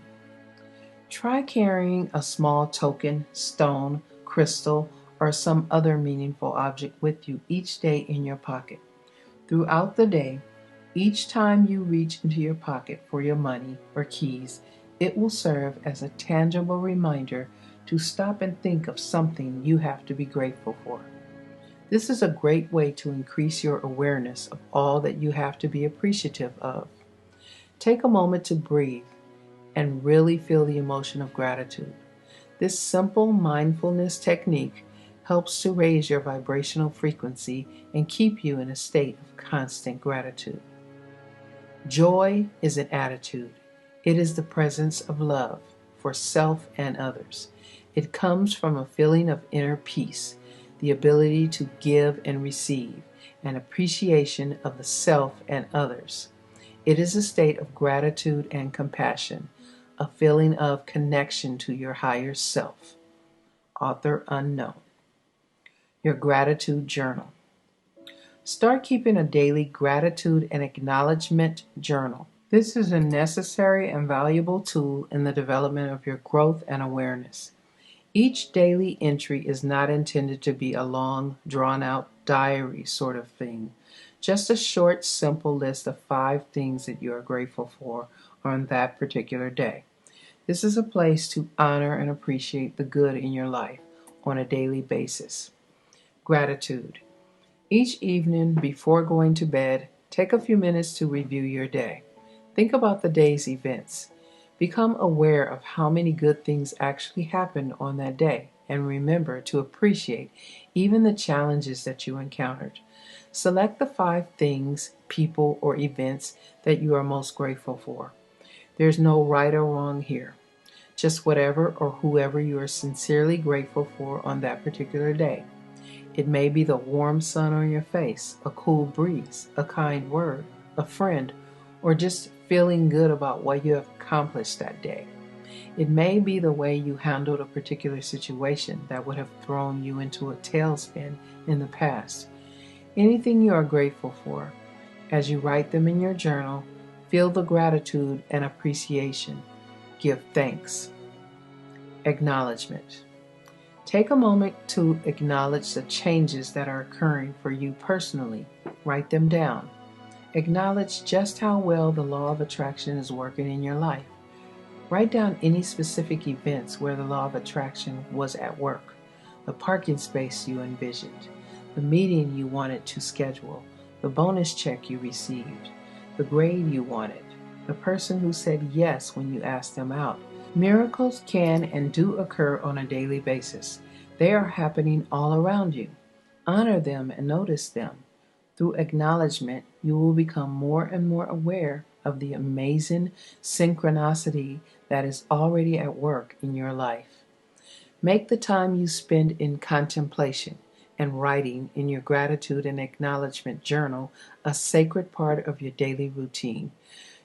Try carrying a small token, stone, crystal, or some other meaningful object with you each day in your pocket. Throughout the day, each time you reach into your pocket for your money or keys, it will serve as a tangible reminder to stop and think of something you have to be grateful for. This is a great way to increase your awareness of all that you have to be appreciative of. Take a moment to breathe and really feel the emotion of gratitude. This simple mindfulness technique helps to raise your vibrational frequency and keep you in a state of constant gratitude. Joy is an attitude. It is the presence of love for self and others. It comes from a feeling of inner peace, the ability to give and receive, and appreciation of the self and others. It is a state of gratitude and compassion, a feeling of connection to your higher self. Author unknown. Your gratitude journal. Start keeping a daily gratitude and acknowledgement journal. This is a necessary and valuable tool in the development of your growth and awareness. Each daily entry is not intended to be a long, drawn-out diary sort of thing. Just a short, simple list of 5 things that you are grateful for on that particular day. This is a place to honor and appreciate the good in your life on a daily basis. Gratitude. Each evening before going to bed, take a few minutes to review your day. Think about the day's events. Become aware of how many good things actually happened on that day, and remember to appreciate even the challenges that you encountered. Select the 5 things, people, or events that you are most grateful for. There's no right or wrong here. Just whatever or whoever you are sincerely grateful for on that particular day. It may be the warm sun on your face, a cool breeze, a kind word, a friend, or just feeling good about what you have accomplished that day. It may be the way you handled a particular situation that would have thrown you into a tailspin in the past. Anything you are grateful for, as you write them in your journal, feel the gratitude and appreciation. Give thanks. Acknowledgement. Take a moment to acknowledge the changes that are occurring for you personally. Write them down. Acknowledge just how well the law of attraction is working in your life. Write down any specific events where the law of attraction was at work, the parking space you envisioned, the meeting you wanted to schedule, the bonus check you received, the grade you wanted, the person who said yes when you asked them out. Miracles can and do occur on a daily basis. They are happening all around you. Honor them and notice them. Through acknowledgement, you will become more and more aware of the amazing synchronicity that is already at work in your life. Make the time you spend in contemplation and writing in your gratitude and acknowledgement journal a sacred part of your daily routine.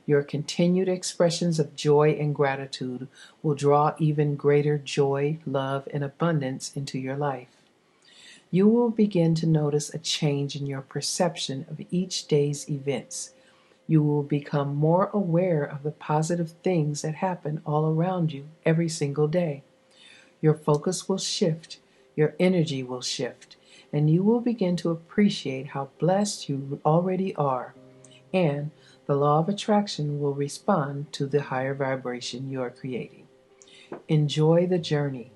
Your continued expressions of joy and gratitude will draw even greater joy, love, and abundance into your life. You will begin to notice a change in your perception of each day's events. You will become more aware of the positive things that happen all around you every single day. Your focus will shift, your energy will shift, and you will begin to appreciate how blessed you already are. And the law of attraction will respond to the higher vibration you are creating. Enjoy the journey.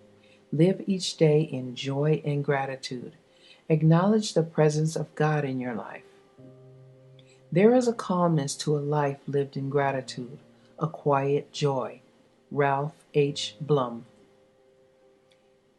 Live each day in joy and gratitude. Acknowledge the presence of God in your life. There is a calmness to a life lived in gratitude, a quiet joy. Ralph H. Blum.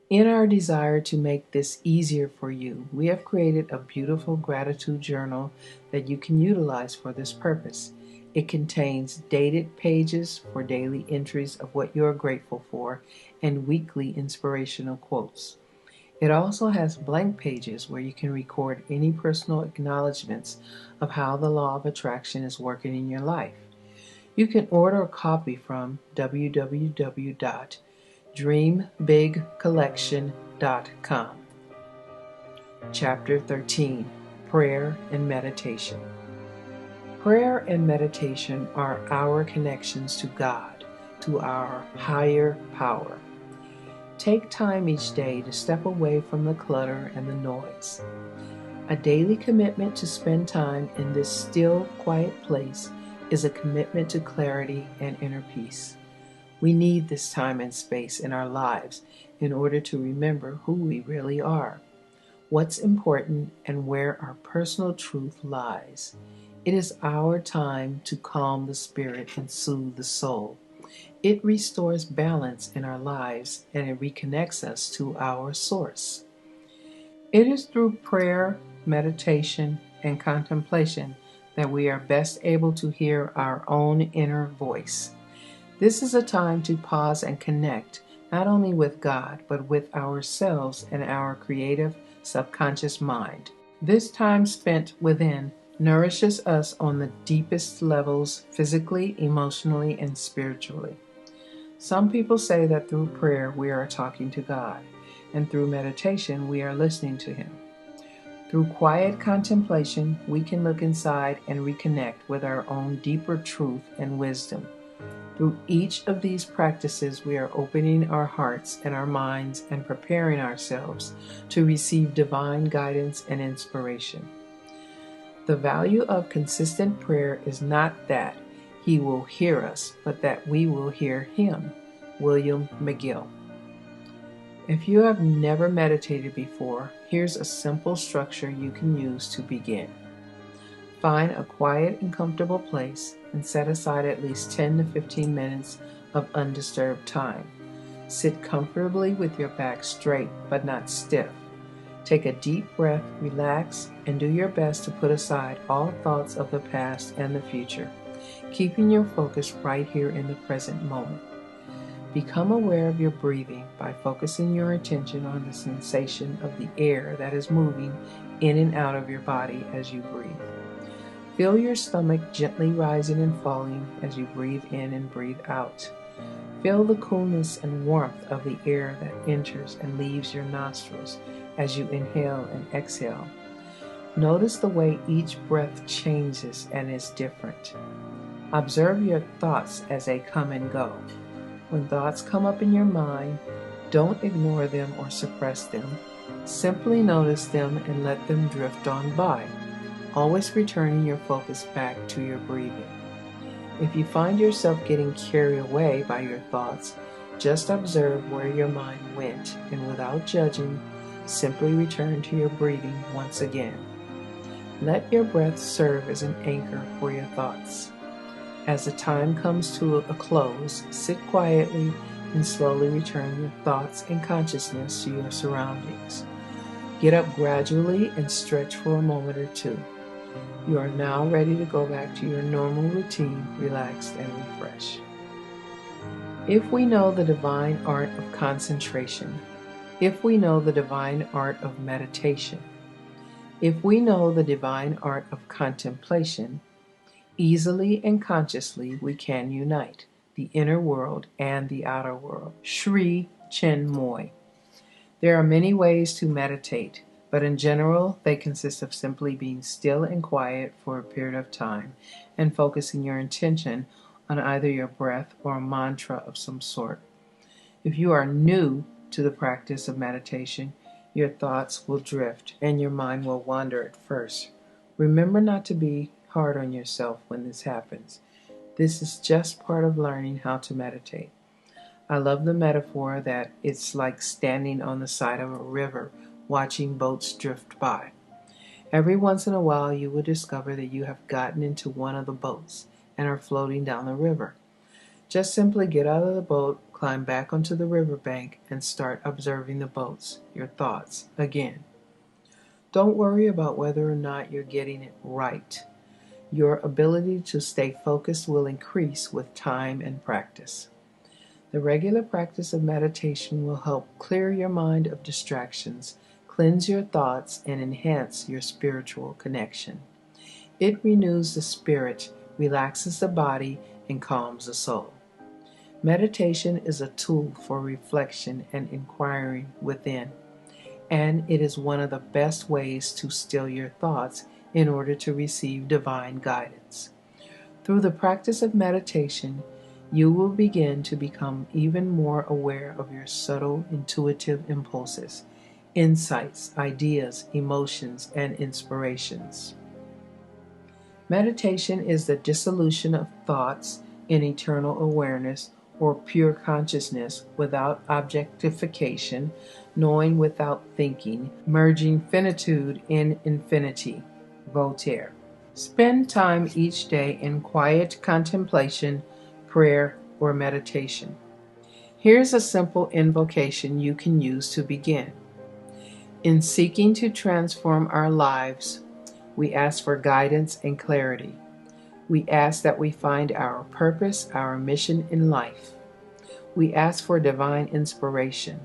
In our desire to make this easier for you, we have created a beautiful gratitude journal that you can utilize for this purpose. It contains dated pages for daily entries of what you are grateful for and weekly inspirational quotes. It also has blank pages where you can record any personal acknowledgments of how the law of attraction is working in your life. You can order a copy from www.dreambigcollection.com. Chapter 13. Prayer and Meditation. Prayer and meditation are our connections to God, to our higher power. Take time each day to step away from the clutter and the noise. A daily commitment to spend time in this still, quiet place is a commitment to clarity and inner peace. We need this time and space in our lives in order to remember who we really are, what's important, and where our personal truth lies. It is our time to calm the spirit and soothe the soul. It restores balance in our lives and it reconnects us to our source. It is through prayer, meditation, and contemplation that we are best able to hear our own inner voice. This is a time to pause and connect not only with God, but with ourselves and our creative subconscious mind. This time spent within nourishes us on the deepest levels, physically, emotionally, and spiritually. Some people say that through prayer we are talking to God, and through meditation we are listening to Him. Through quiet contemplation, we can look inside and reconnect with our own deeper truth and wisdom. Through each of these practices, we are opening our hearts and our minds and preparing ourselves to receive divine guidance and inspiration. The value of consistent prayer is not that He will hear us, but that we will hear Him. William McGill. If you have never meditated before, here's a simple structure you can use to begin. Find a quiet and comfortable place and set aside at least 10 to 15 minutes of undisturbed time. Sit comfortably with your back straight but not stiff. Take a deep breath, relax, and do your best to put aside all thoughts of the past and the future, keeping your focus right here in the present moment. Become aware of your breathing by focusing your attention on the sensation of the air that is moving in and out of your body as you breathe. Feel your stomach gently rising and falling as you breathe in and breathe out. Feel the coolness and warmth of the air that enters and leaves your nostrils as you inhale and exhale. Notice the way each breath changes and is different. Observe your thoughts as they come and go. When thoughts come up in your mind, don't ignore them or suppress them. Simply notice them and let them drift on by, always returning your focus back to your breathing. If you find yourself getting carried away by your thoughts, just observe where your mind went and without judging, simply return to your breathing once again. Let your breath serve as an anchor for your thoughts. As the time comes to a close, sit quietly and slowly return your thoughts and consciousness to your surroundings. Get up gradually and stretch for a moment or two. You are now ready to go back to your normal routine, relaxed and refreshed. If we know the divine art of concentration, if we know the divine art of meditation, if we know the divine art of contemplation, Easily and consciously we can unite the inner world and the outer world. Sri Chinmoy. There are many ways to meditate, but in general they consist of simply being still and quiet for a period of time and focusing your intention on either your breath or a mantra of some sort. If you are new to the practice of meditation, your thoughts will drift and your mind will wander at first. Remember not to be hard on yourself when this happens. This is just part of learning how to meditate. I love the metaphor that it's like standing on the side of a river watching boats drift by. Every once in a while you will discover that you have gotten into one of the boats and are floating down the river. Just simply get out of the boat, climb back onto the riverbank, and start observing the boats, your thoughts, again. Don't worry about whether or not you're getting it right. Your ability to stay focused will increase with time and practice. The regular practice of meditation will help clear your mind of distractions, cleanse your thoughts, and enhance your spiritual connection. It renews the spirit, relaxes the body, and calms the soul. Meditation is a tool for reflection and inquiring within, and it is one of the best ways to still your thoughts in order to receive divine guidance. Through the practice of meditation, you will begin to become even more aware of your subtle, intuitive impulses, insights, ideas, emotions, and inspirations. Meditation is the dissolution of thoughts in eternal awareness or pure consciousness without objectification, knowing without thinking, merging finitude in infinity. Voltaire. Spend time each day in quiet contemplation, prayer, or meditation. Here's a simple invocation you can use to begin. In seeking to transform our lives, we ask for guidance and clarity. We ask that we find our purpose, our mission in life. We ask for divine inspiration.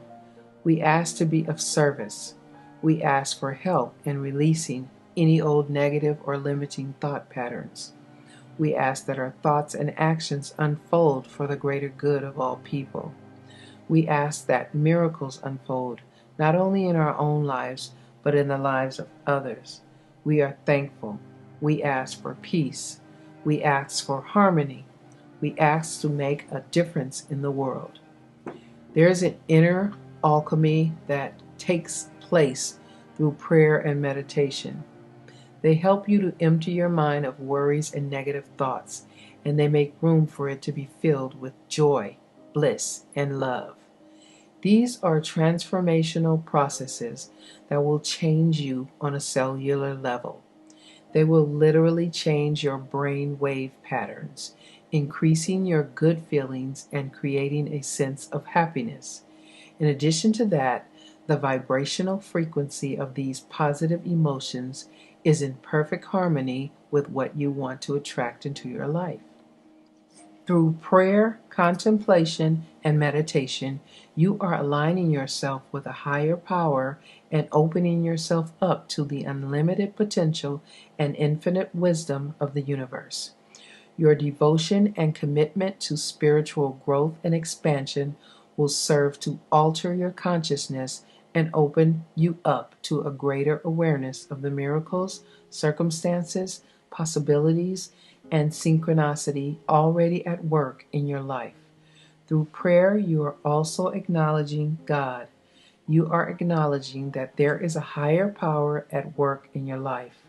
We ask to be of service. We ask for help in releasing any old negative or limiting thought patterns. We ask that our thoughts and actions unfold for the greater good of all people. We ask that miracles unfold, not only in our own lives, but in the lives of others. We are thankful. We ask for peace. We ask for harmony. We ask to make a difference in the world. There is an inner alchemy that takes place through prayer and meditation. They help you to empty your mind of worries and negative thoughts, and they make room for it to be filled with joy, bliss, and love. These are transformational processes that will change you on a cellular level. They will literally change your brain wave patterns, increasing your good feelings and creating a sense of happiness. In addition to that, the vibrational frequency of these positive emotions is in perfect harmony with what you want to attract into your life. Through prayer, contemplation, and meditation, you are aligning yourself with a higher power and opening yourself up to the unlimited potential and infinite wisdom of the universe. Your devotion and commitment to spiritual growth and expansion will serve to alter your consciousness and open you up to a greater awareness of the miracles, circumstances, possibilities, and synchronicity already at work in your life. Through prayer, you are also acknowledging God. You are acknowledging that there is a higher power at work in your life.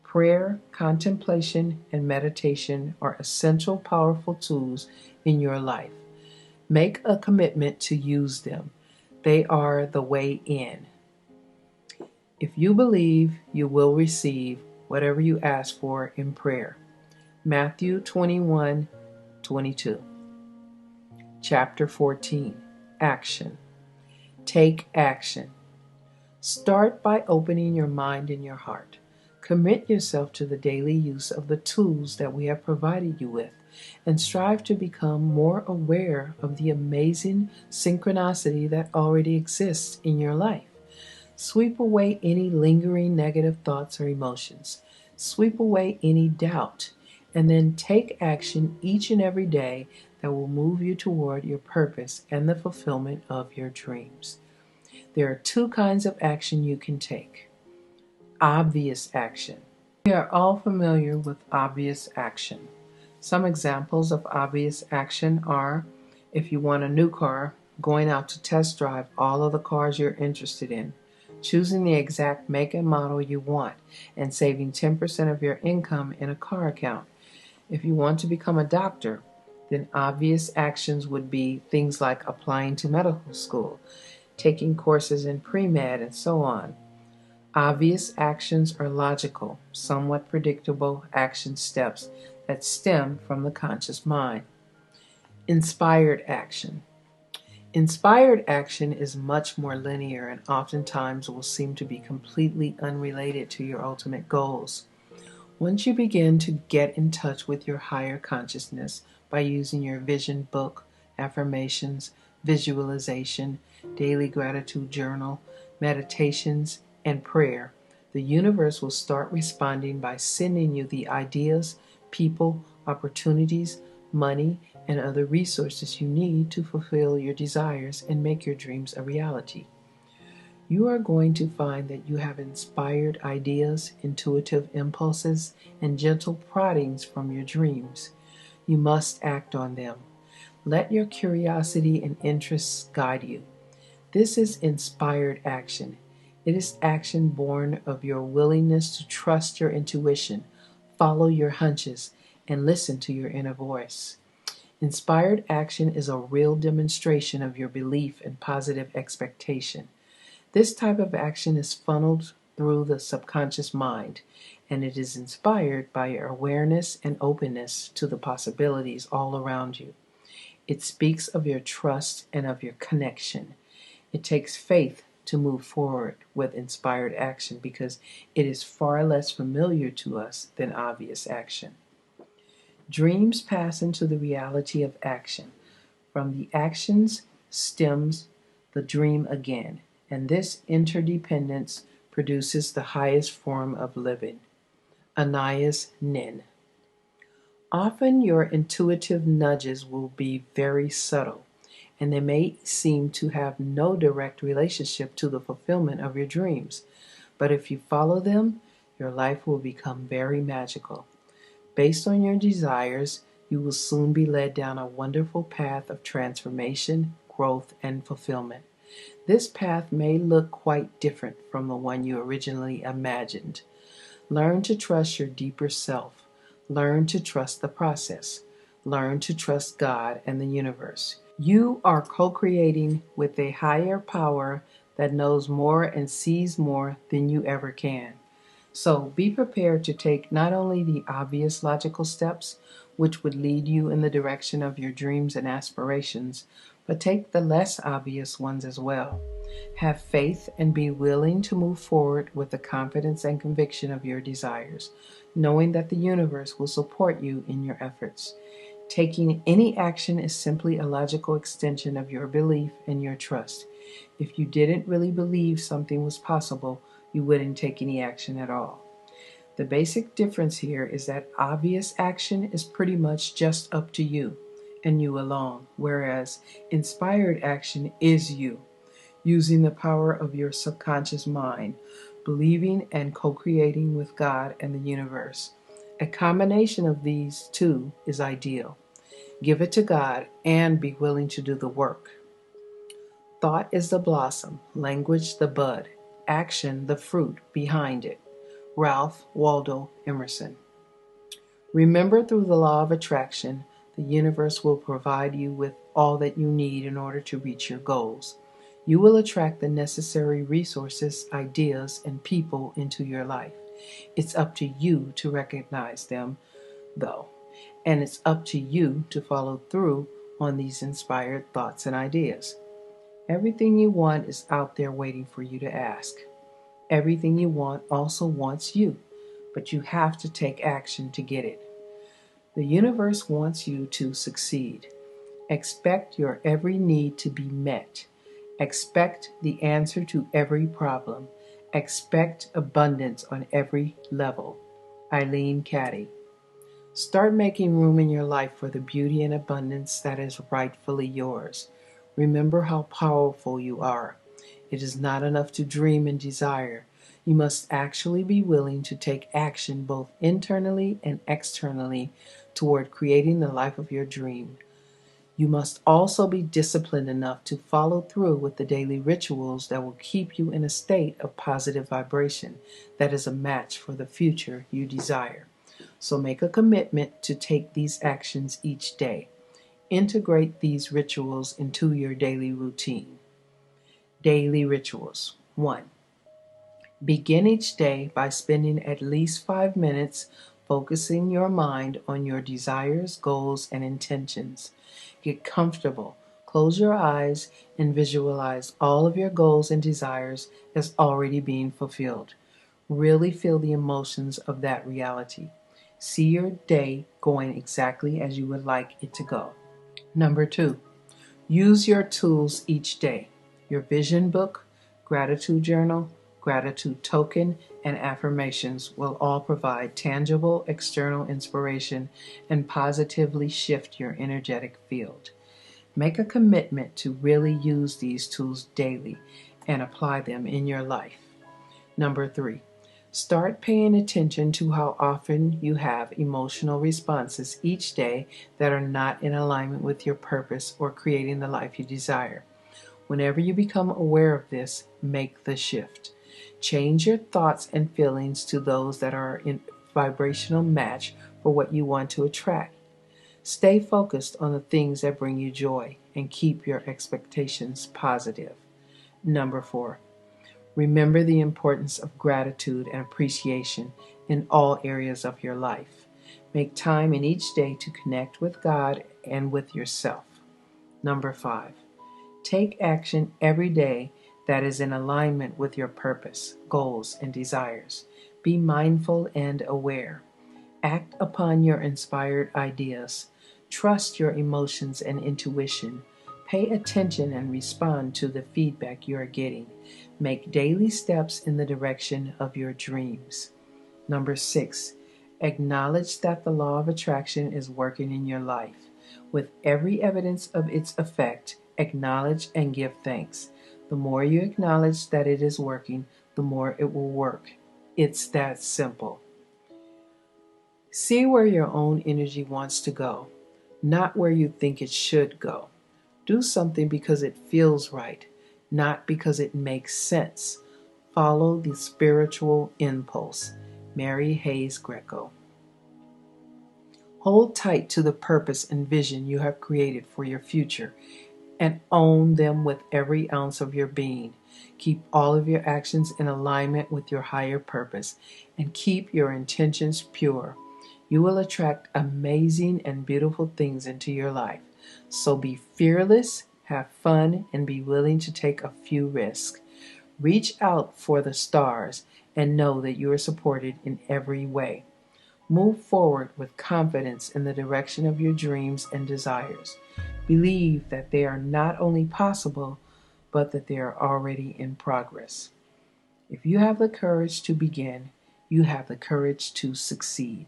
Prayer, contemplation, and meditation are essential, powerful tools in your life. Make a commitment to use them. They are the way in. If you believe, you will receive whatever you ask for in prayer. Matthew 21:22. Chapter 14. Action. Take action. Start by opening your mind and your heart. Commit yourself to the daily use of the tools that we have provided you with, and strive to become more aware of the amazing synchronicity that already exists in your life. Sweep away any lingering negative thoughts or emotions. Sweep away any doubt and then take action each and every day that will move you toward your purpose and the fulfillment of your dreams. There are two kinds of action you can take. Obvious action. We are all familiar with obvious action. Some examples of obvious action are, if you want a new car, going out to test drive all of the cars you're interested in, choosing the exact make and model you want, and saving 10% of your income in a car account. If you want to become a doctor, then obvious actions would be things like applying to medical school, taking courses in pre-med, and so on. Obvious actions are logical, somewhat predictable action steps that stem from the conscious mind. Inspired action. Inspired action is much more linear and oftentimes will seem to be completely unrelated to your ultimate goals. Once you begin to get in touch with your higher consciousness by using your vision book, affirmations, visualization, daily gratitude journal, meditations, and prayer, the universe will start responding by sending you the ideas, people, opportunities, money, and other resources you need to fulfill your desires and make your dreams a reality. You are going to find that you have inspired ideas, intuitive impulses, and gentle proddings from your dreams. You must act on them. Let your curiosity and interests guide you. This is inspired action. It is action born of your willingness to trust your intuition, follow your hunches, and listen to your inner voice. Inspired action is a real demonstration of your belief and positive expectation. This type of action is funneled through the subconscious mind, and it is inspired by your awareness and openness to the possibilities all around you. It speaks of your trust and of your connection. It takes faith to move forward with inspired action because it is far less familiar to us than obvious action. Dreams pass into the reality of action. From the actions stems the dream again, and this interdependence produces the highest form of living. Anais Nin. Often your intuitive nudges will be very subtle, and they may seem to have no direct relationship to the fulfillment of your dreams. But if you follow them, your life will become very magical. Based on your desires, you will soon be led down a wonderful path of transformation, growth, and fulfillment. This path may look quite different from the one you originally imagined. Learn to trust your deeper self. Learn to trust the process. Learn to trust God and the universe. You are co-creating with a higher power that knows more and sees more than you ever can. So be prepared to take not only the obvious logical steps, which would lead you in the direction of your dreams and aspirations, but take the less obvious ones as well. Have faith and be willing to move forward with the confidence and conviction of your desires, knowing that the universe will support you in your efforts. Taking any action is simply a logical extension of your belief and your trust. If you didn't really believe something was possible, you wouldn't take any action at all. The basic difference here is that obvious action is pretty much just up to you and you alone, whereas inspired action is you, using the power of your subconscious mind, believing and co-creating with God and the universe. A combination of these two is ideal. Give it to God and be willing to do the work. Thought is the blossom, language the bud, action the fruit behind it. Ralph Waldo Emerson. Remember, through the law of attraction, the universe will provide you with all that you need in order to reach your goals. You will attract the necessary resources, ideas, and people into your life. It's up to you to recognize them, though, and it's up to you to follow through on these inspired thoughts and ideas. Everything you want is out there waiting for you to ask. Everything you want also wants you, but you have to take action to get it. The universe wants you to succeed. Expect your every need to be met. Expect the answer to every problem. Expect abundance on every level. Eileen Caddy. Start making room in your life for the beauty and abundance that is rightfully yours. Remember how powerful you are. It is not enough to dream and desire. You must actually be willing to take action both internally and externally toward creating the life of your dream. You must also be disciplined enough to follow through with the daily rituals that will keep you in a state of positive vibration that is a match for the future you desire. So make a commitment to take these actions each day. Integrate these rituals into your daily routine. Daily rituals. 1. Begin each day by spending at least 5 minutes focusing your mind on your desires, goals, and intentions. Get comfortable. Close your eyes and visualize all of your goals and desires as already being fulfilled. Really feel the emotions of that reality. See your day going exactly as you would like it to go. Number 2, use your tools each day. Your vision book, gratitude journal, gratitude token, and affirmations will all provide tangible external inspiration and positively shift your energetic field. Make a commitment to really use these tools daily and apply them in your life. Number 3, start paying attention to how often you have emotional responses each day that are not in alignment with your purpose or creating the life you desire. Whenever you become aware of this, make the shift. Change your thoughts and feelings to those that are in vibrational match for what you want to attract. Stay focused on the things that bring you joy and keep your expectations positive. Number 4, remember the importance of gratitude and appreciation in all areas of your life. Make time in each day to connect with God and with yourself. Number 5, take action every day that is in alignment with your purpose, goals, and desires. Be mindful and aware. Act upon your inspired ideas. Trust your emotions and intuition. Pay attention and respond to the feedback you are getting. Make daily steps in the direction of your dreams. Number 6, acknowledge that the law of attraction is working in your life. With every evidence of its effect, acknowledge and give thanks. The more you acknowledge that it is working, the more it will work. It's that simple. See where your own energy wants to go, not where you think it should go. Do something because it feels right, not because it makes sense. Follow the spiritual impulse. Mary Hayes Greco. Hold tight to the purpose and vision you have created for your future and own them with every ounce of your being. Keep all of your actions in alignment with your higher purpose and keep your intentions pure. You will attract amazing and beautiful things into your life. So be fearless, have fun, and be willing to take a few risks. Reach out for the stars and know that you are supported in every way. Move forward with confidence in the direction of your dreams and desires. Believe that they are not only possible, but that they are already in progress. If you have the courage to begin, you have the courage to succeed.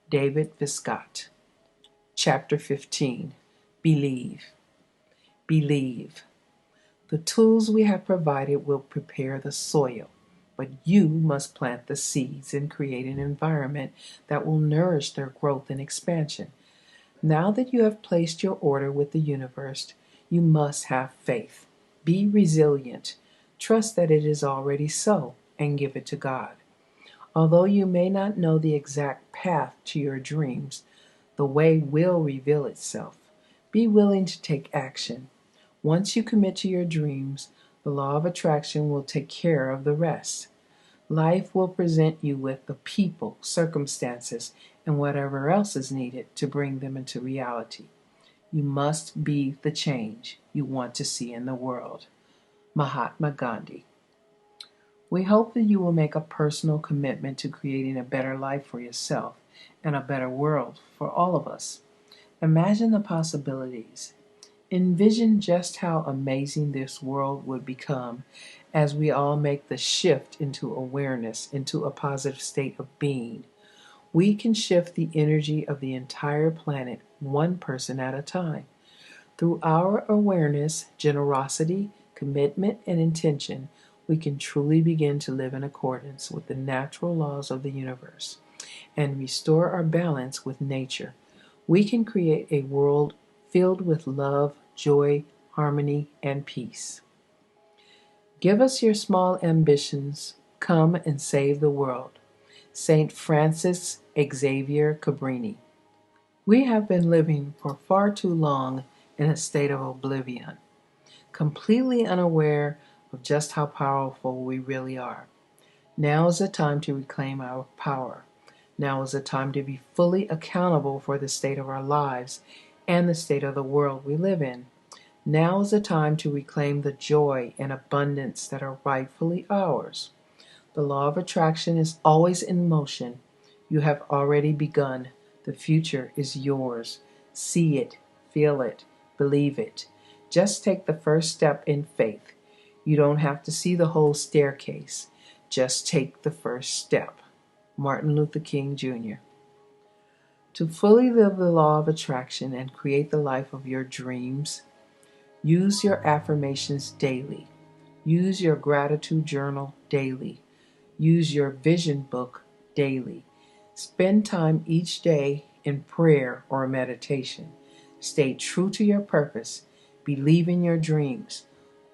David Viscott. Chapter 15. Believe. Believe. The tools we have provided will prepare the soil, but you must plant the seeds and create an environment that will nourish their growth and expansion. Now that you have placed your order with the universe, you must have faith. Be resilient. Trust that it is already so, and give it to God. Although you may not know the exact path to your dreams, the way will reveal itself. Be willing to take action. Once you commit to your dreams, the law of attraction will take care of the rest. Life will present you with the people, circumstances, and whatever else is needed to bring them into reality. You must be the change you want to see in the world. Mahatma Gandhi. We hope that you will make a personal commitment to creating a better life for yourself and a better world for all of us. Imagine the possibilities. Envision just how amazing this world would become as we all make the shift into awareness, into a positive state of being. We can shift the energy of the entire planet one person at a time. Through our awareness, generosity, commitment, and intention, we can truly begin to live in accordance with the natural laws of the universe and restore our balance with nature. We can create a world filled with love, joy, harmony, and peace. Give us your small ambitions. Come and save the world. St. Francis Xavier Cabrini. We have been living for far too long in a state of oblivion, completely unaware of just how powerful we really are. Now is the time to reclaim our power. Now is the time to be fully accountable for the state of our lives and the state of the world we live in. Now is the time to reclaim the joy and abundance that are rightfully ours. The law of attraction is always in motion. You have already begun. The future is yours. See it, feel it, believe it. Just take the first step in faith. You don't have to see the whole staircase. Just take the first step. Martin Luther King, Jr. To fully live the law of attraction and create the life of your dreams, use your affirmations daily. Use your gratitude journal daily. Use your vision book daily. Spend time each day in prayer or meditation. Stay true to your purpose. Believe in your dreams.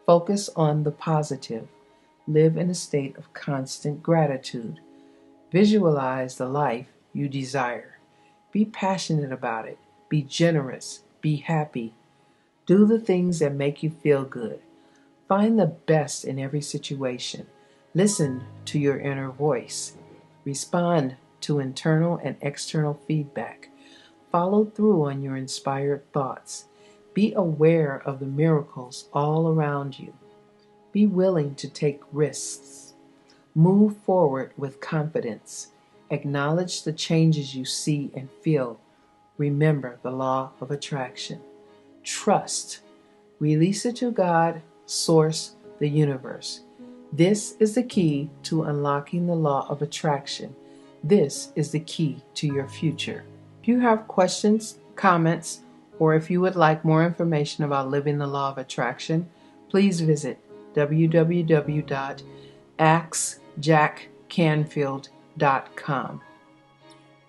Focus on the positive. Live in a state of constant gratitude. Visualize the life you desire. Be passionate about it. Be generous. Be happy. Do the things that make you feel good. Find the best in every situation. Listen to your inner voice. Respond to internal and external feedback. Follow through on your inspired thoughts. Be aware of the miracles all around you. Be willing to take risks. Move forward with confidence. Acknowledge the changes you see and feel. Remember the law of attraction. Trust. Release it to God, Source, the universe. This is the key to unlocking the law of attraction. This is the key to your future. If you have questions, comments, or if you would like more information about living the law of attraction, please visit www.axjackcanfield.com.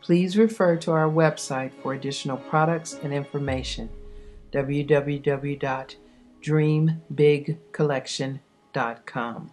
Please refer to our website for additional products and information. www.dreambigcollection.com.